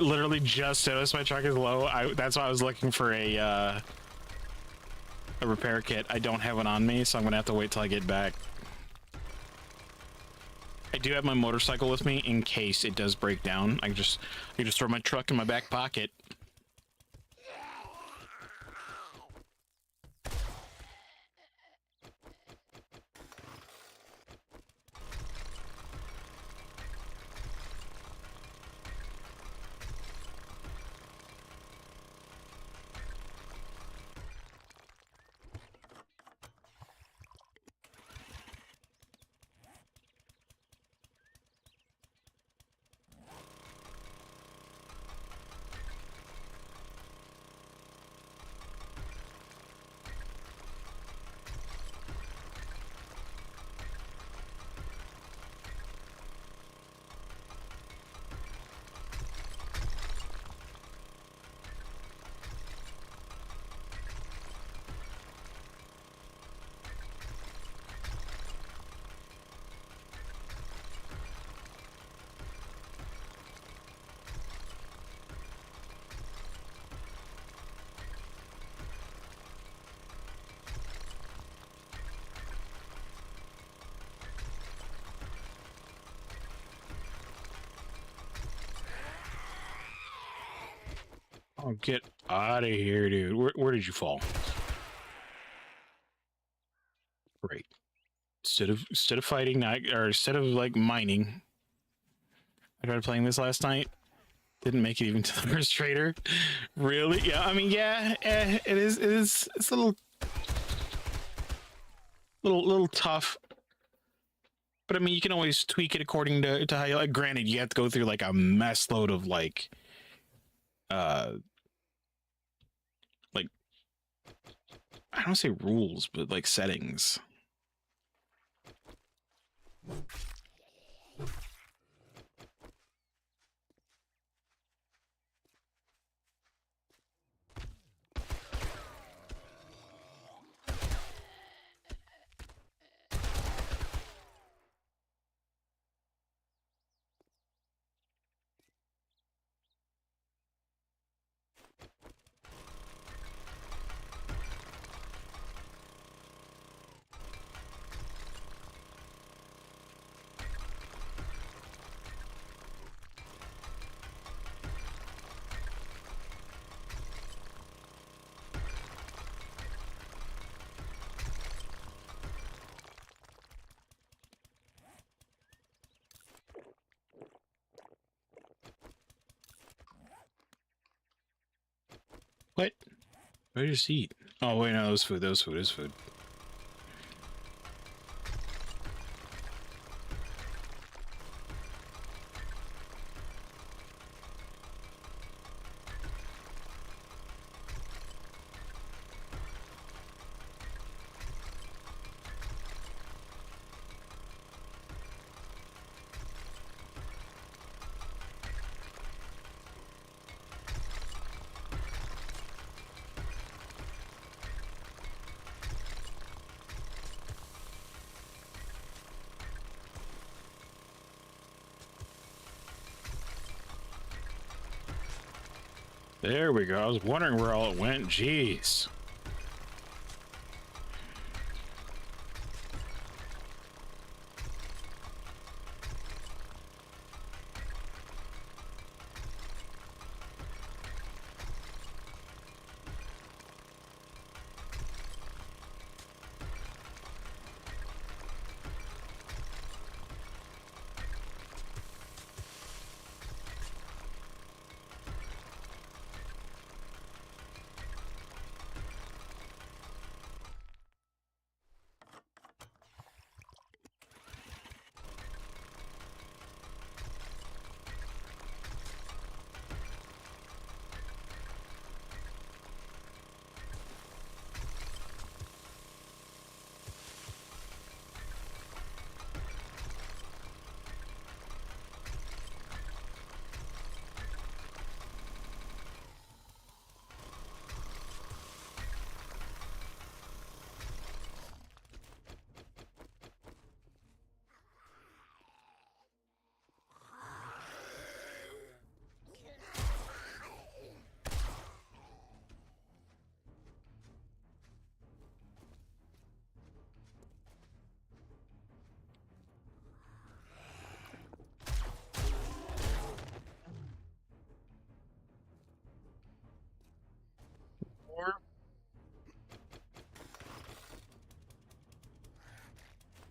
Literally just noticed my truck is low. That's why I was looking for a repair kit. I don't have one on me, so I'm gonna have to wait till I get back. I do have my motorcycle with me in case it does break down. I can just throw my truck in my back pocket. Oh, get out of here, dude. Where did you fall? Great. Instead of fighting, or instead of like mining, I tried playing this last night. Didn't make it even to the first trader. Really? Yeah. I mean, yeah. It is. It's a little tough. But I mean, you can always tweak it according to how you like. Granted, you have to go through like a mess load of like I don't say rules, but like settings. What? Where's your seat? Oh wait, no, that was food. That was food. It was food. There we go. I was wondering where all it went. Jeez.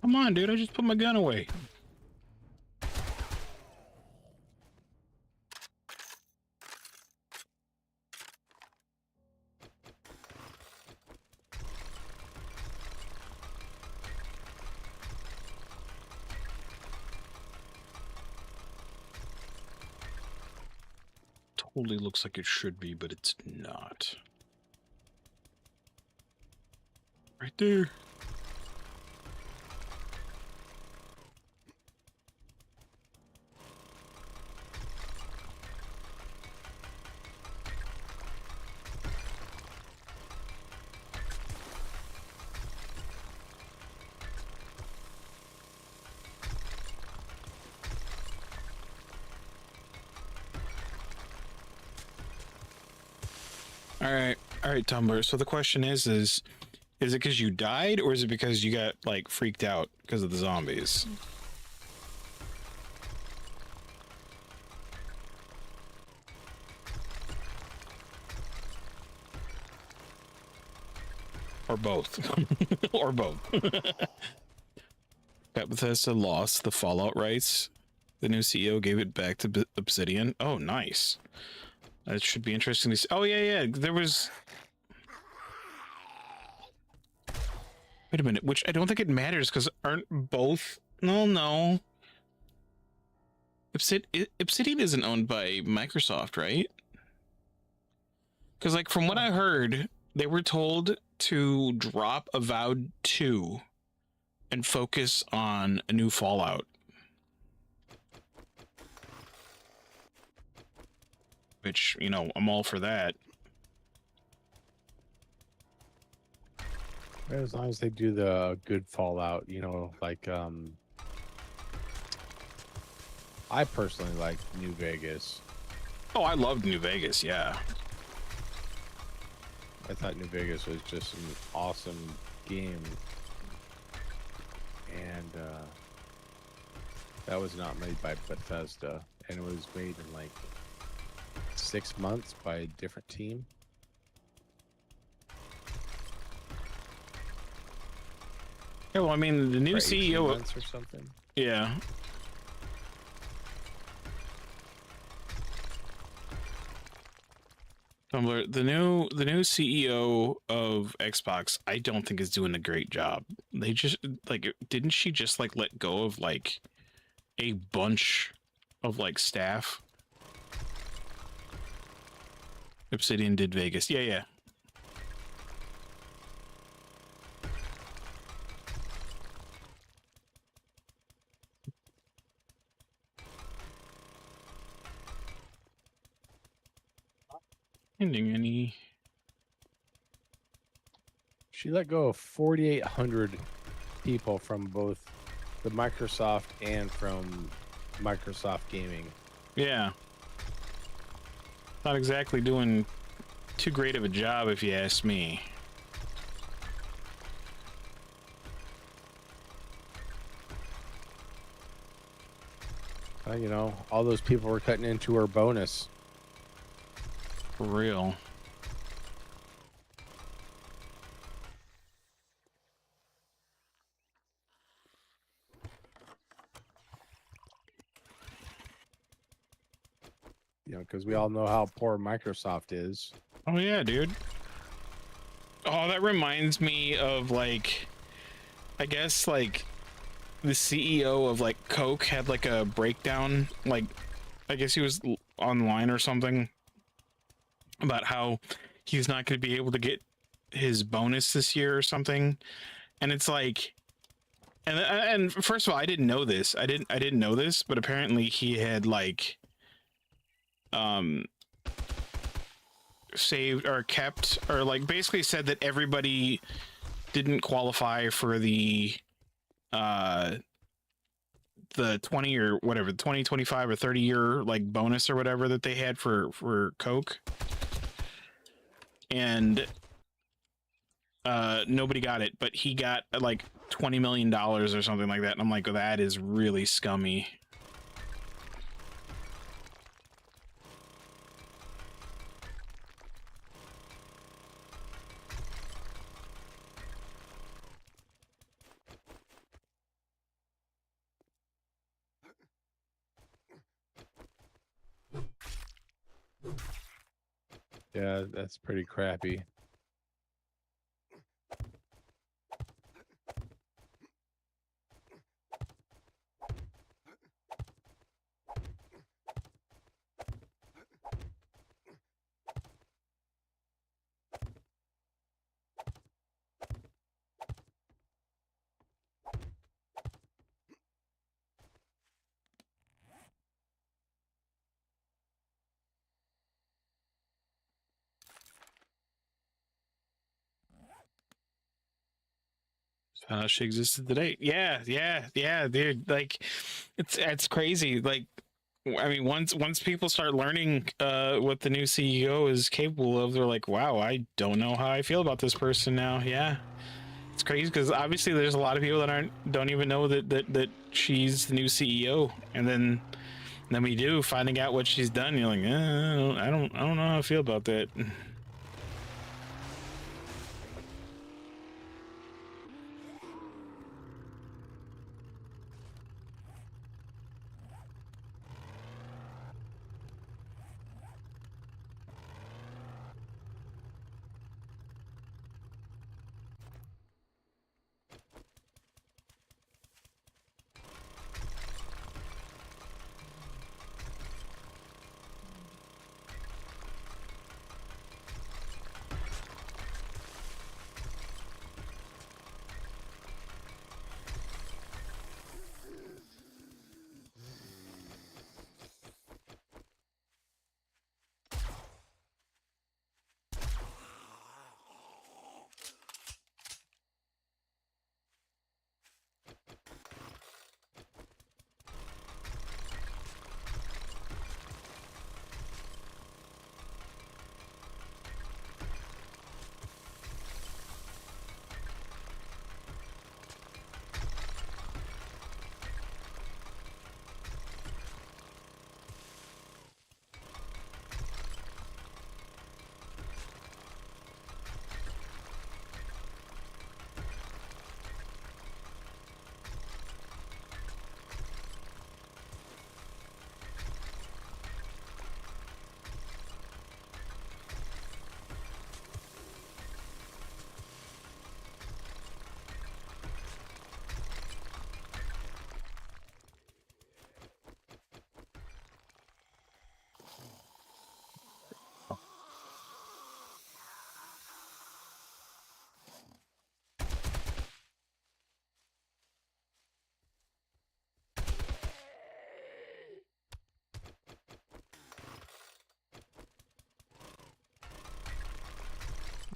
Come on, dude. I just put my gun away. Totally looks like it should be, but it's not. Right there. All right, Tumblr. So the question is it because you died, or is it because you got like freaked out because of the zombies? Or both. Or both. Got Bethesda lost the Fallout rights. The new CEO gave it back to Obsidian. Oh, nice. That should be interesting to see. Oh, yeah. There was... Wait a minute. Which I don't think it matters, because aren't both... No. Obsidian isn't owned by Microsoft, right? Because, like, from what I heard, they were told to drop Avowed 2 and focus on a new Fallout. Which, you know, I'm all for that. As long as they do the good Fallout, you know, like, I personally like New Vegas. Oh, I loved New Vegas, yeah. I thought New Vegas was just an awesome game. And, that was not made by Bethesda. And it was made in, like, 6 months by a different team. Yeah, well, I mean, the new CEO months or something. Yeah. Tumblr, the new CEO of Xbox, I don't think is doing a great job. They just like, didn't she just like let go of like a bunch of like staff? Obsidian did Vegas. Yeah. Ending any. She let go of 4,800 people from both the Microsoft and from Microsoft Gaming. Yeah. Not exactly doing too great of a job, if you ask me. You know, all those people were cutting into her bonus. For real. You know, because we all know how poor Microsoft is. Oh yeah, dude. Oh, that reminds me of, like, I guess, like, the CEO of, like, Coke had, like, a breakdown, like, I guess he was online or something, about how he's not going to be able to get his bonus this year or something. And it's like, and first of all, I didn't know this. I didn't know this, but apparently he had, like, saved or kept, or, like, basically said that everybody didn't qualify for the 20 or whatever, 20, 25 or 30 year, like, bonus or whatever that they had for Coke. And nobody got it, but he got like $20 million or something like that. And I'm like, oh, that is really scummy. Yeah, that's pretty crappy. She existed today. Yeah, dude. Like, it's crazy. Like, I mean, once people start learning what the new CEO is capable of, they're like, wow, I don't know how I feel about this person now. Yeah, it's crazy because obviously there's a lot of people that don't even know that she's the new CEO, and then we do, finding out what she's done. You're like, I don't know how I feel about that.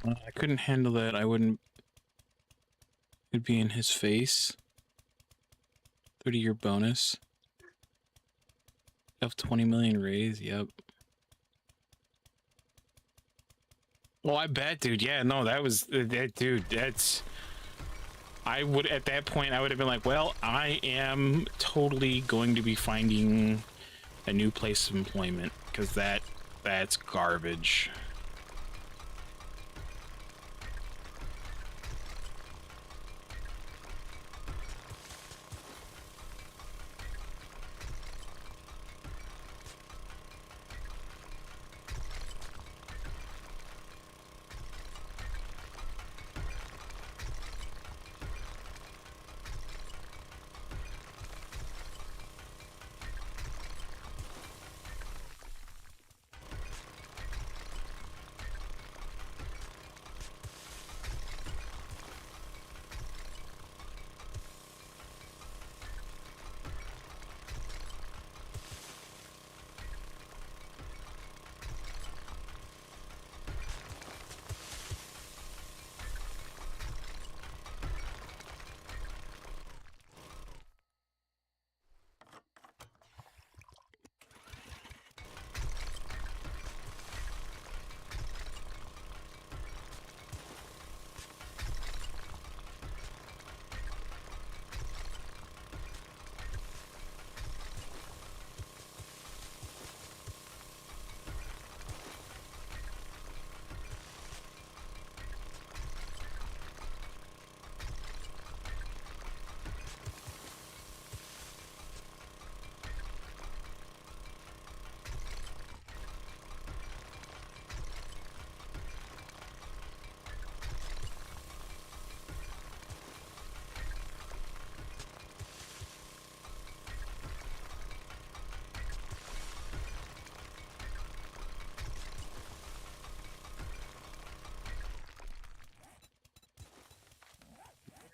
I couldn't handle that. I wouldn't. It'd be in his face. 30-year bonus. Have 20 million raise. Yep. Oh, I bet, dude. Yeah, no, that was that, dude. That's. I would at that point I would have been like, well, I am totally going to be finding a new place of employment because that's garbage.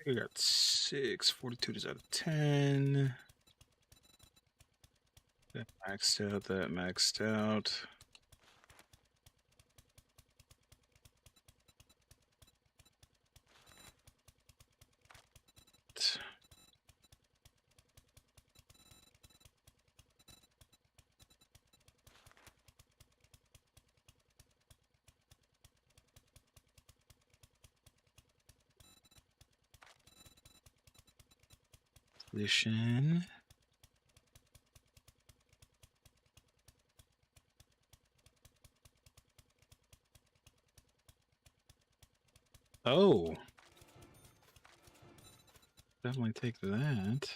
We got 6, 42 is out of 10. That maxed out, that maxed out. Listen. Oh. Definitely take that.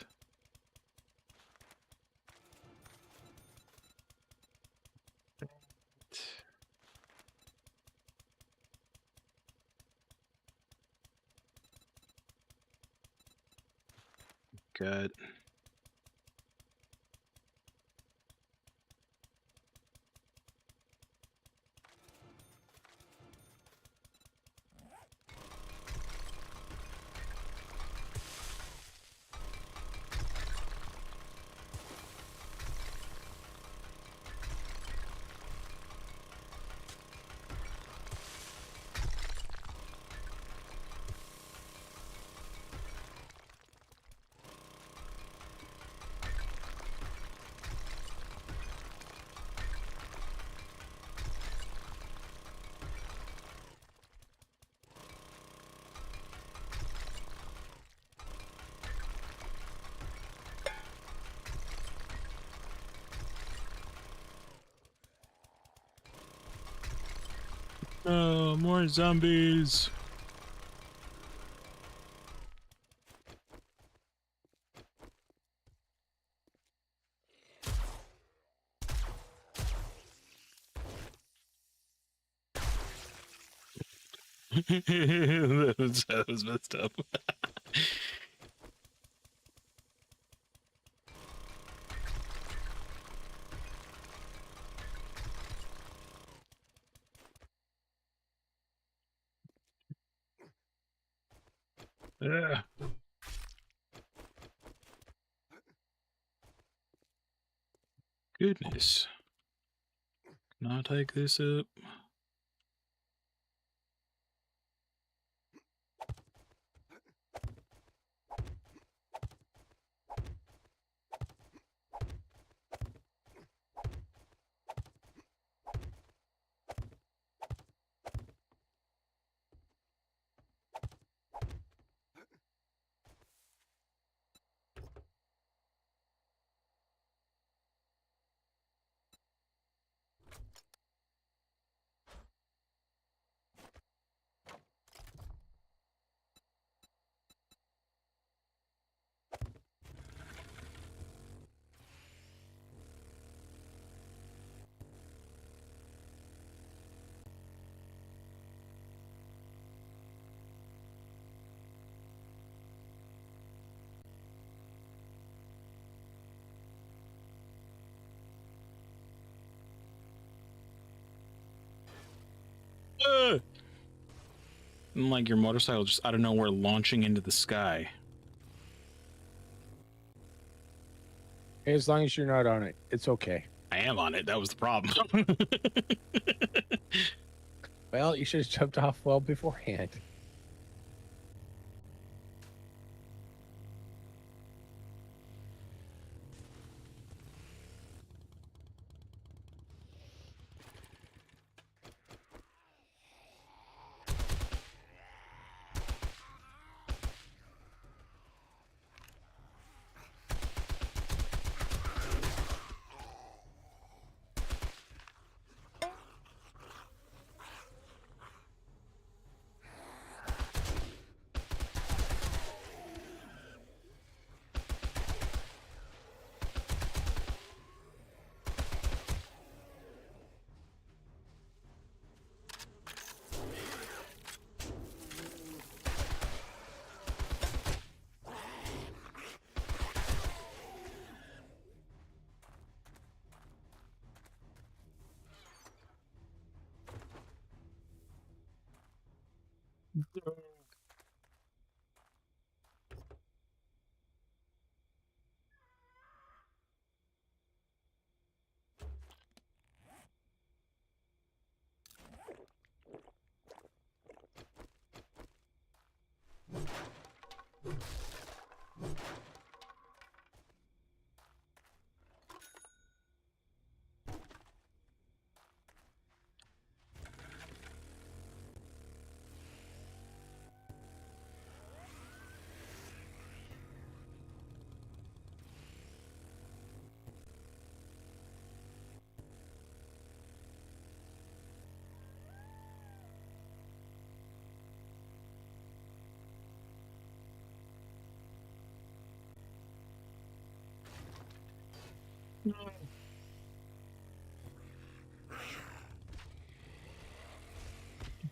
Good. Oh, more zombies. that was messed up. Yeah. Goodness. Can I take this up? And like your motorcycle just out of nowhere launching into the sky. As long as you're not on it, it's okay. I am on it. That was the problem. Well, you should have jumped off well beforehand.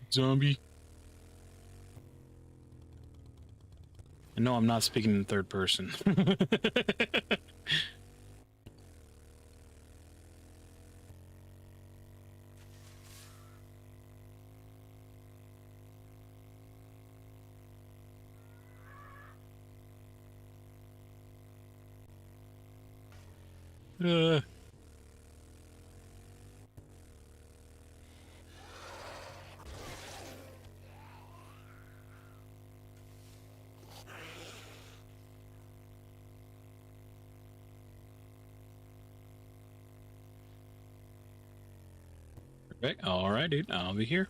Zombie. And no, I'm not speaking in third person. uh. Perfect. All right, dude. I'll be here.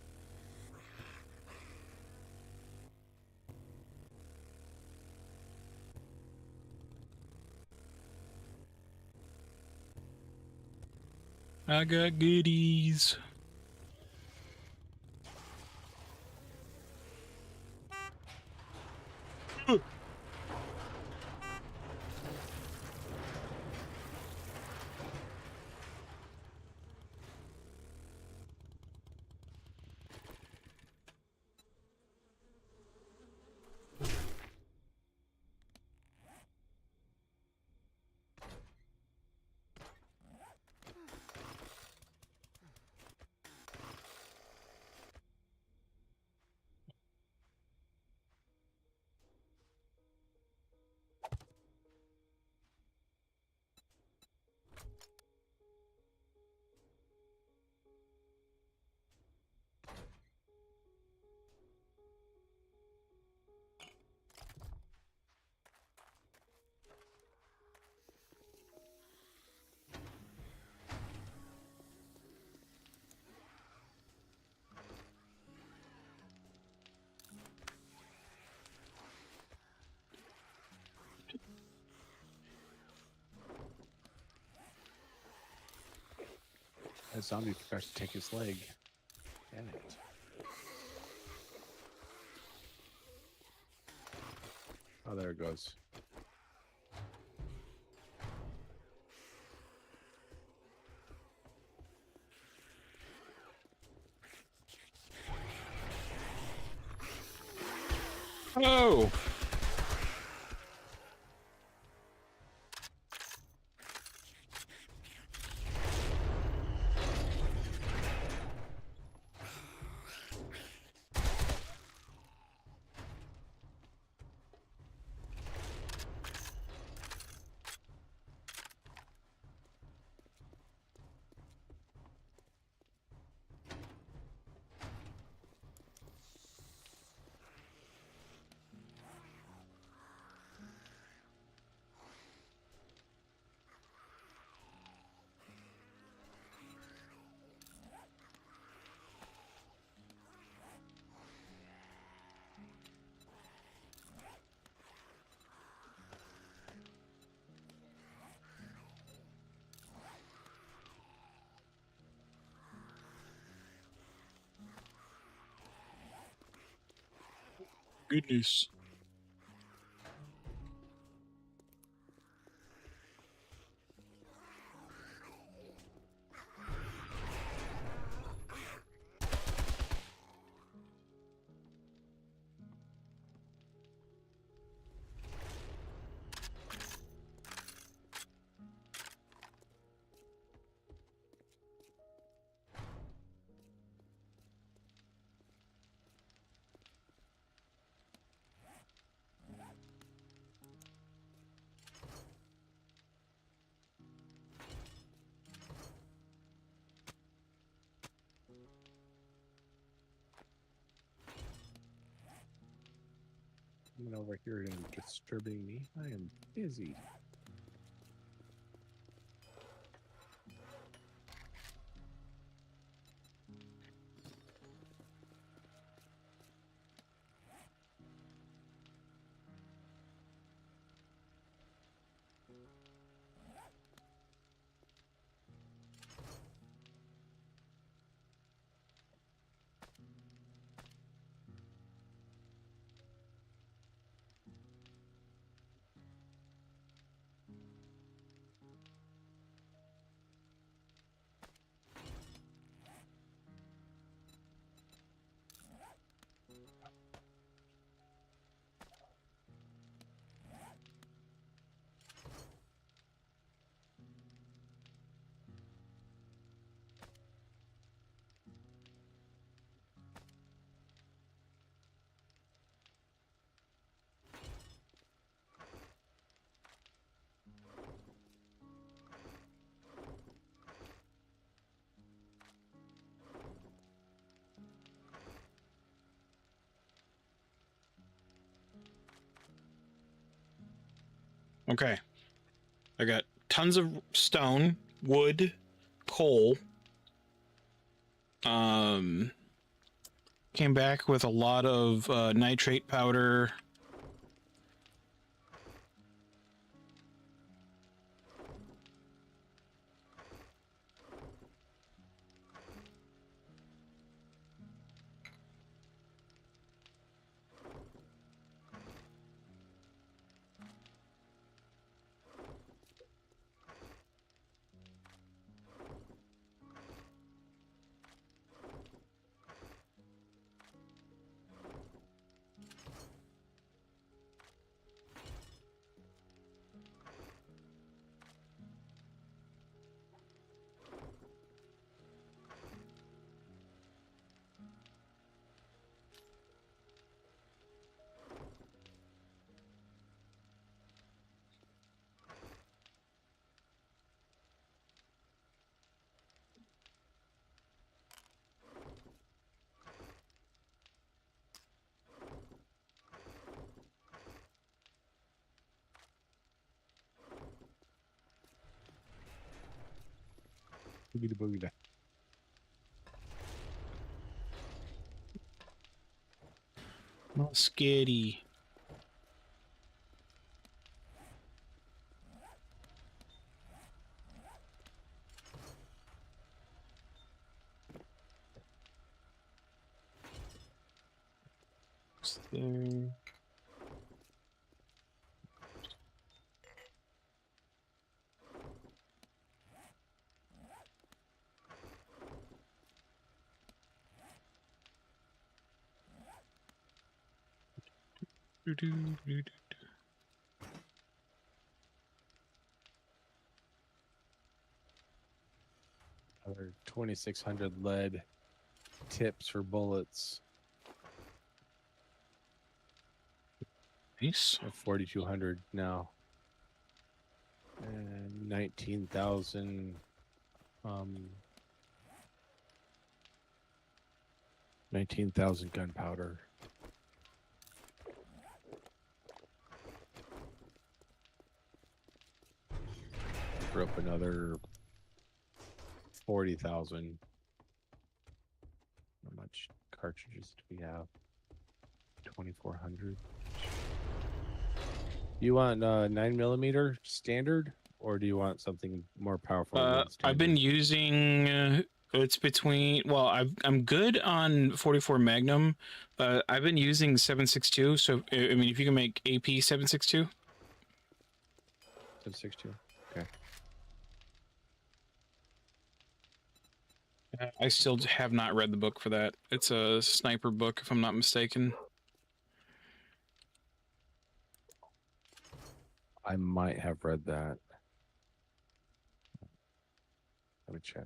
I got goodies. That zombie forgot to take his leg. Damn it. Oh, there it goes. Oh. goodness. Someone over here and disturbing me. I am busy. Okay. I got tons of stone, wood, coal. Came back with a lot of nitrate powder. Boogie boogie. Skitty. There. Another 2,600 lead tips for bullets. Nice. I have 4,200 now. And 19,000 19,000 gunpowder. For up another 40,000. How much cartridges do we have? 2,400. You want 9mm standard, or do you want something more powerful? Than I've been standard? using It's between. Well, I'm good on 44 Magnum. I've been using 7.62. So I mean, if you can make AP 7.62. 7.62. Okay. I still have not read the book for that. It's a sniper book, if I'm not mistaken. I might have read that. Let me check.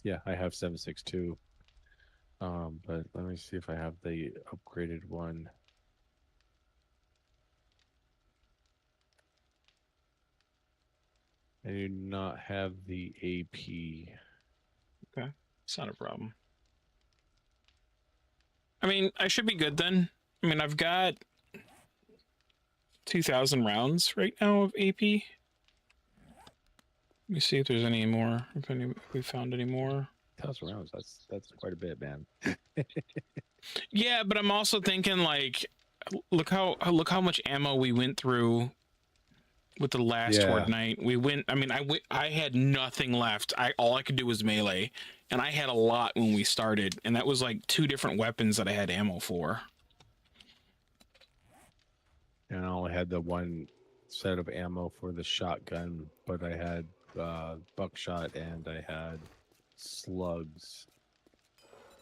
Yeah, I have 7.62. But let me see if I have the upgraded one. I do not have the AP. Okay, it's not a problem. I mean, I should be good then. I mean, I've got 2,000 rounds right now of AP. Let me see if there's any more. If we found any more. 1,000 rounds. That's quite a bit, man. Yeah, but I'm also thinking like, look how much ammo we went through with the last Horde night. We went. I mean, I had nothing left. All I could do was melee, and I had a lot when we started, and that was like 2 different weapons that I had ammo for. And I only had the one set of ammo for the shotgun, but I had buckshot and I had slugs.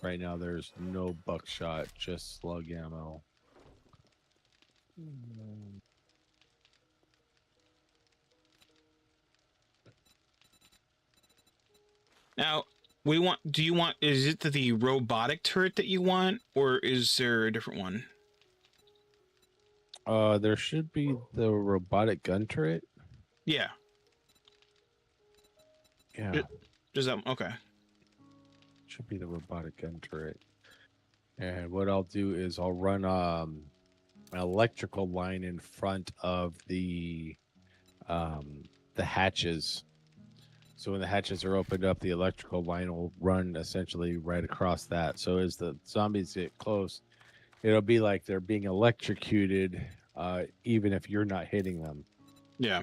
Right now, there's no buckshot, just slug ammo. Now, do you want, is it the robotic turret that you want, or is there a different one? There should be the robotic gun turret. Yeah. Yeah. Does that, okay. Should be the robotic gun turret. And what I'll do is I'll run an electrical line in front of the hatches. So when the hatches are opened up, the electrical line will run essentially right across that. So as the zombies get close, it'll be like they're being electrocuted, even if you're not hitting them. Yeah.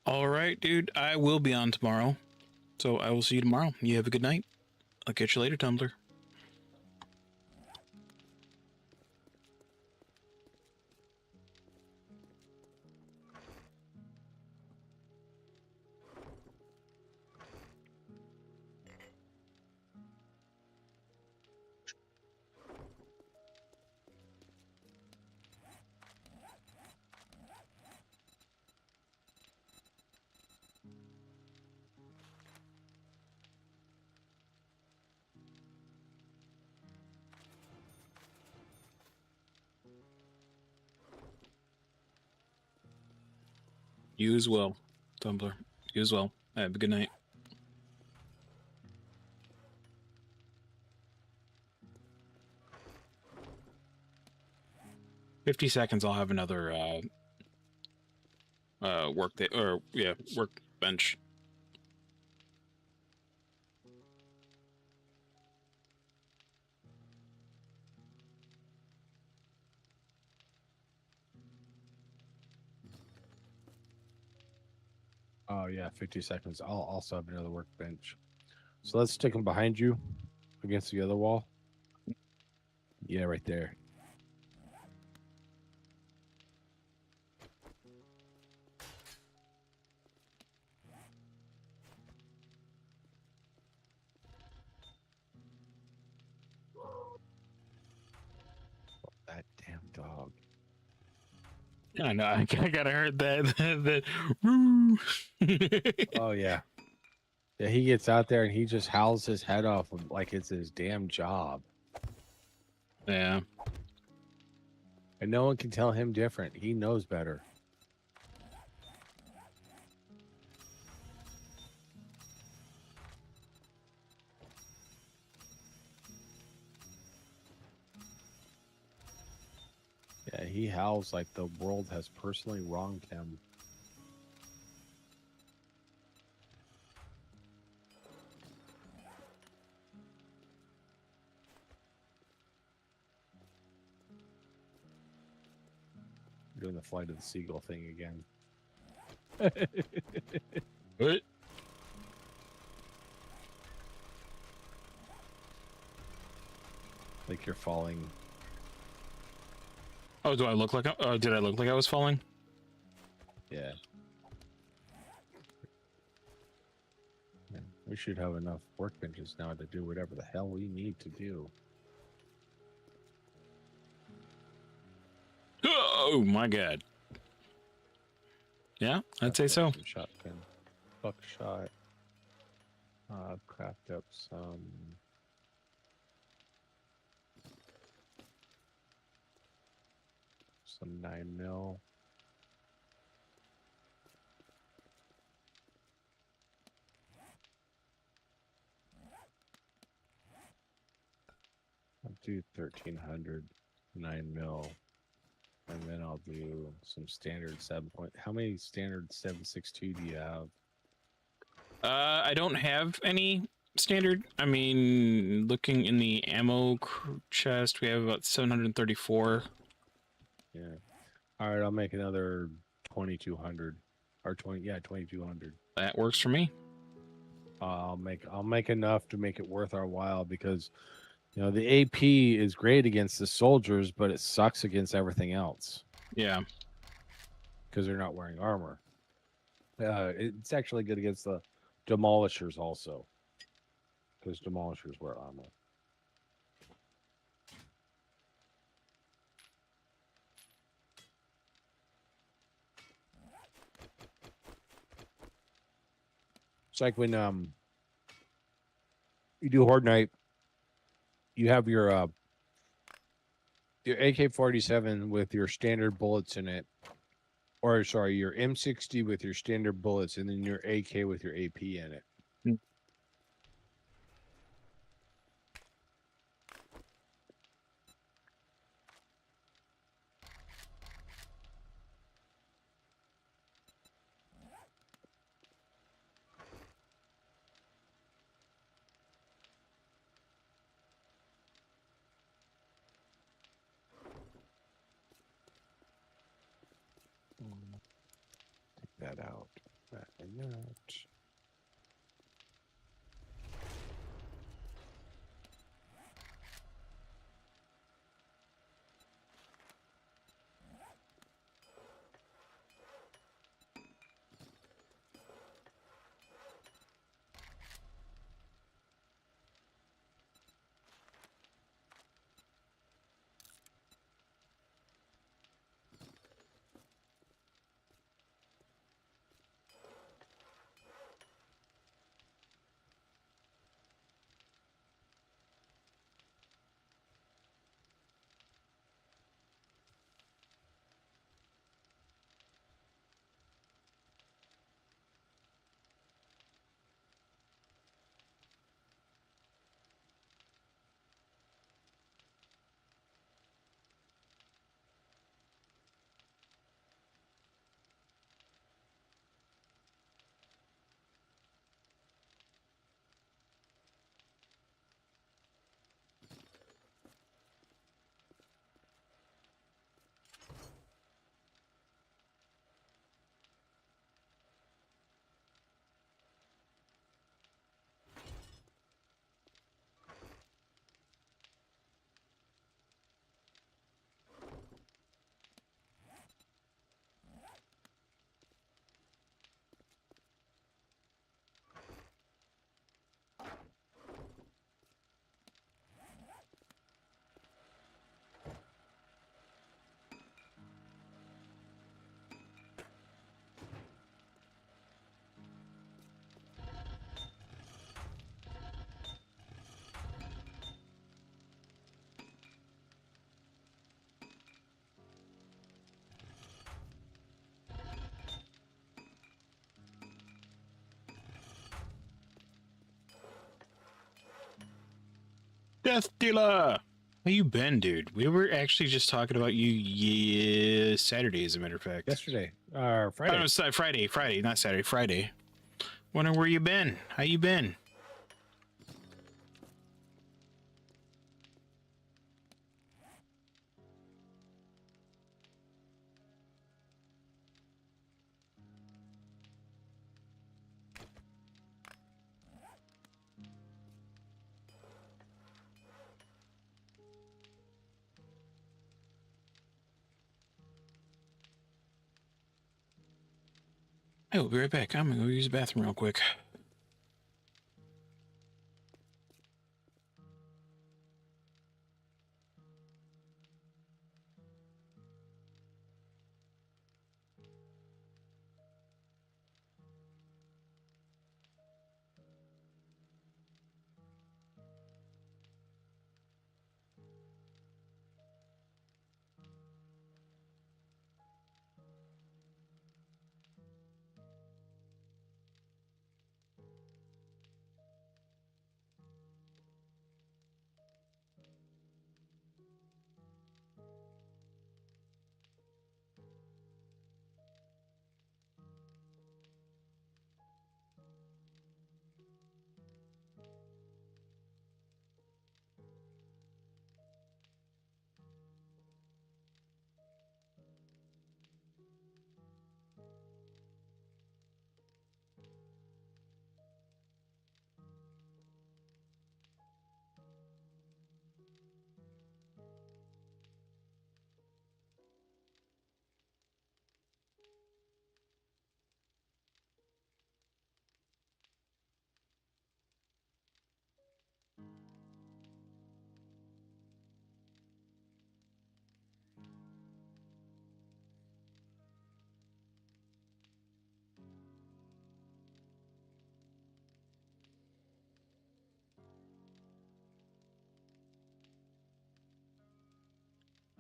All right, dude. I will be on tomorrow. So I will see you tomorrow. You have a good night. I'll catch you later, Tumblr. You as well, Tumblr. You as well. Have a good night. "50 seconds, I'll have another work day, or yeah, workbench. Oh yeah, 50 seconds. I'll also have another workbench. So let's stick them behind you against the other wall. Yeah, right there. That damn dog. I know. I gotta heard that. Woo. Oh yeah. Yeah, he gets out there and he just howls his head off like it's his damn job. Yeah. And no one can tell him different. He knows better. he howls like the world has personally wronged him. Doing the flight of the seagull thing again. What? Like you're falling. Oh, do I look like? Did I look like I was falling? Yeah. Yeah. We should have enough workbenches now to do whatever the hell we need to do. Oh my god. Yeah, I'd say so. Some shotgun, buckshot. Craft up some. Some 9mm. I'll do 1300 9mm, and then I'll do some standard 7 point. How many standard 7.62 do you have? I don't have any standard. I mean, looking in the ammo chest, we have about 734. Yeah. All right, I'll make another 2200 or 2200. That works for me. I'll make enough to make it worth our while because the AP is great against the soldiers, but it sucks against everything else Yeah. because they're not wearing armor. It's actually good against the demolishers also because demolishers wear armor. It's like when you do Horde Night, you have your AK-47 with your standard bullets in it, or sorry, your M60 with your standard bullets, and then your AK with your AP in it. Take that out. That and that. Death dealer. How you been, dude? We were actually just talking about you Saturday, as a matter of fact. Yesterday, or Oh, Friday. no, Friday, not Saturday, Friday. Wondering where you been. How you been? I will be right back. I'm gonna go use the bathroom real quick.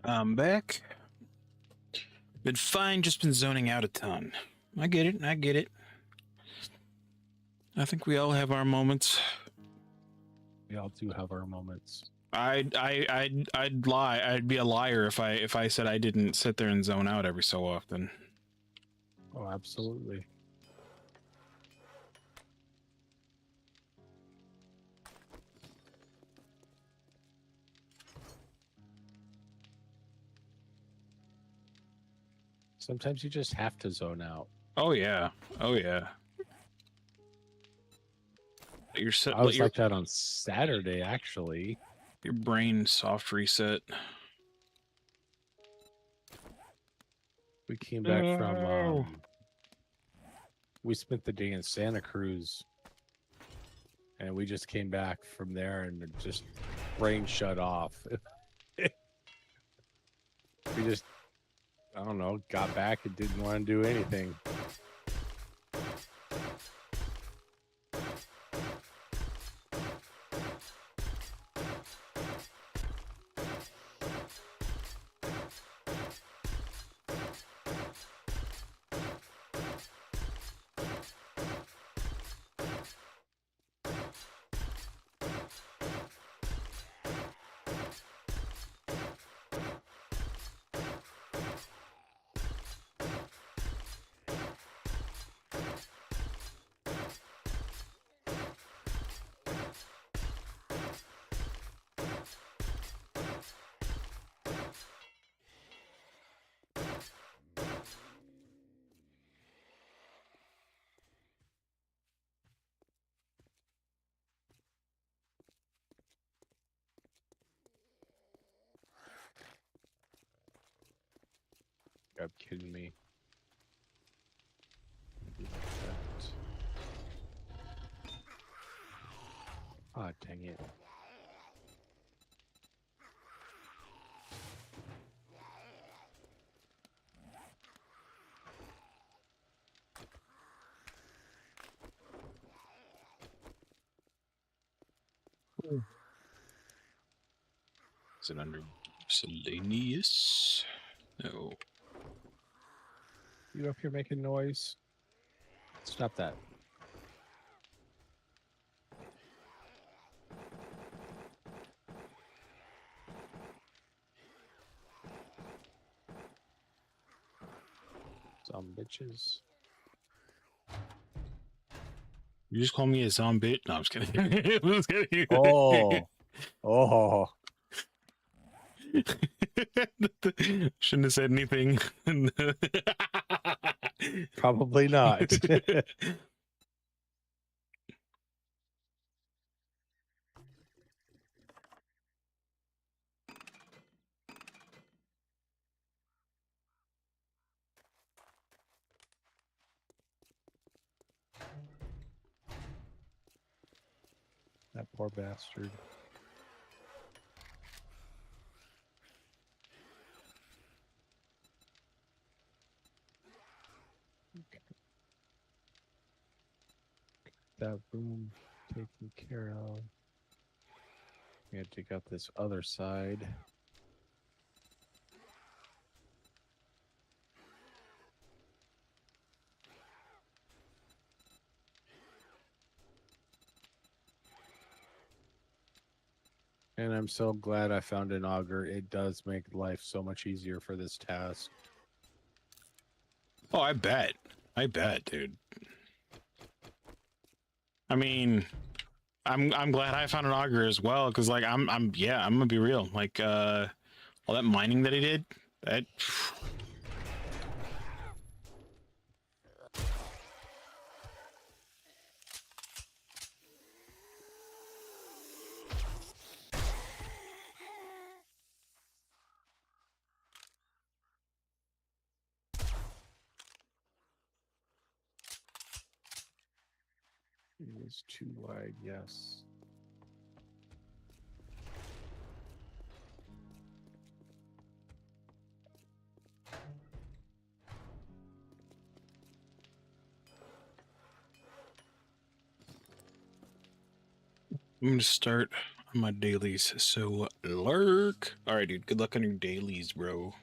I'm back. Been fine, just been zoning out a ton. I get it, I get it. I think we all have our moments. We all do have our moments. I'd lie. I'd be a liar if I said I didn't sit there and zone out every so often. Oh, absolutely. Sometimes you just have to zone out. Oh yeah. Oh yeah. Your I was like that on Saturday, actually. your brain soft reset. We came back No. from we spent the day in Santa Cruz, and we just came back from there and it just brain shut off. We just, I don't know, got back and didn't want to do anything. You're kidding me. Ah, dang it. Is it under miscellaneous? No. You up here making noise? Stop that. Some bitches. You just call me a zombie? No, I'm just kidding. I'm just kidding. Oh. Oh. Shouldn't have said anything. Probably not. That poor bastard. That room taken care of. We had to take out this other side. And I'm so glad I found an auger. It does make life so much easier for this task. Oh, I bet, dude. I mean, I'm glad I found an auger as well, because like I'm gonna be real. Like all that mining that he did, that It is too wide, yes. I'm gonna start on my dailies. So lurk. All right, dude. Good luck on your dailies, bro.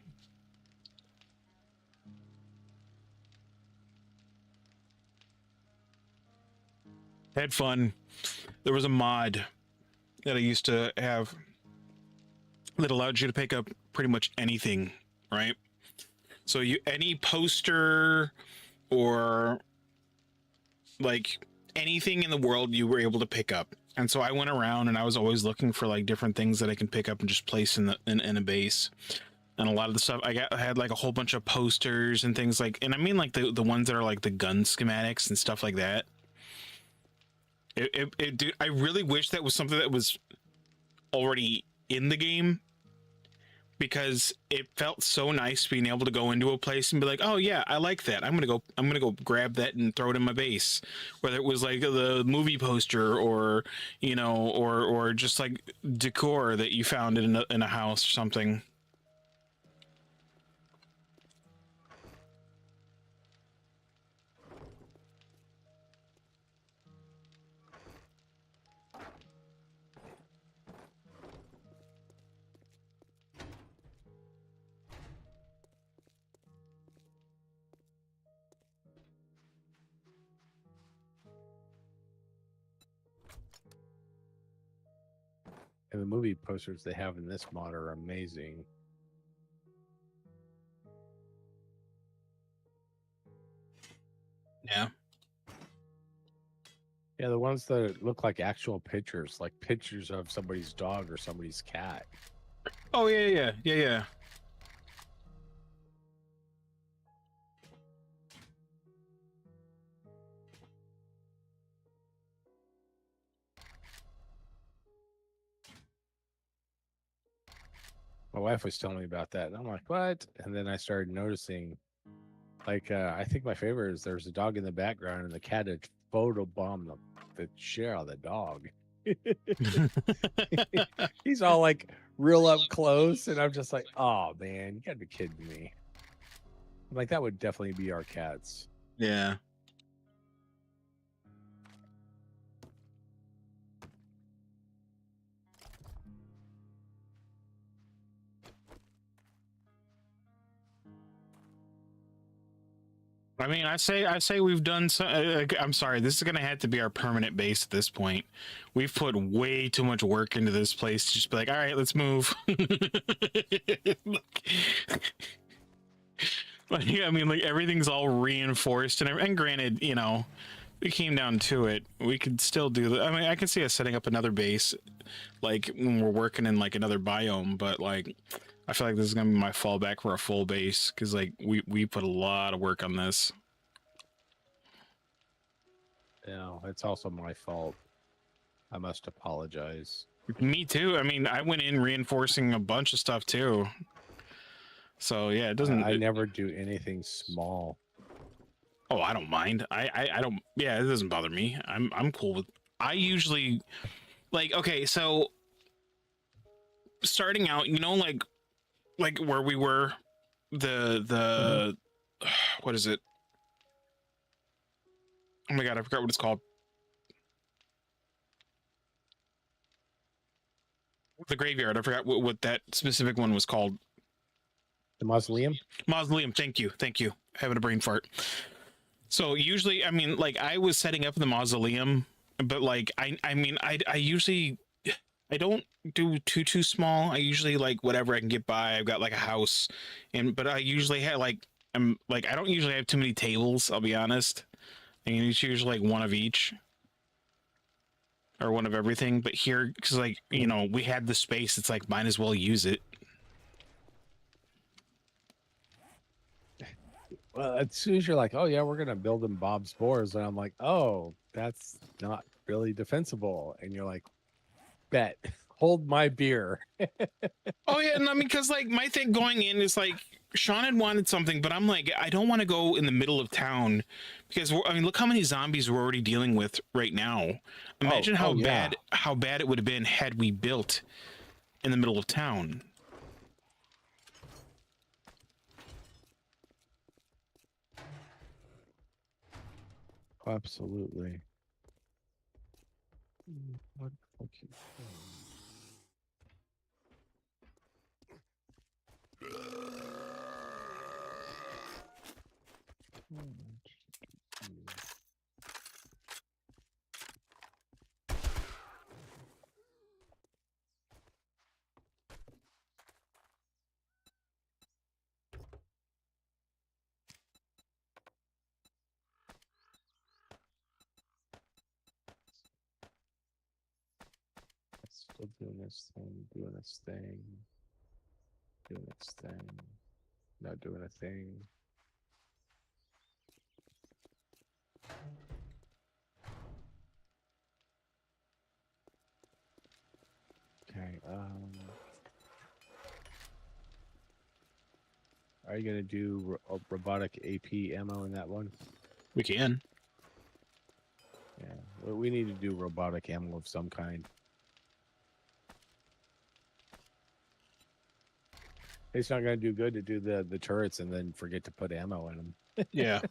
Had fun. There was a mod that I used to have that allowed you to pick up pretty much anything, right? So any poster or like anything in the world you were able to pick up. And so I went around and I was always looking for like different things that I can pick up and just place in a base. And a lot of the stuff I had like a whole bunch of posters and things like, and I mean like the ones that are like the gun schematics and stuff like that. Dude, I really wish that was something that was already in the game, because it felt so nice being able to go into a place and be like, oh yeah, I like that. I'm gonna go grab that and throw it in my base. Whether it was like the movie poster or, you know, or just like decor that you found in a house or something. And the movie posters they have in this mod are amazing. Yeah. Yeah, the ones that look like actual pictures, like pictures of somebody's dog or somebody's cat. Oh yeah. My wife was telling me about that, and I'm like, what? And then I started noticing, like, I think my favorite is there's a dog in the background, and the cat had photobombed the shit out of the dog. He's all like real up close, and I'm just like, oh man, you gotta be kidding me. I'm like, that would definitely be our cats. Yeah. I mean, I say we've done so. I'm sorry, this is gonna have to be our permanent base at this point. We've put way too much work into this place to just be like, all right, let's move. Like, I mean, like everything's all reinforced, and granted, you know, if it came down to it, we could still do that. I mean, I can see us setting up another base, like when we're working in like another biome, but like, I feel like this is gonna be my fallback for a full base because like we put a lot of work on this. You know, it's also my fault. I must apologize. Me too. I mean, I went in reinforcing a bunch of stuff too. So yeah, it doesn't. I never do anything small. Oh, I don't mind. I don't. Yeah, it doesn't bother me. I'm cool with. I usually like. Okay, so starting out, you know, like where we were, the what is it? Oh my god, I forgot what it's called. The graveyard. I forgot what that specific one was called. The mausoleum? Mausoleum. Thank you. Thank you. Having a brain fart. So usually, I mean, like I was setting up the mausoleum, but like I mean, I usually I don't do too small. I usually like whatever I can get by. I've got like a house, but I usually have like I'm like I don't usually have too many tables. I'll be honest. I mean, it's usually like one of each or one of everything. But here, because like you know, we had the space. It's like might as well use it. Well, as soon as you're like, oh yeah, we're gonna build them Bob Spores, and I'm like, oh, that's not really defensible. And you're like, bet, hold my beer. Oh yeah, and I mean, because like my thing going in is like Sean had wanted something, but I'm like, I don't want to go in the middle of town because I mean, look how many zombies we're already dealing with right now. Imagine how yeah. bad it would have been had we built in the middle of town. Absolutely. What fucking Still doing this thing, doing this thing, doing this thing, not doing a thing. Okay, are you gonna do robotic AP ammo in that one? We can. Yeah, we need to do robotic ammo of some kind. It's not gonna do good to do the turrets and then forget to put ammo in them. Yeah.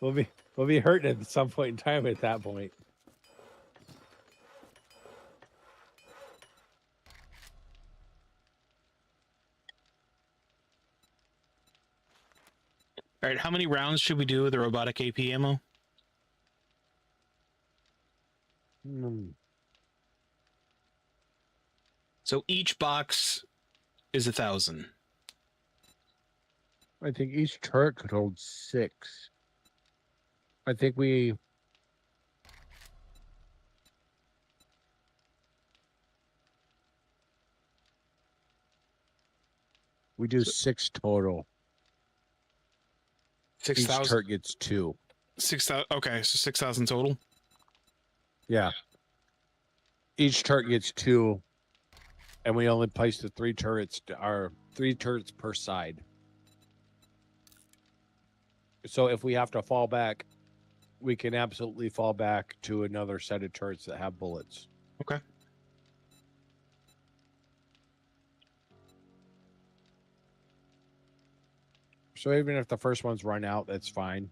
We'll be hurting at some point in time at that point. All right. How many rounds should we do with the robotic AP ammo? So each box is 1,000. I think each turret could hold 6. I think we do 6 total. 6,000. Each turret gets 2. 6,000. Okay, so 6,000 total. Yeah. Each turret gets 2, and we only place the 3 turrets. Are 3 turrets per side. So if we have to fall back, we can absolutely fall back to another set of turrets that have bullets. Okay. So even if the first one's run out, that's fine.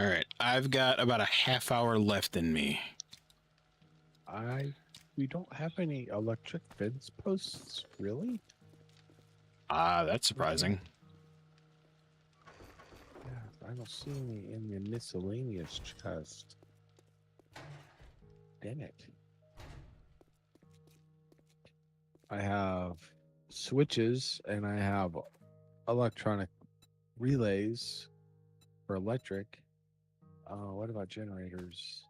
All right, I've got about a half hour left in me. We don't have any electric fence posts, really? Ah, that's surprising. Yeah, I don't see any in the miscellaneous chest. Damn it. I have switches and I have electronic relays for electric. What about generators?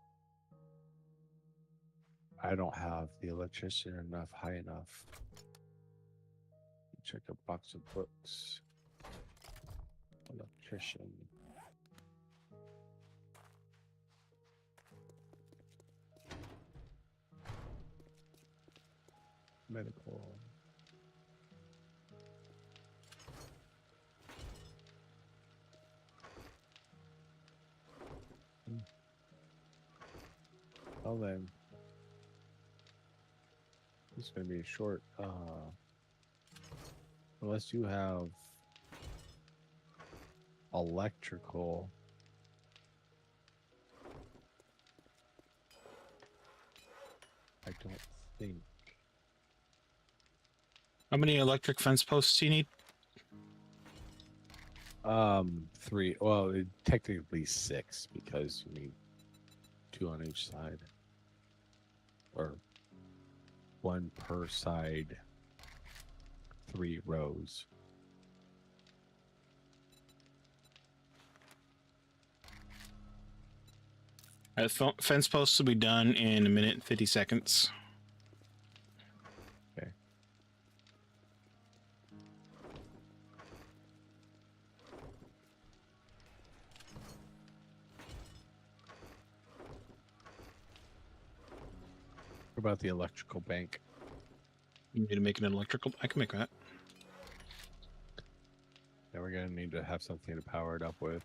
I don't have the electricity enough high enough. Check a box of books. Electrician. Medical. Well then, it's gonna be short. Unless you have electrical. I don't think. How many electric fence posts do you need? 3. Well, technically 6 because you need 2 on each side, or 1 per side. 3 rows. Fence posts will be done in 1 minute and 50 seconds. Okay. What about the electrical bank? You need to make an electrical. I can make that. Now we're gonna need to have something to power it up with.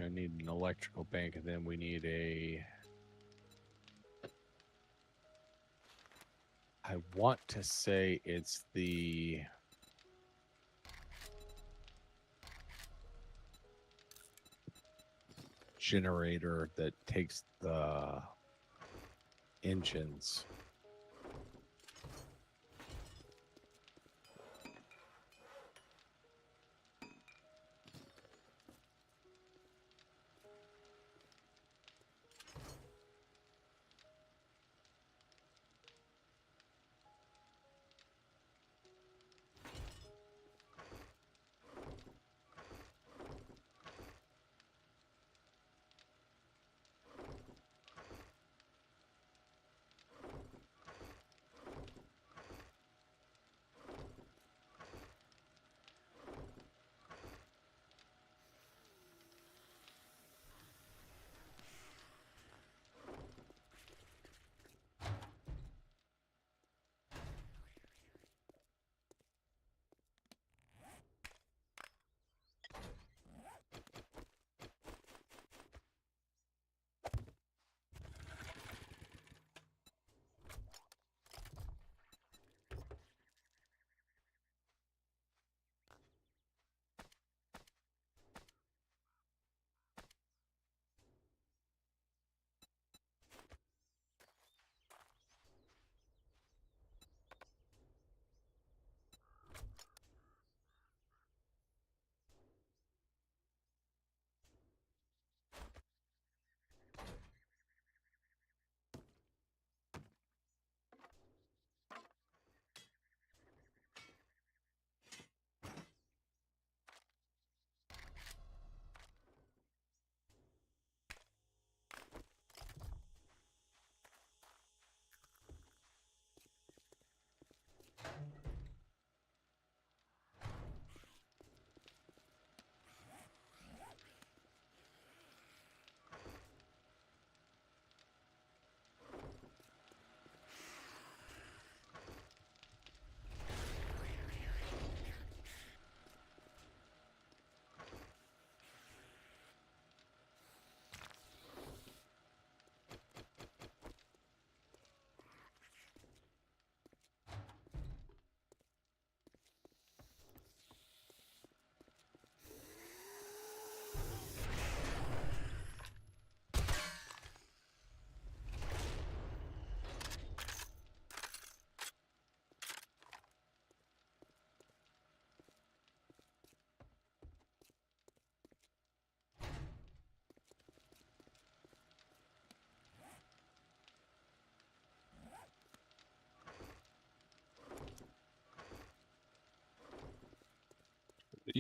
I need an electrical bank, and then we need a. I want to say it's the. Generator that takes the engines.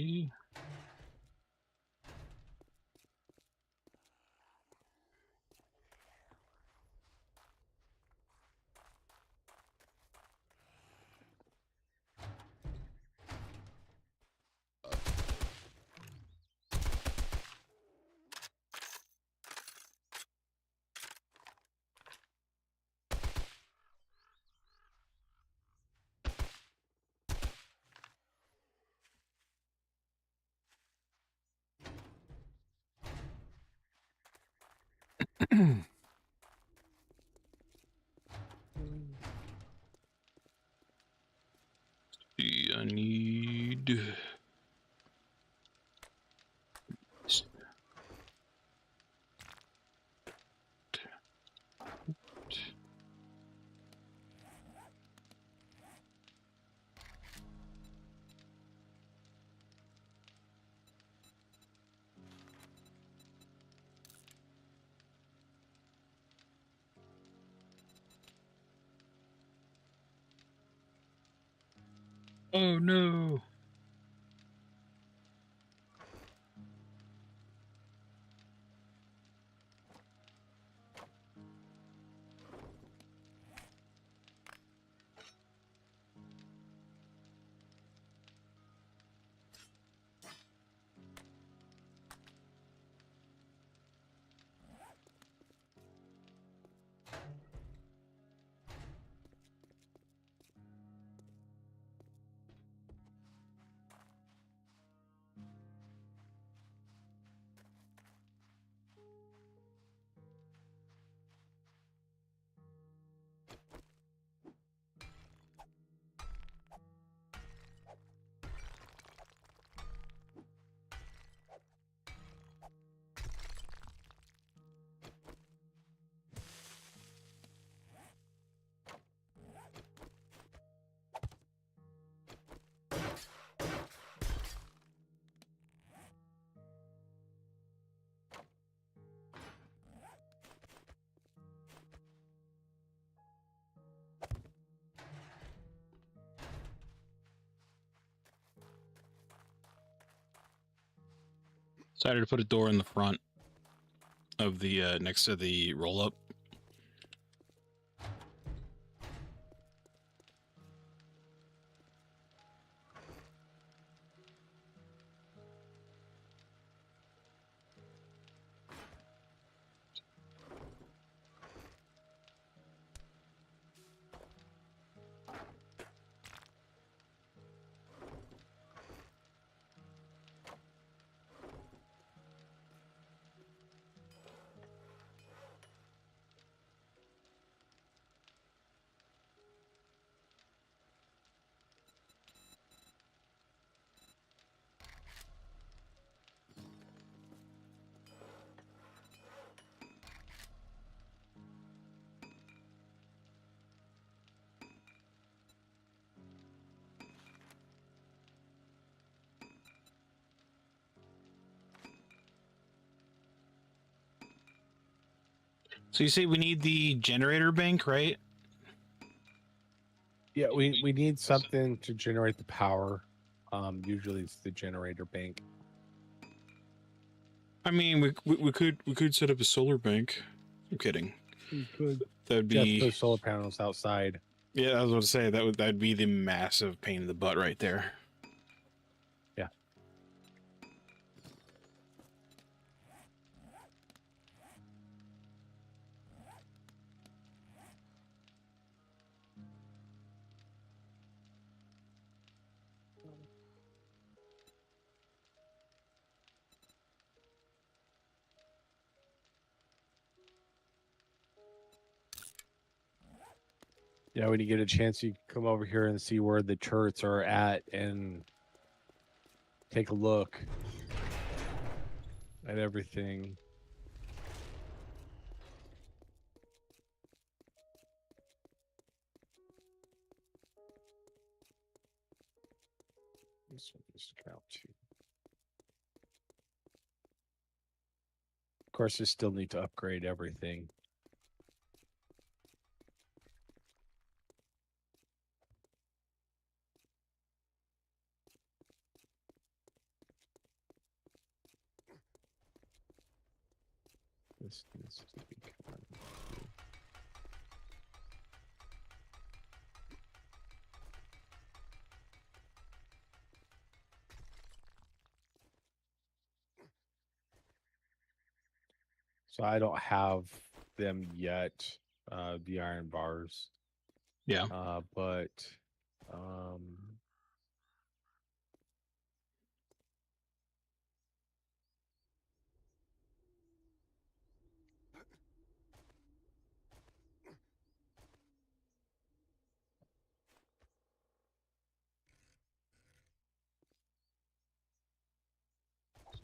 E. See, I need. Oh no. Decided to put a door in the front of the next to the roll up. So you say we need the generator bank, right? Yeah, we need something to generate the power. Usually it's the generator bank. I mean, we could set up a solar bank. I'm kidding. You could That would just be put solar panels outside. yeah. I was about to say that'd be the massive pain in the butt right there. Yeah. Yeah, when you get a chance, you come over here and see where the turrets are at and take a look at everything. This one is count too. Of course, you still need to upgrade everything. This needs to be combined. So I don't have them yet, the iron bars. Yeah. But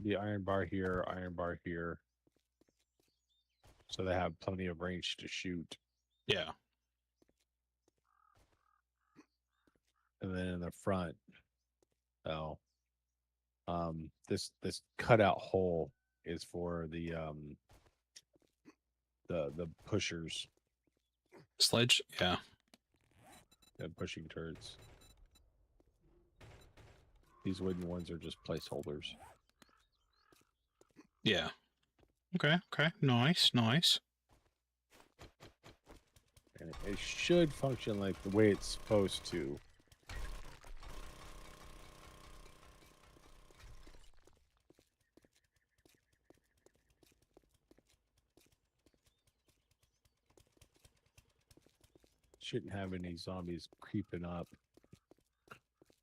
the iron bar here, iron bar here. So they have plenty of range to shoot. Yeah. And then in the front, this cutout hole is for the pushers, Sledge. Yeah. the pushing turrets. These wooden ones are just placeholders. Yeah. Okay. Okay. Nice. Nice. And it should function like the way it's supposed to. Shouldn't have any zombies creeping up.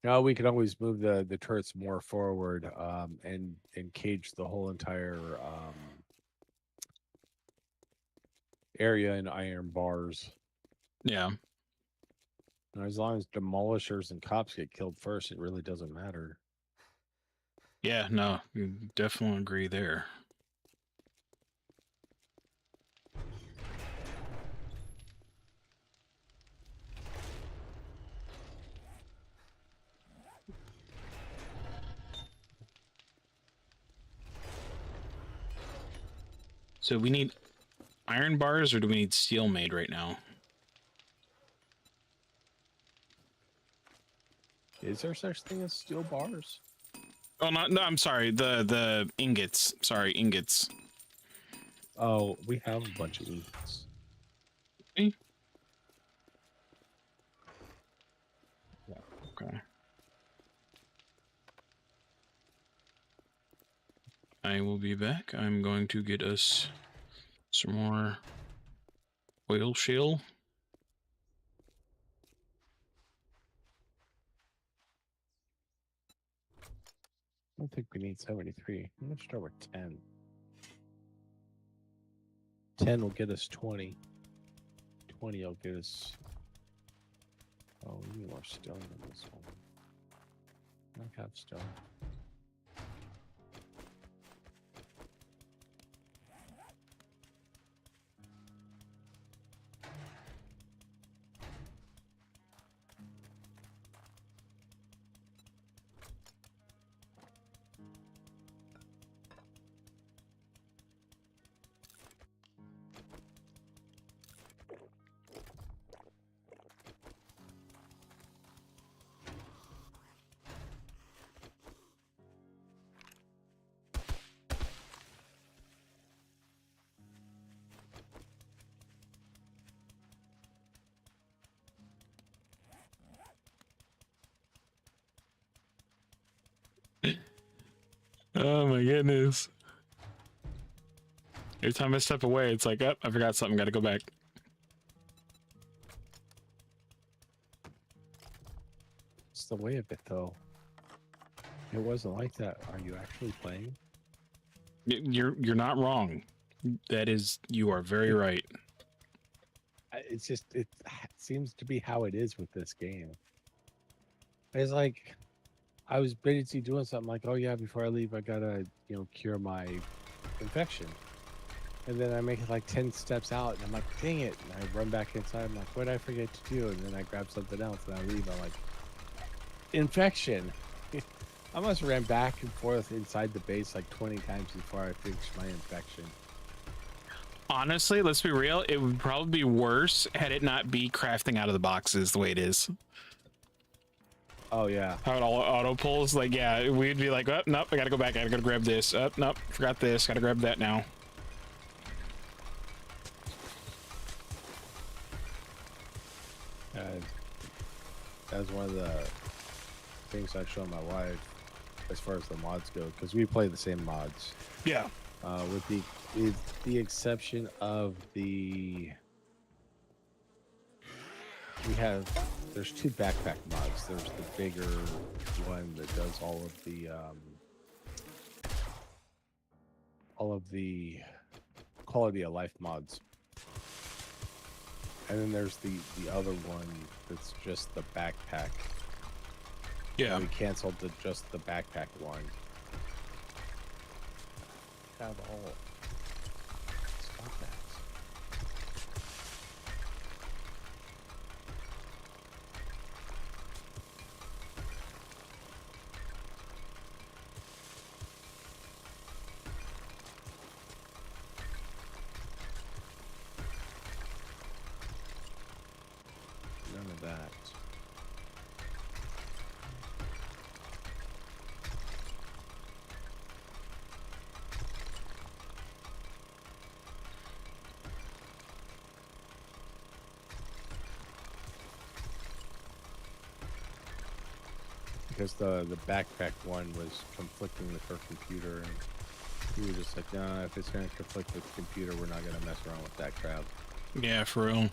Now we can always move the turrets more forward, and cage the whole entire area in iron bars. Yeah. Now, as long as demolishers and cops get killed first, it really doesn't matter. Yeah. No, you definitely agree there. So we need iron bars, or do we need steel made right now? Is there such thing as steel bars? Oh, no, I'm sorry. The ingots. Sorry, ingots. Oh, we have a bunch of ingots. Yeah. Okay. I will be back. I'm going to get us some more oil shale. I don't think we need 73. I'm gonna start with 10. 10 will get us 20. 20 will get us. Oh, we need more stone than this one. I have stone. Oh my goodness. Every time I step away, it's like, oh, I forgot something, gotta go back. It's the way of it, though. It wasn't like that. Are you actually playing? You're not wrong. That is, you are very right. It's just, it seems to be how it is with this game. It's like, I was busy doing something like, oh yeah, before I leave, I gotta, cure my infection. And then I make it like 10 steps out, and I'm like, dang it. And I run back inside. I'm like, what did I forget to do? And then I grab something else, and I leave. I'm like, infection. I must have ran back and forth inside the base like 20 times before I finished my infection. Honestly, let's be real. It would probably be worse had it not be crafting out of the boxes the way it is. Oh, yeah. How it all auto pulls. Like, yeah, we'd be like, oh, nope, I gotta go back. I gotta go grab this. Oh, nope, forgot this. Gotta grab that now. And that's one of the things I show my wife as far as the mods go, because we play the same mods. Yeah. With the exception of there's two backpack mods. There's the bigger one that does all of the quality of life mods. And then there's the other one that's just the backpack. Yeah. We canceled just the backpack one. Have all. Stop that. None of that. Because the backpack one was conflicting with her computer, and we were just like, nah, if it's going to conflict with the computer, we're not going to mess around with that crap. Yeah, for real.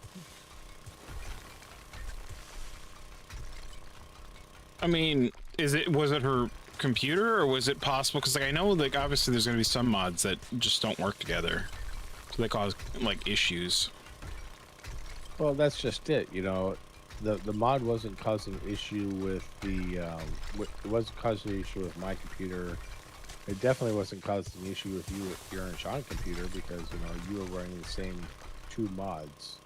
I mean, was it her computer, or was it possible? Because like I know, like obviously there's gonna be some mods that just don't work together, so they cause like issues. Well, that's just it. You know, the mod wasn't causing issue with it wasn't causing issue with my computer. It definitely wasn't causing issue with your and Sean's computer, because you were running the same two mods.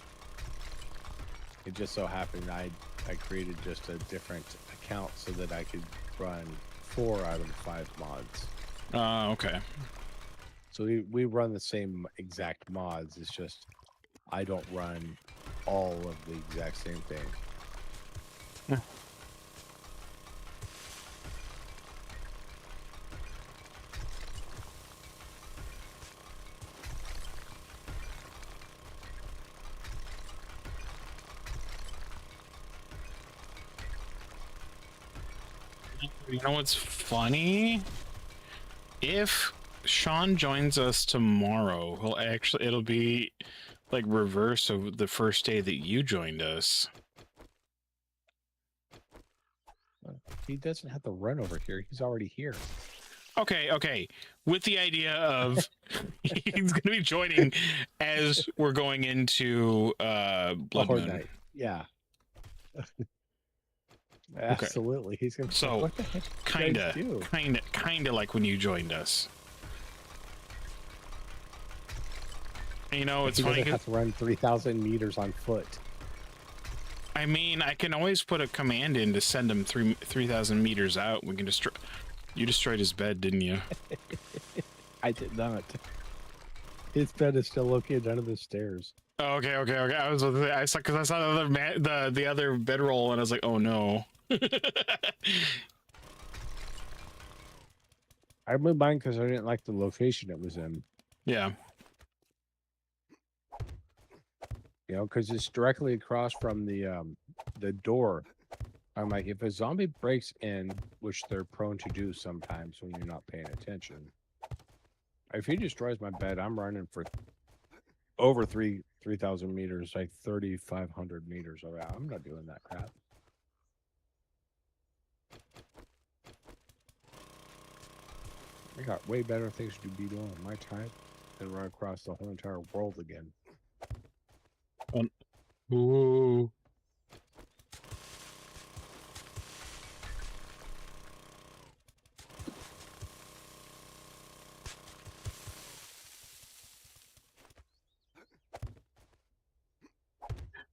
It just so happened I created just a different account so that I could run 4 out of the 5 mods. Okay. So we run the same exact mods. It's just I don't run all of the exact same thing. Yeah. You know what's funny? If Sean joins us tomorrow, it'll be like reverse of the first day that you joined us. He doesn't have to run over here. He's already here. Okay. With the idea of he's going to be joining as we're going into Blood Horde Moon. Night. Yeah. Absolutely. He's gonna. So, what the heck do you guys do? kinda like when you joined us. You know, it's He funny. doesn't have to run 3,000 meters on foot. I mean, I can always put a command in to send him 3,000 meters out. We can destroy. You destroyed his bed, didn't you? I did not. His bed is still located under the stairs. Oh, okay. I saw because I saw the other the other bedroll, and I was like, oh no. I removed mine because I didn't like the location it was in. Yeah. You know, because it's directly across from the door. I'm like, if a zombie breaks in, which they're prone to do sometimes when you're not paying attention, if he destroys my bed, I'm running for over 3,000 meters, like 3,500 meters. I'm not doing that crap. I got way better things to be doing in my time than run across the whole entire world again. Ooh.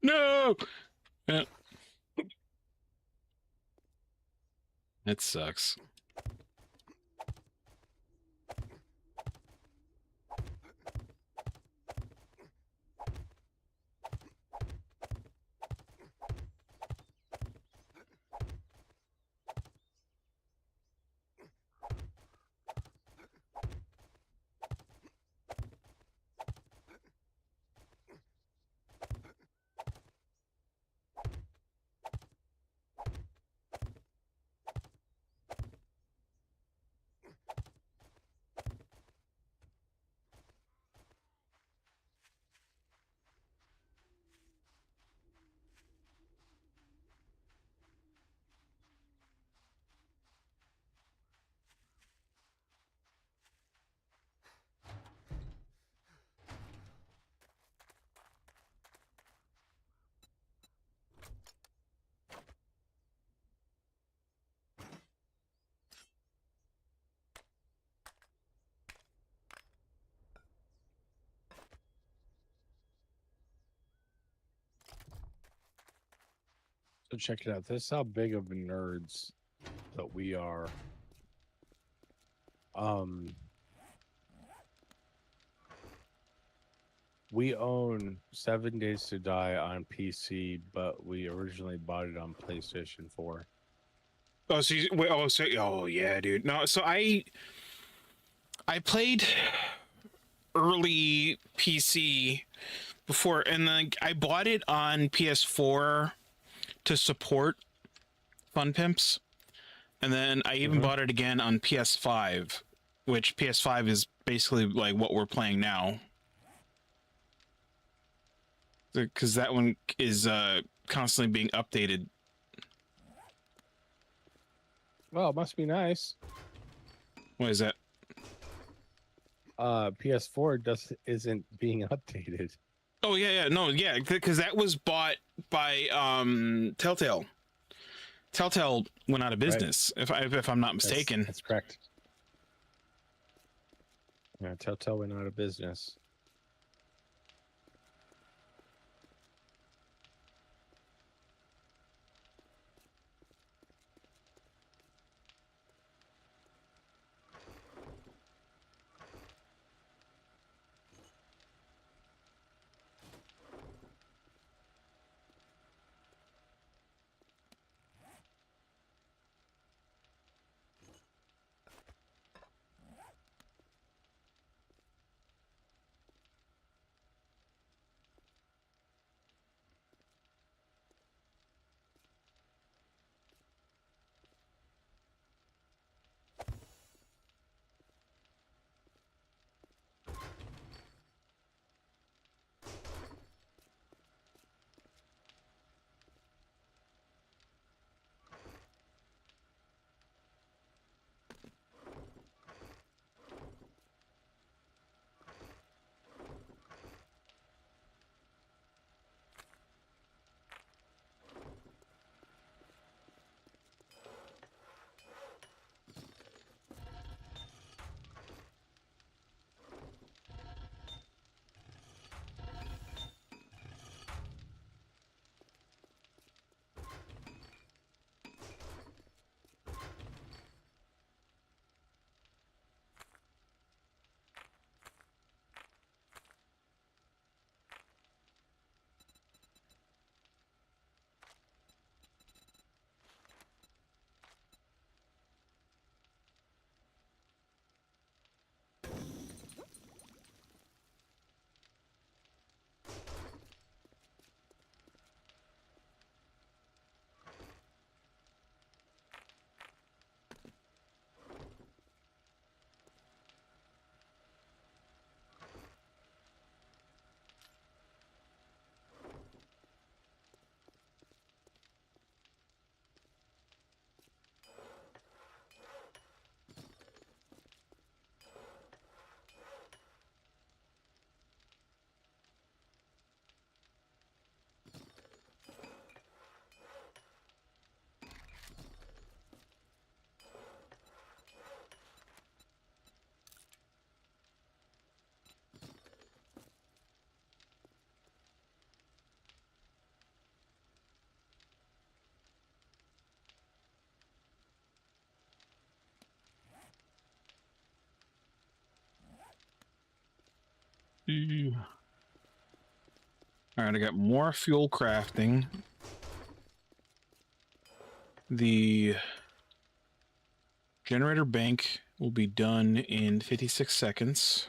No. It sucks. So check it out. This is how big of nerds that we are. We own 7 Days to Die on PC, but we originally bought it on PlayStation 4. Oh, so wait, oh yeah, dude. No, so I played early PC before, and then I bought it on PS4 to support Fun Pimps, and then I even bought it again on PS5, which PS5 is basically like what we're playing now, because that one is constantly being updated. Well, it must be nice. What is that? PS4 isn't being updated. Oh yeah, no, yeah, because that was bought by Telltale. Telltale went out of business, right. if I'm not mistaken. That's correct. Yeah, Telltale went out of business. All right, I got more fuel crafting. The generator bank will be done in 56 seconds.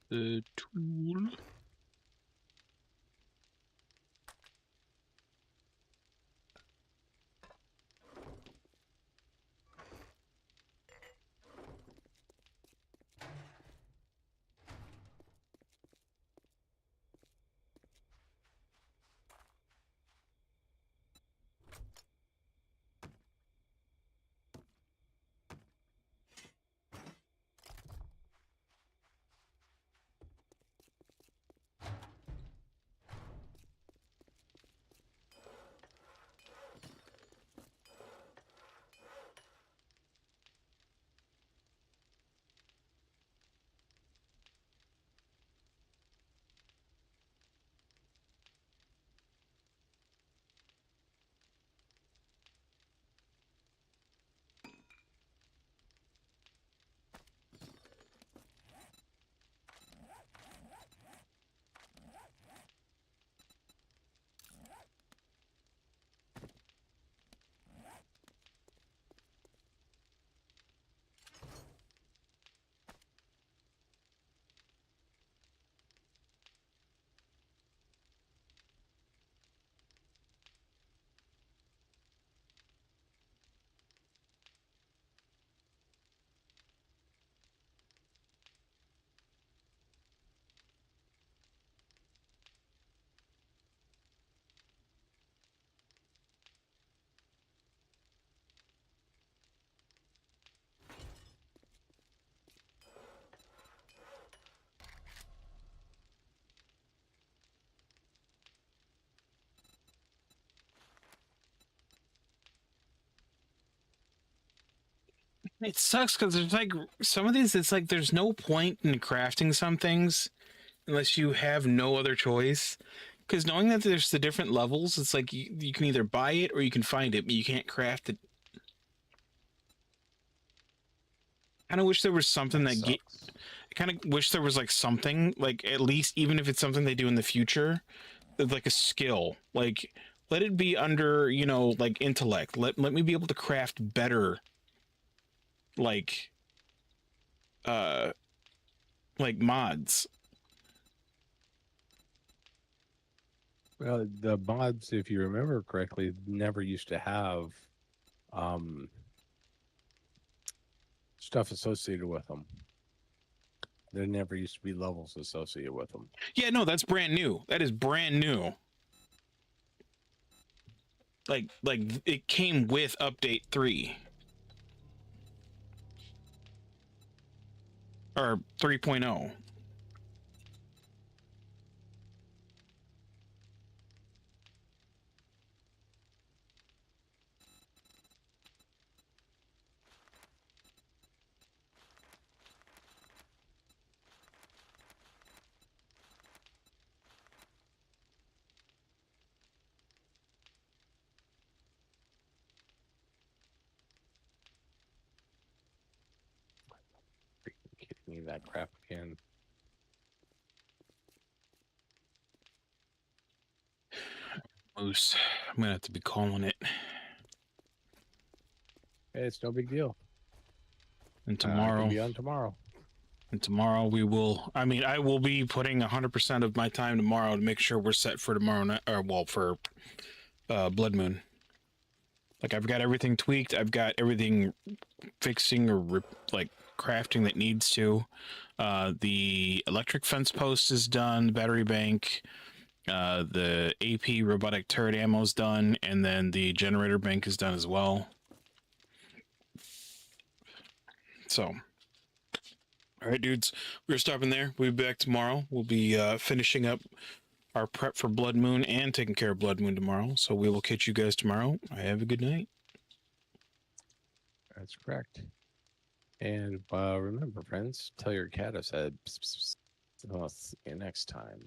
The tool. It sucks because there's like some of these, it's like there's no point in crafting some things unless you have no other choice. Because knowing that there's the different levels, it's like you can either buy it or you can find it, but you can't craft it. I kind of wish there was something that I kind of wish there was like something, like at least even if it's something they do in the future, like a skill. Like let it be under, you know, like intellect. Let me be able to craft better, like uh mods. Well, the mods, if you remember correctly, never used to have um, stuff associated with them. There never used to be levels associated with them. Yeah, no, that's brand new. That is brand new. Like it came with update 3 or 3.0. Freaking kidding me, that crap again. Moose. I'm gonna have to be calling it. Hey, it's no big deal. And I tomorrow, can be on tomorrow. we will. I mean, I will be putting 100% of my time tomorrow to make sure we're set for tomorrow night, or well, for Blood Moon. Like I've got everything tweaked. I've got everything fixing or like crafting that needs to. The electric fence post is done. The battery bank. The AP robotic turret ammo is done, and then the generator bank is done as well. So, all right, dudes, we're stopping there. We'll be back tomorrow. We'll be finishing up our prep for Blood Moon and taking care of Blood Moon tomorrow. So we will catch you guys tomorrow. Have a good night. That's correct. And remember, friends, tell your cat I said, pss, pss, pss. I'll see you next time.